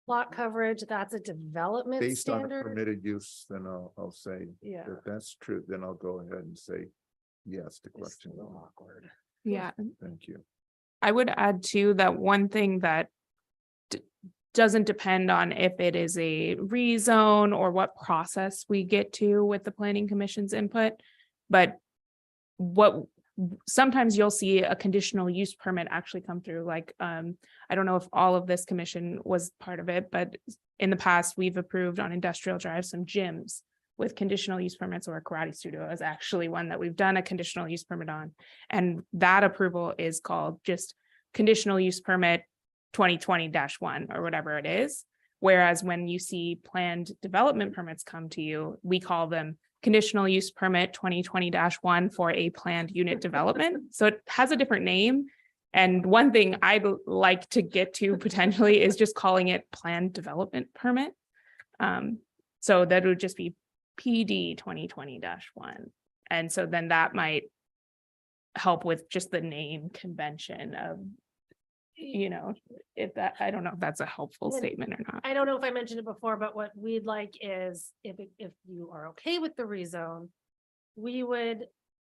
lot coverage, that's a development Based on a standard. permitted use, then I'll say, Yeah. if that's true, then I'll go ahead and say yes to It's a question little one. awkward. Yeah, Thank you. I would add too that one thing that doesn't depend on if it is a rezone or what process we get to with the planning commission's input, but what sometimes you'll see a conditional use permit actually come through, like, I don't know if all of this commission was part of it, but in the past, we've approved on Industrial Drive some gyms with conditional use permits, or a karate studio is actually one that we've done a conditional use permit on. And that approval is called just conditional use permit 2020-1 or whatever it is. Whereas when you see planned development permits come to you, we call them conditional use permit 2020-1 for a planned unit development. So it has a different name. And one thing I'd like to get to potentially is just calling it planned development permit. So that would just be PD 2020-1. And so then that might help with just the name convention of, you know, if that, I don't know if that's a helpful Then- statement or not. I don't know if I mentioned it before, but what we'd like is if you are okay with the rezone, we would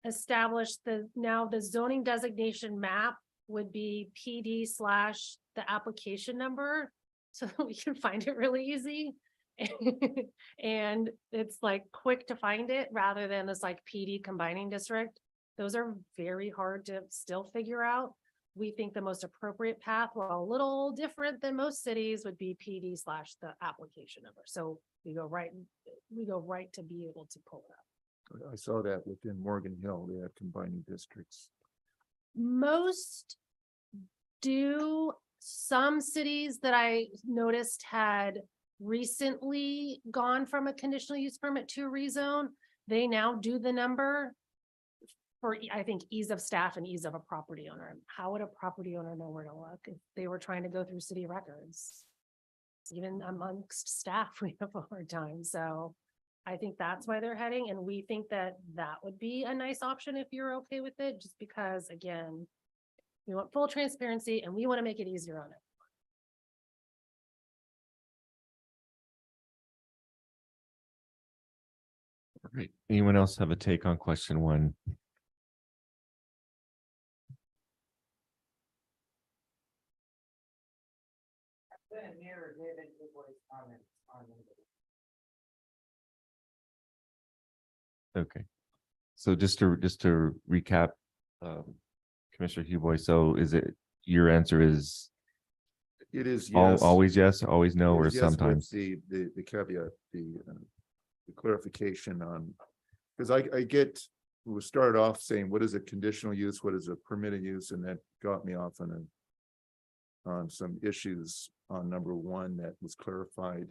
establish now the zoning designation map would be PD / the application number, so that we can find it really easy. And it's like quick to find it rather than this like PD combining district. Those are very hard to still figure out. We think the most appropriate path, while a little different than most cities, would be PD / the application number. So we go right to be able to pull it up. I saw that within Morgan Hill, they have combining districts. Most do. Some cities that I noticed had recently gone from a conditional use permit to a rezone, they now do the number for, I think, ease of staff and ease of a property owner. How would a property owner know where to look if they were trying to go through city records? Even amongst staff, we have a hard time. So I think that's why they're heading, and we think that that would be a nice option if you're okay with it, just because, again, we want full transparency and we want to make it easier on it. All right. Anyone else have a take on question one? Okay. So just to recap, Commissioner Huboy, so is it, your answer is It is yes. always yes, always no, It or is yes with sometimes? The caveat, the clarification on, because I get, we started off saying, what is a conditional use? What is a permitted use? And that got me off on some issues on number one that was clarified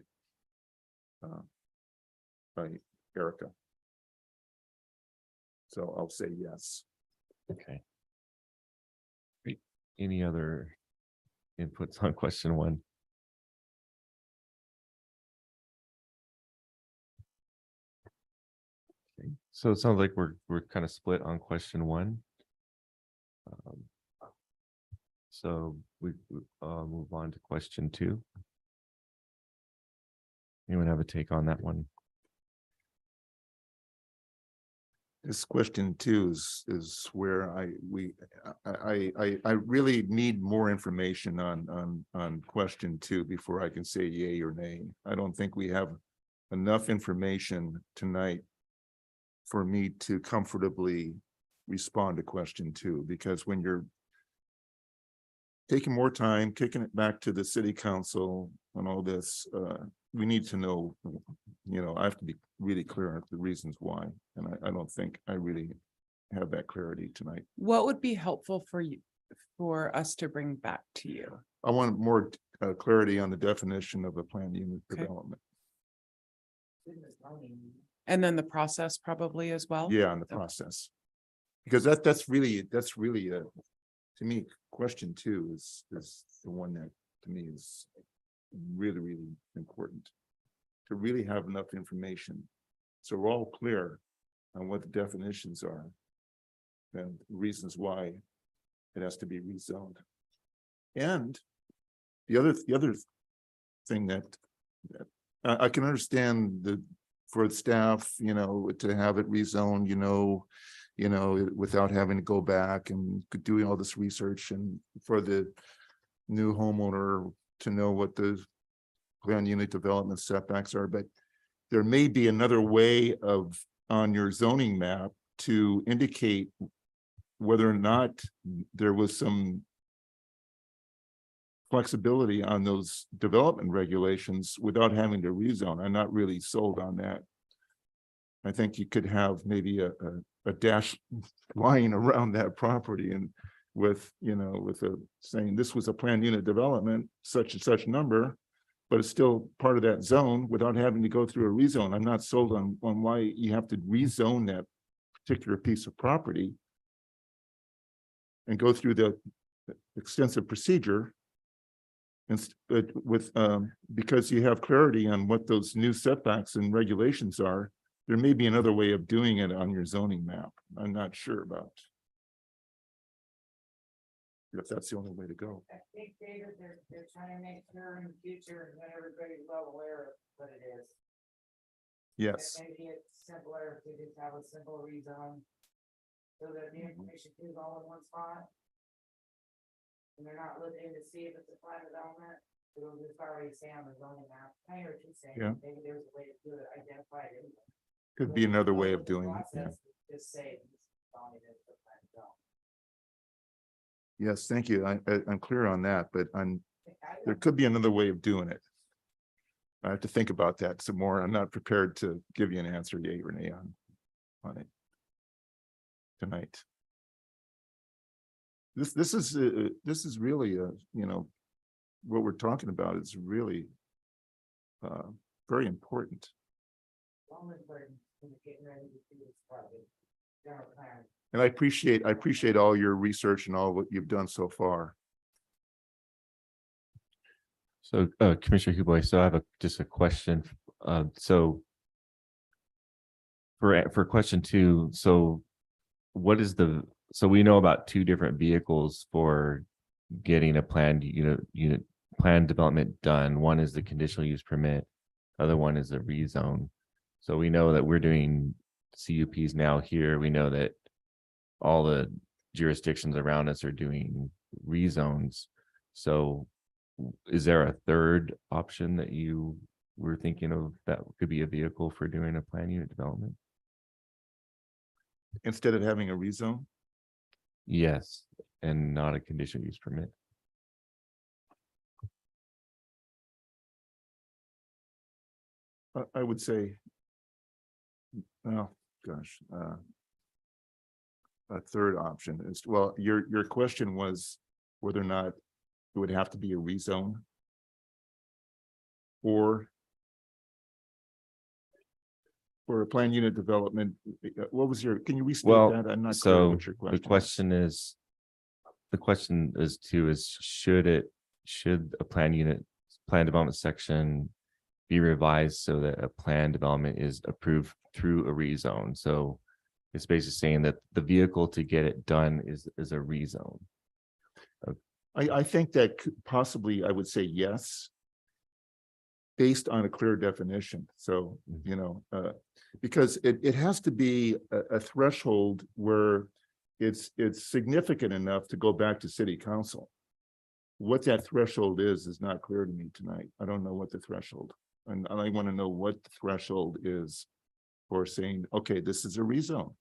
by Erica. So I'll say yes. Okay. Great. Any other inputs on question one? Okay, so it sounds like we're kind of split on question one. So we move on to question two. Anyone have a take on that one? This question two is where I really need more information on question two before I can say yay or nay. I don't think we have enough information tonight for me to comfortably respond to question two, because when you're taking more time, kicking it back to the city council and all this, we need to know, I have to be really clear on the reasons why. And I don't think I really have that clarity tonight. What would be helpful for you, for us to bring back to you? I want more clarity on the definition of a planned unit development. And then the process probably as well? Yeah, on the process. Because that's really, to me, question two is the one that to me is really, really important. To really have enough information. So we're all clear on what the definitions are and reasons why it has to be rezoned. And the other thing that I can understand for the staff, to have it rezoned, without having to go back and doing all this research, and for the new homeowner to know what the planned unit development setbacks are, but there may be another way on your zoning map to indicate whether or not there was some flexibility on those development regulations without having to rezone. I'm not really sold on that. I think you could have maybe a dash line around that property and with a saying this was a planned unit development, such and such number, but it's still part of that zone without having to go through a rezone. I'm not sold on why you have to rezone that particular piece of property and go through the extensive procedure. And because you have clarity on what those new setbacks and regulations are, there may be another way of doing it on your zoning map. I'm not sure about if that's the only way to go. I think, David, they're trying to make sure in the future that everybody's well aware of what it is. Yes. That maybe it's simpler to just have a simple rezone so that the information is all in one spot. And they're not looking to see if it's a planned development, it'll just already say on the zoning map. I hear what you're saying. Yeah. Maybe there's a way to do it, identify it. Could be another way of doing it. Yeah. Just say it's only the planned zone. Yes, thank you. I'm clear on that, but there could be another way of doing it. I have to think about that some more. I'm not prepared to give you an answer, yay or nay on it tonight. This is really what we're talking about is really very important. And I appreciate all your research and all what you've done so far. So Commissioner Huboy, so I have just a question. So for question 2, so what is so we know about 2 different vehicles for getting a planned unit plan development done. One is the conditional use permit, other one is a rezone. So we know that we're doing CUPs now here. We know that all the jurisdictions around us are doing rezones. So is there a third option that you were thinking of that could be a vehicle for doing a planned unit development? Instead of having a rezone? Yes, and not a conditional use permit. I would say, oh gosh, a third option is, well, your question was whether or not it would have to be a rezone or for a planned unit development. What was can you restate that? I'm not clear what your question is. The question is should a plan development section be revised so that a plan development is approved through a rezone? So it's basically saying that the vehicle to get it done is a rezone. I think that possibly I would say yes, based on a clear definition. So, because it has to be a threshold where it's significant enough to go back to city council. What that threshold is not clear to me tonight. I don't know what the threshold, and I want to know what the threshold is for saying, okay, this is a rezone.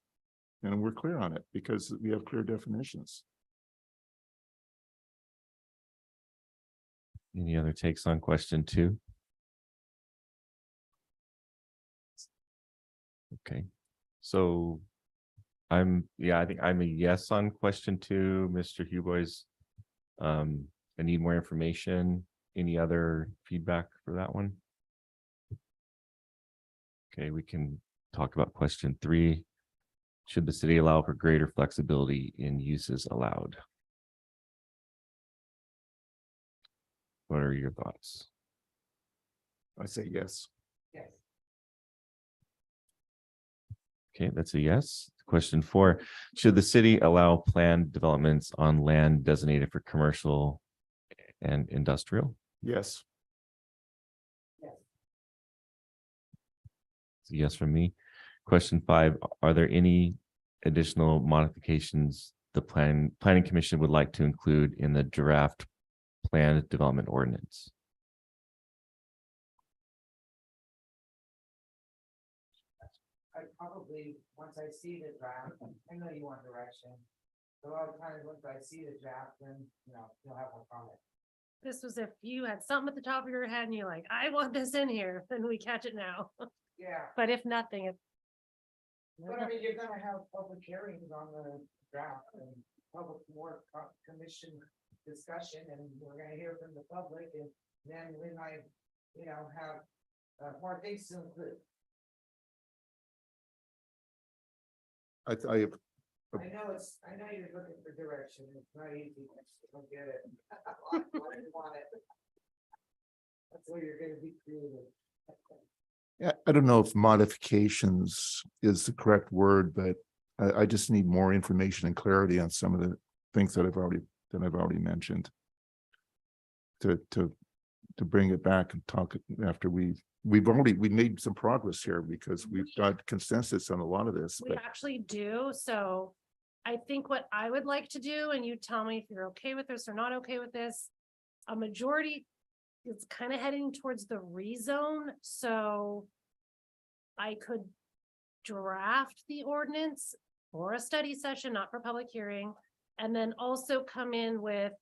And we're clear on it because we have clear definitions. Any other takes on question 2? Okay, so I think I'm a yes on question 2. Mr. Huboy's, I need more information. Any other feedback for that one? Okay, we can talk about question 3. Should the city allow for greater flexibility in uses allowed? What are your thoughts? I say yes. Yes. Okay, that's a yes. Question 4, should the city allow planned developments on land designated for commercial and industrial? Yes. It's a yes from me. Question 5, are there any additional modifications the planning commission would like to include in the draft planned development ordinance? I probably, once I see the draft, I know you want direction. A lot of times, once I see the draft, then, you'll have a comment. This was if you had something at the top of your head and you're like, I want this in here, then we catch it now. Yeah, But if nothing, if. but I mean, you're gonna have public hearings on the draft and commission discussion, and we're gonna hear from the public, and then we might, have more things to include. I I know you're looking for direction. It's not easy. Don't get it. I want it. That's where you're gonna be creative. Yeah, I don't know if modifications is the correct word, but I just need more information and clarity on some of the things that I've already mentioned. To bring it back and talk after we made some progress here because we've got consensus on a lot of this. We But actually do, so I think what I would like to do, and you tell me if you're okay with this or not okay with this. A majority is kind of heading towards the rezone, so I could draft the ordinance for a study session, not for public hearing, and then also come in with,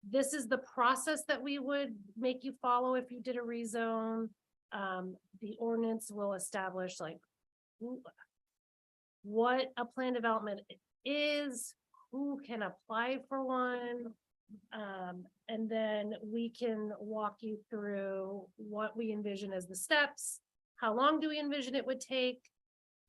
this is the process that we would make you follow if you did a rezone. The ordinance will establish like what a plan development is, who can apply for one. And then we can walk you through what we envision as the steps. How long do we envision it would take?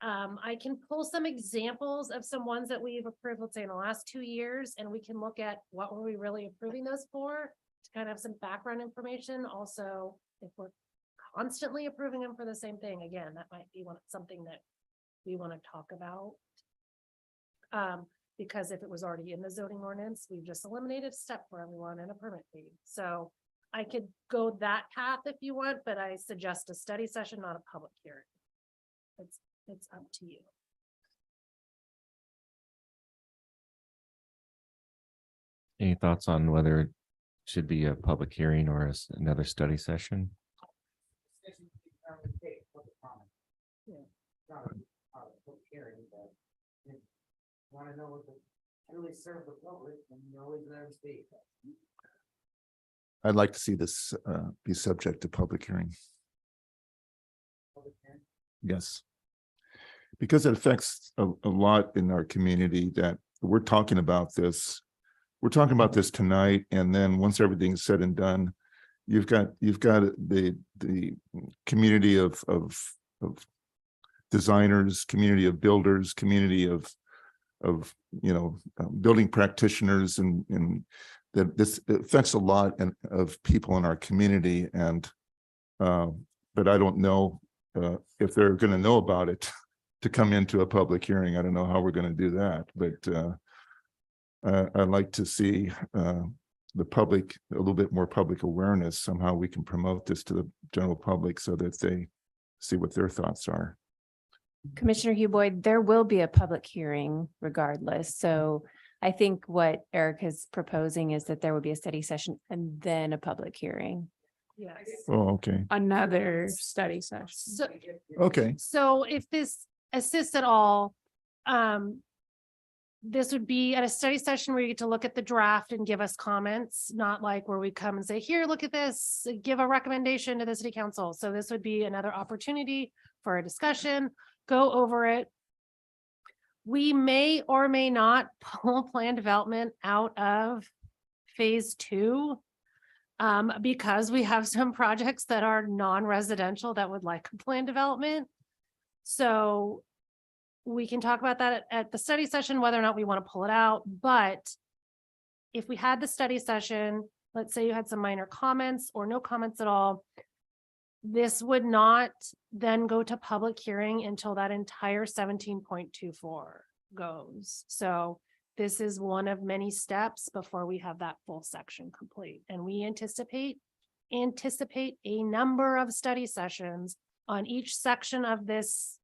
I can pull some examples of some ones that we've approved, let's say in the last 2 years, and we can look at what were we really approving those for to kind of have some background information. Also, if we're constantly approving them for the same thing, again, that might be something that we want to talk about. Because if it was already in the zoning ordinance, we've just eliminated a step for everyone and a permit fee. So I could go that path if you want, but I suggest a study session, not a public hearing. It's up to you. Any thoughts on whether it should be a public hearing or another study session? Want to know what really serve the public, and you always let them speak. I'd like to see this be subject to public hearing. Yes. Because it affects a lot in our community that we're talking about this. We're talking about this tonight, and then once everything's said and done, you've got the community of designers, community of builders, community of building practitioners, and that this affects a lot of people in our community, and but I don't know if they're going to know about it to come into a public hearing. I don't know how we're going to do that, but I'd like to see the public, a little bit more public awareness. Somehow we can promote this to the general public so that they see what their thoughts are. Commissioner Hugh Boyd, there will be a public hearing regardless. So I think what Eric is proposing is that there would be a study session and then a public hearing. Yes. Oh, okay. Another study session. So, Okay. so if this assists at all, this would be at a study session where you get to look at the draft and give us comments, not like where we come and say, here, look at this, give a recommendation to the city council. So this would be another opportunity for a discussion, go over it. We may or may not pull plan development out of phase 2 because we have some projects that are non-residential that would like a plan development. So we can talk about that at the study session, whether or not we want to pull it out. But if we had the study session, let's say you had some minor comments or no comments at all, This would not then go to public hearing until that entire 17.24 goes. So this is one of many steps before we have that full section complete. And we anticipate a number of study sessions on each section of this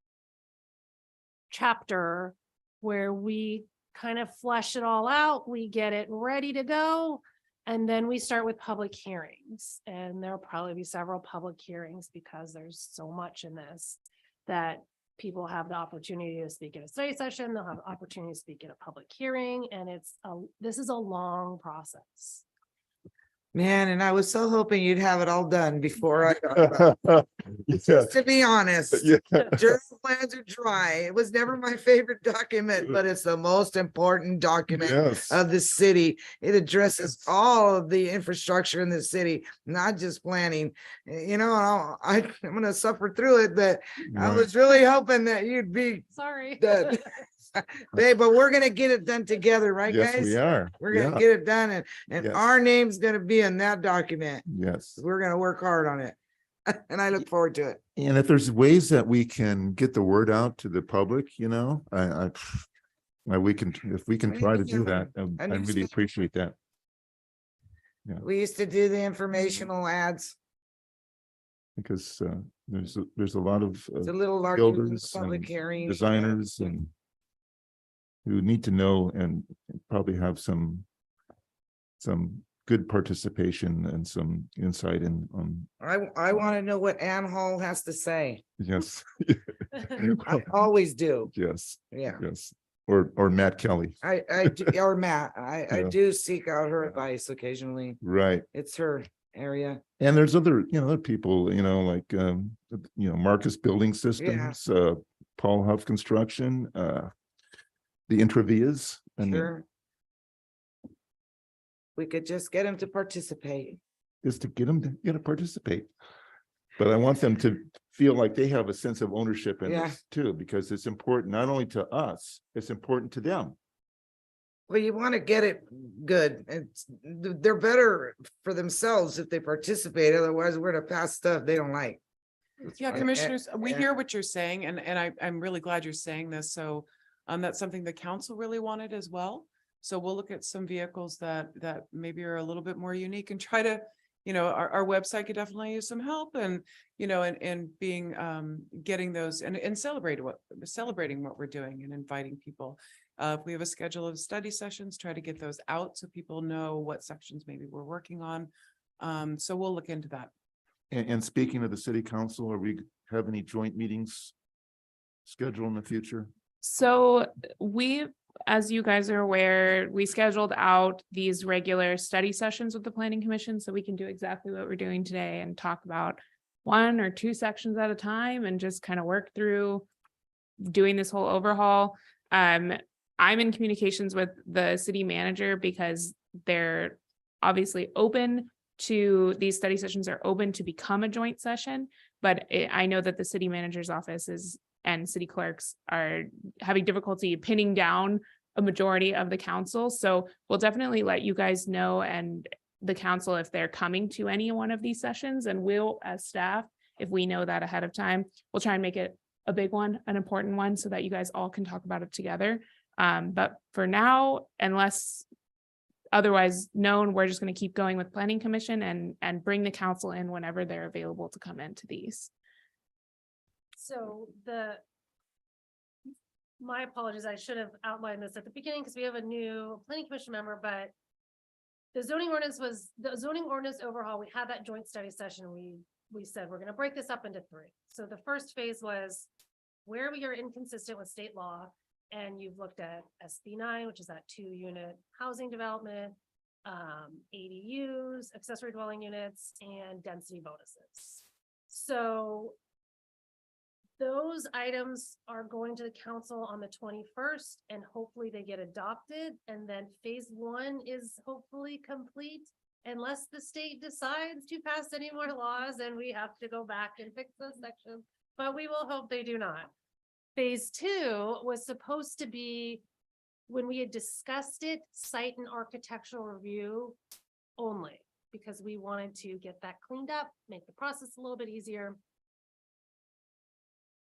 chapter where we kind of flesh it all out, we get it ready to go, and then we start with public hearings. And there'll probably be several public hearings because there's so much in this that people have the opportunity to speak at a study session, they'll have opportunity to speak at a public hearing, and this is a long process. Man, and I was so hoping you'd have it all done before I got about it. Just to be honest, journal plans are dry. It was never my favorite document, but it's the most important document of the city. It addresses all of the infrastructure in the city, not just planning. You know, I'm going to suffer through it, but I was really hoping that you'd be sorry. Babe, but we're gonna get it done together, right, guys? Yes, we are. We're gonna Yeah. get it done, and Yes. our name's gonna be in that document. Yes. We're gonna work hard on it. And I look forward to it. And if there's ways that we can get the word out to the public, you know, we can, if we can We try need to to do do that, I a really newspaper. appreciate that. We used to do the informational ads. Because there's a lot of It's a little larger than builders public and hearings. designers and who need to know and probably have some good participation and some insight on, I want to know what Ann Hall has to say. yes. I always do. Yes. Yeah. Yes. Or Matt Kelly. Or Matt, I Yeah. do seek out her advice occasionally. Right. It's her area. And there's other people, like, Marcus Building Systems, Paul Huff Construction, the Intravias. Sure. We could just get him to participate. Is to get them to participate. But I want them to feel like they have a sense of ownership in Yeah. this too, because it's important not only to us, it's important to them. Well, you want to get it good. They're better for themselves if they participate. Otherwise, we're gonna pass stuff they don't like. Yeah, And- commissioners, we yeah. hear what you're saying, and I'm really glad you're saying this. So that's something the council really wanted as well. So we'll look at some vehicles that maybe are a little bit more unique and try to, our website could definitely use some help and, and being, getting those and celebrating what we're doing and inviting people. If we have a schedule of study sessions, try to get those out so people know what sections maybe we're working on. So we'll look into that. And speaking of the city council, are we have any joint meetings scheduled in the future? So as you guys are aware, we scheduled out these regular study sessions with the planning commission so we can do exactly what we're doing today and talk about 1 or 2 sections at a time and just kind of work through doing this whole overhaul. I'm in communications with the city manager because they're obviously open to these study sessions are open to become a joint session, but I know that the city manager's office and city clerks are having difficulty pinning down a majority of the council. So we'll definitely let you guys know and the council if they're coming to any one of these sessions, and we'll, as staff, if we know that ahead of time, we'll try and make it a big one, an important one, so that you guys all can talk about it together. But for now, unless otherwise known, we're just going to keep going with planning commission and bring the council in whenever they're available to come into these. So my apologies, I should have outlined this at the beginning because we have a new planning commission member, but the zoning ordinance overhaul, we had that joint study session. We said, we're going to break this up into 3. So the first phase was where we are inconsistent with state law. And you've looked at SB 9, which is that 2-unit housing development, ADUs, accessory dwelling units, and density bonuses. So those items are going to the council on the 21st, and hopefully they get adopted. And then phase 1 is hopefully complete, unless the state decides to pass any more laws and we have to go back and fix those sections. But we will hope they do not. Phase 2 was supposed to be, when we had discussed it, site and architectural review only. because we wanted to get that cleaned up, make the process a little bit easier.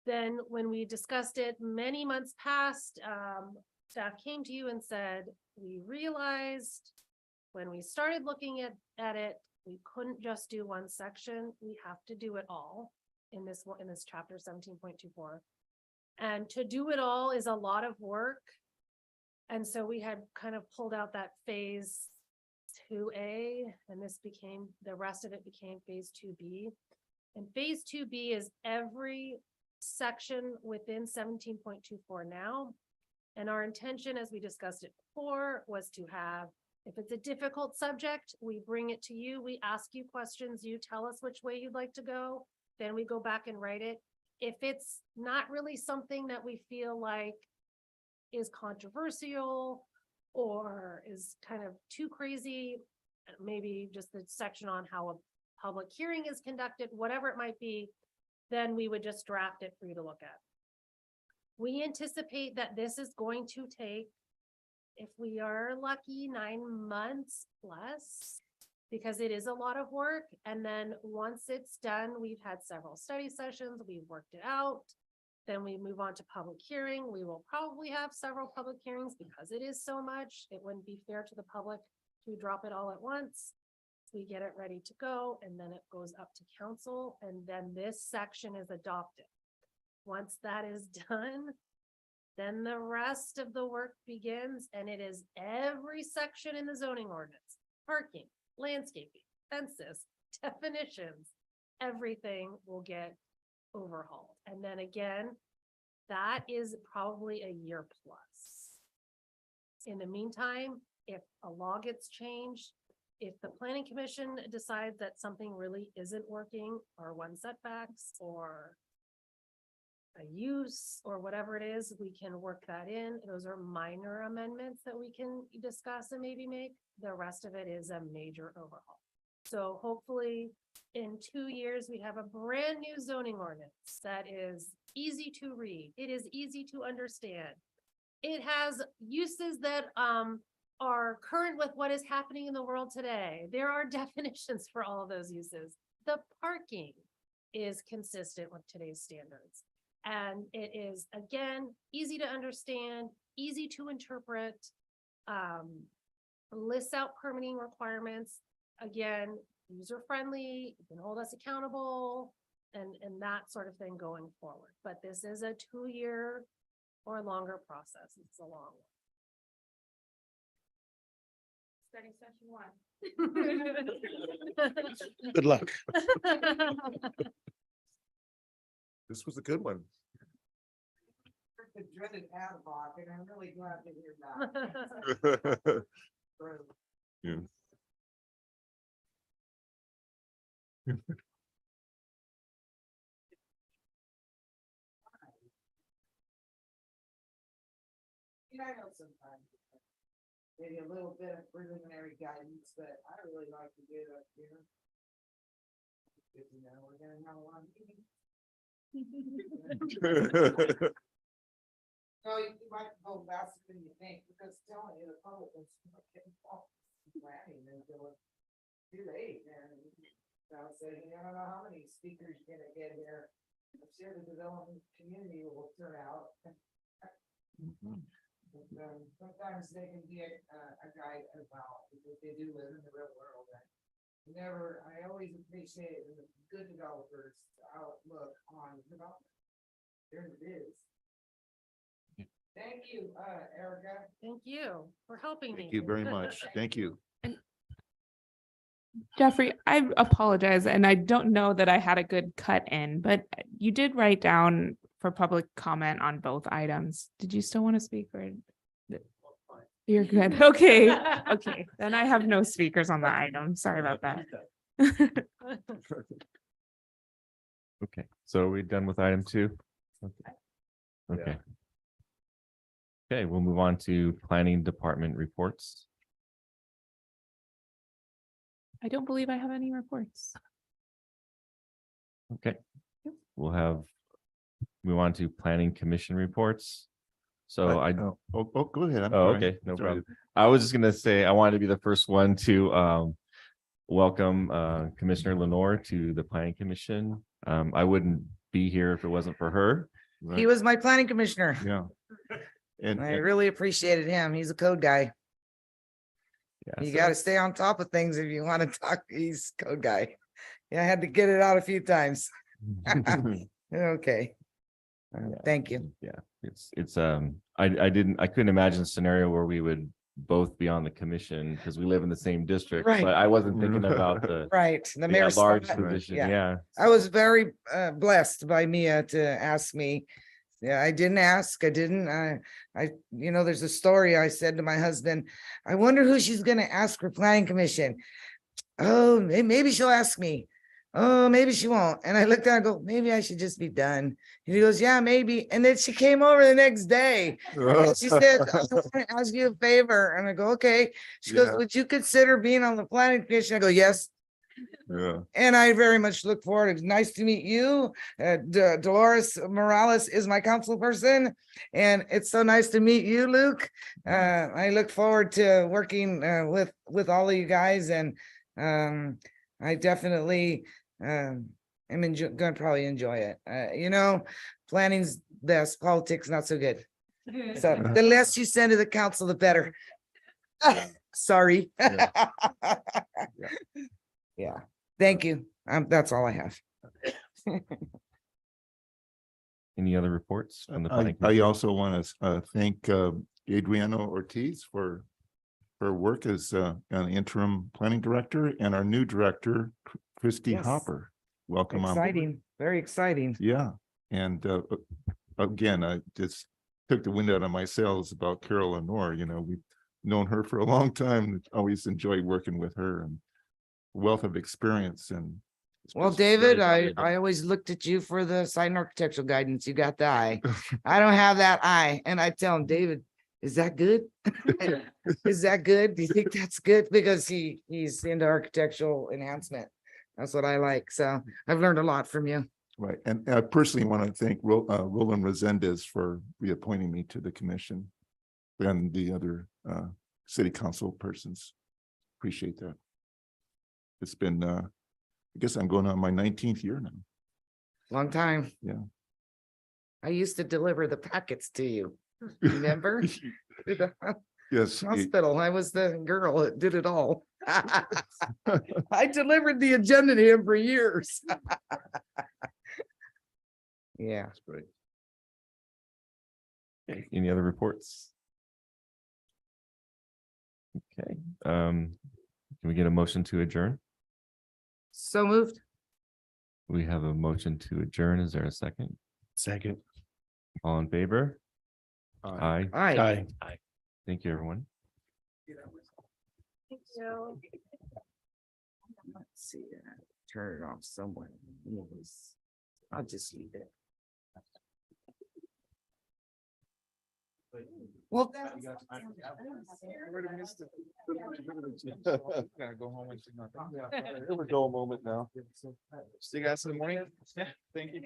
Then when we discussed it, many months passed, staff came to you and said, we realized when we started looking at it, we couldn't just do one section. We have to do it all in this chapter 17.24. And to do it all is a lot of work. And so we had kind of pulled out that phase 2A, and the rest of it became phase 2B. And phase 2B is every section within 17.24 now. And our intention, as we discussed it before, was to have, if it's a difficult subject, we bring it to you, we ask you questions, you tell us which way you'd like to go, then we go back and write it. If it's not really something that we feel like is controversial or is kind of too crazy, maybe just the section on how a public hearing is conducted, whatever it might be, then we would just draft it for you to look at. We anticipate that this is going to take, if we are lucky, 9 months plus, because it is a lot of work. And then once it's done, we've had several study sessions, we've worked it out. Then we move on to public hearing. We will probably have several public hearings because it is so much. It wouldn't be fair to the public to drop it all at once. We get it ready to go, and then it goes up to council, and then this section is adopted. Once that is done, then the rest of the work begins, and it is every section in the zoning ordinance: parking, landscaping, fences, definitions, everything will get overhauled. And then again, that is probably a year plus. In the meantime, if a law gets changed, if the planning commission decides that something really isn't working, or one setbacks or a use or whatever it is, we can work that in. Those are minor amendments that we can discuss and maybe make. The rest of it is a major overhaul. So hopefully in 2 years, we have a brand new zoning ordinance that is easy to read. It is easy to understand. It has uses that are current with what is happening in the world today. There are definitions for all of those uses. The parking is consistent with today's standards. And it is, again, easy to understand, easy to interpret, lists out permitting requirements. Again, user-friendly, you can hold us accountable, and that sort of thing going forward. But this is a 2-year or longer process. It's a long one. Study session 1. Good luck. This was a good one. The dreaded ad hoc, and I'm really glad to hear that. Yeah. I know sometimes maybe a little bit of preliminary guidance, but I really like to do it up here. Good to know we're gonna have a lot of meetings. No, you might go faster than you think, because telling you the public is not getting involved in planning until it's too late, and I'll say, I don't know how many speakers you're gonna get here. I'm sure the development community will turn out. But, sometimes they can be a guide as well, because they do live in the real world. I always appreciate the good developers outlook on development. There it is. Thank you, Erica. Thank you for helping me. Thank you very much. Thank you. Jeffrey, I apologize, and I don't know that I had a good cut in, but you did write down for public comment on both items. Did you still want to speak, or? You're good. Okay. Okay. Then I have no speakers on the item. Sorry about that. Okay, so are we done with item 2? Okay. Okay, we'll move on to planning department reports. I don't believe I have any reports. Okay, we'll move on to planning commission reports. So go ahead. I'm Oh, sorry. okay, no Sorry. problem. I was just gonna say, I wanted to be the first one to welcome Commissioner Lenore to the Planning Commission. I wouldn't be here if it wasn't for her. He was my planning commissioner. Yeah. And, I really appreciated him. He's a code guy. Yeah, You so- got to stay on top of things if you want to talk. He's code guy. Yeah, I had to get it out a few times. Okay. Thank you. Yeah, I couldn't imagine a scenario where we would both be on the commission because we live in the same district, Right. but I wasn't thinking about the Right, the the mayor's large spot. position, Yeah. yeah. I was very blessed by Mia to ask me. Yeah, I didn't ask. I didn't. There's a story I said to my husband. I wonder who she's gonna ask for planning commission. Oh, maybe she'll ask me. Oh, maybe she won't. And I looked at her and go, maybe I should just be done. And he goes, yeah, maybe. And then she came over the next day. And she said, I want to ask you a favor. And I go, okay. She goes, Yeah. would you consider being on the planning commission? I go, yes. Yeah. And I very much look forward. It's nice to meet you. Dolores Morales is my council person. And it's so nice to meet you, Luke. I look forward to working with all of you guys. And I definitely am gonna probably enjoy it. Planning's best, politics not so good. So the less you send to the council, the better. Sorry. Yeah, thank you. That's all I have. Any other reports from the I planning? Commission? also want to thank Adriano Ortiz for her work as an interim planning director and our new director, Christy Yes. Hopper. Welcome on board. Exciting, very exciting. Yeah, and again, I just took the wind out of my sails about Carol Lenore. We've known her for a long time. Always enjoyed working with her and wealth of experience and. Well, it's David, very I always looked at you for the site architectural guidance. You got the eye. I don't have that eye. And I tell him, David, is that good? Is that good? Do you think that's good? Because he's into architectural enhancement. That's what I like. So I've learned a lot from you. Right, and I personally want to thank Roland Resendez for reappointing me to the commission and the other city council persons. Appreciate that. It's been, I guess I'm going on my 19th year now. Long time. Yeah. I used to deliver the packets to you. Remember? To the Yes. hospital. I was the girl that did it all. I delivered the agenda to him for years. Yeah. That's great. Okay, any other reports? Okay, can we get a motion to adjourn? So moved. We have a motion to adjourn. Is there a second? Second. All in favor? Aye. Aye. Aye. Thank you, everyone. Thank you. Let's see. Turn it off somewhere. I'll just leave it. Well, Gotta go home and. Here we go, a moment now. See you guys in the morning. Yeah, thank you.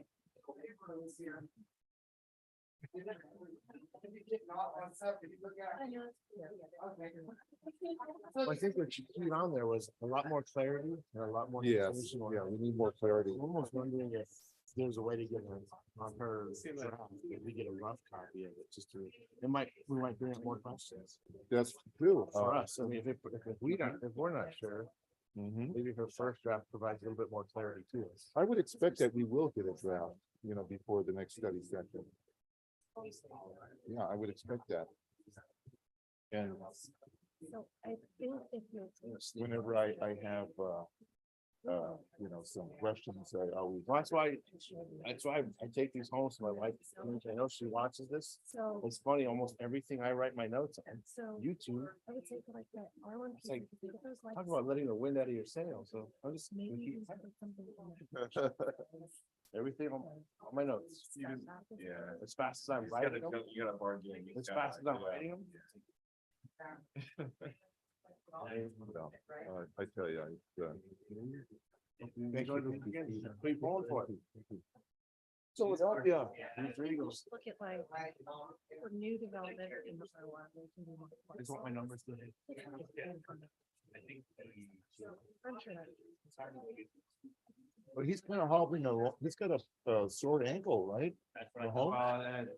I think what you put on there was a lot more clarity and a lot more. Yes, information on yeah, it. we need more clarity. I'm almost wondering if there's a way to get it on her, draft, if we get a rough copy of it, just to, we might bring up more questions That's true. for us. I mean, if we're not sure, maybe her first draft provides a little bit more clarity to us. I would expect that we will get a draft, before the next study session. Yeah, I would expect that. And So I think if you. whenever I have, some questions, I always. Well, that's why I take these home to my wife. I know she watches this. So, It's funny, almost everything I write my notes on, so YouTube, I would say for like that R1. It's like, talk about letting the wind out of your sails. So I'm just. Maybe you can put something on it. Everything on my notes. Yeah. As fast as I'm writing them. As fast as I'm writing them. I tell you, Thank you. Keep going for it. Philadelphia. Just look at like for new development in the R1. I just want my numbers to. But he's kind of hobbling he's got a sore ankle, right? Mahomes?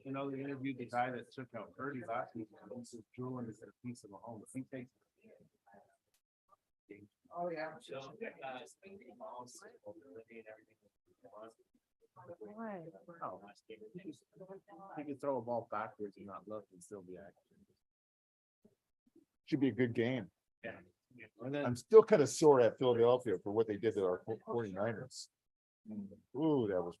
You know, they interviewed the guy that took out Purdy last week. This is drooling is a piece of Mahomes. He takes. Oh, yeah. He could throw a ball backwards and not look and still be active. Should be a good game. Yeah. I'm still kind of sore at Philadelphia for what they did to our 49ers. Ooh, that was.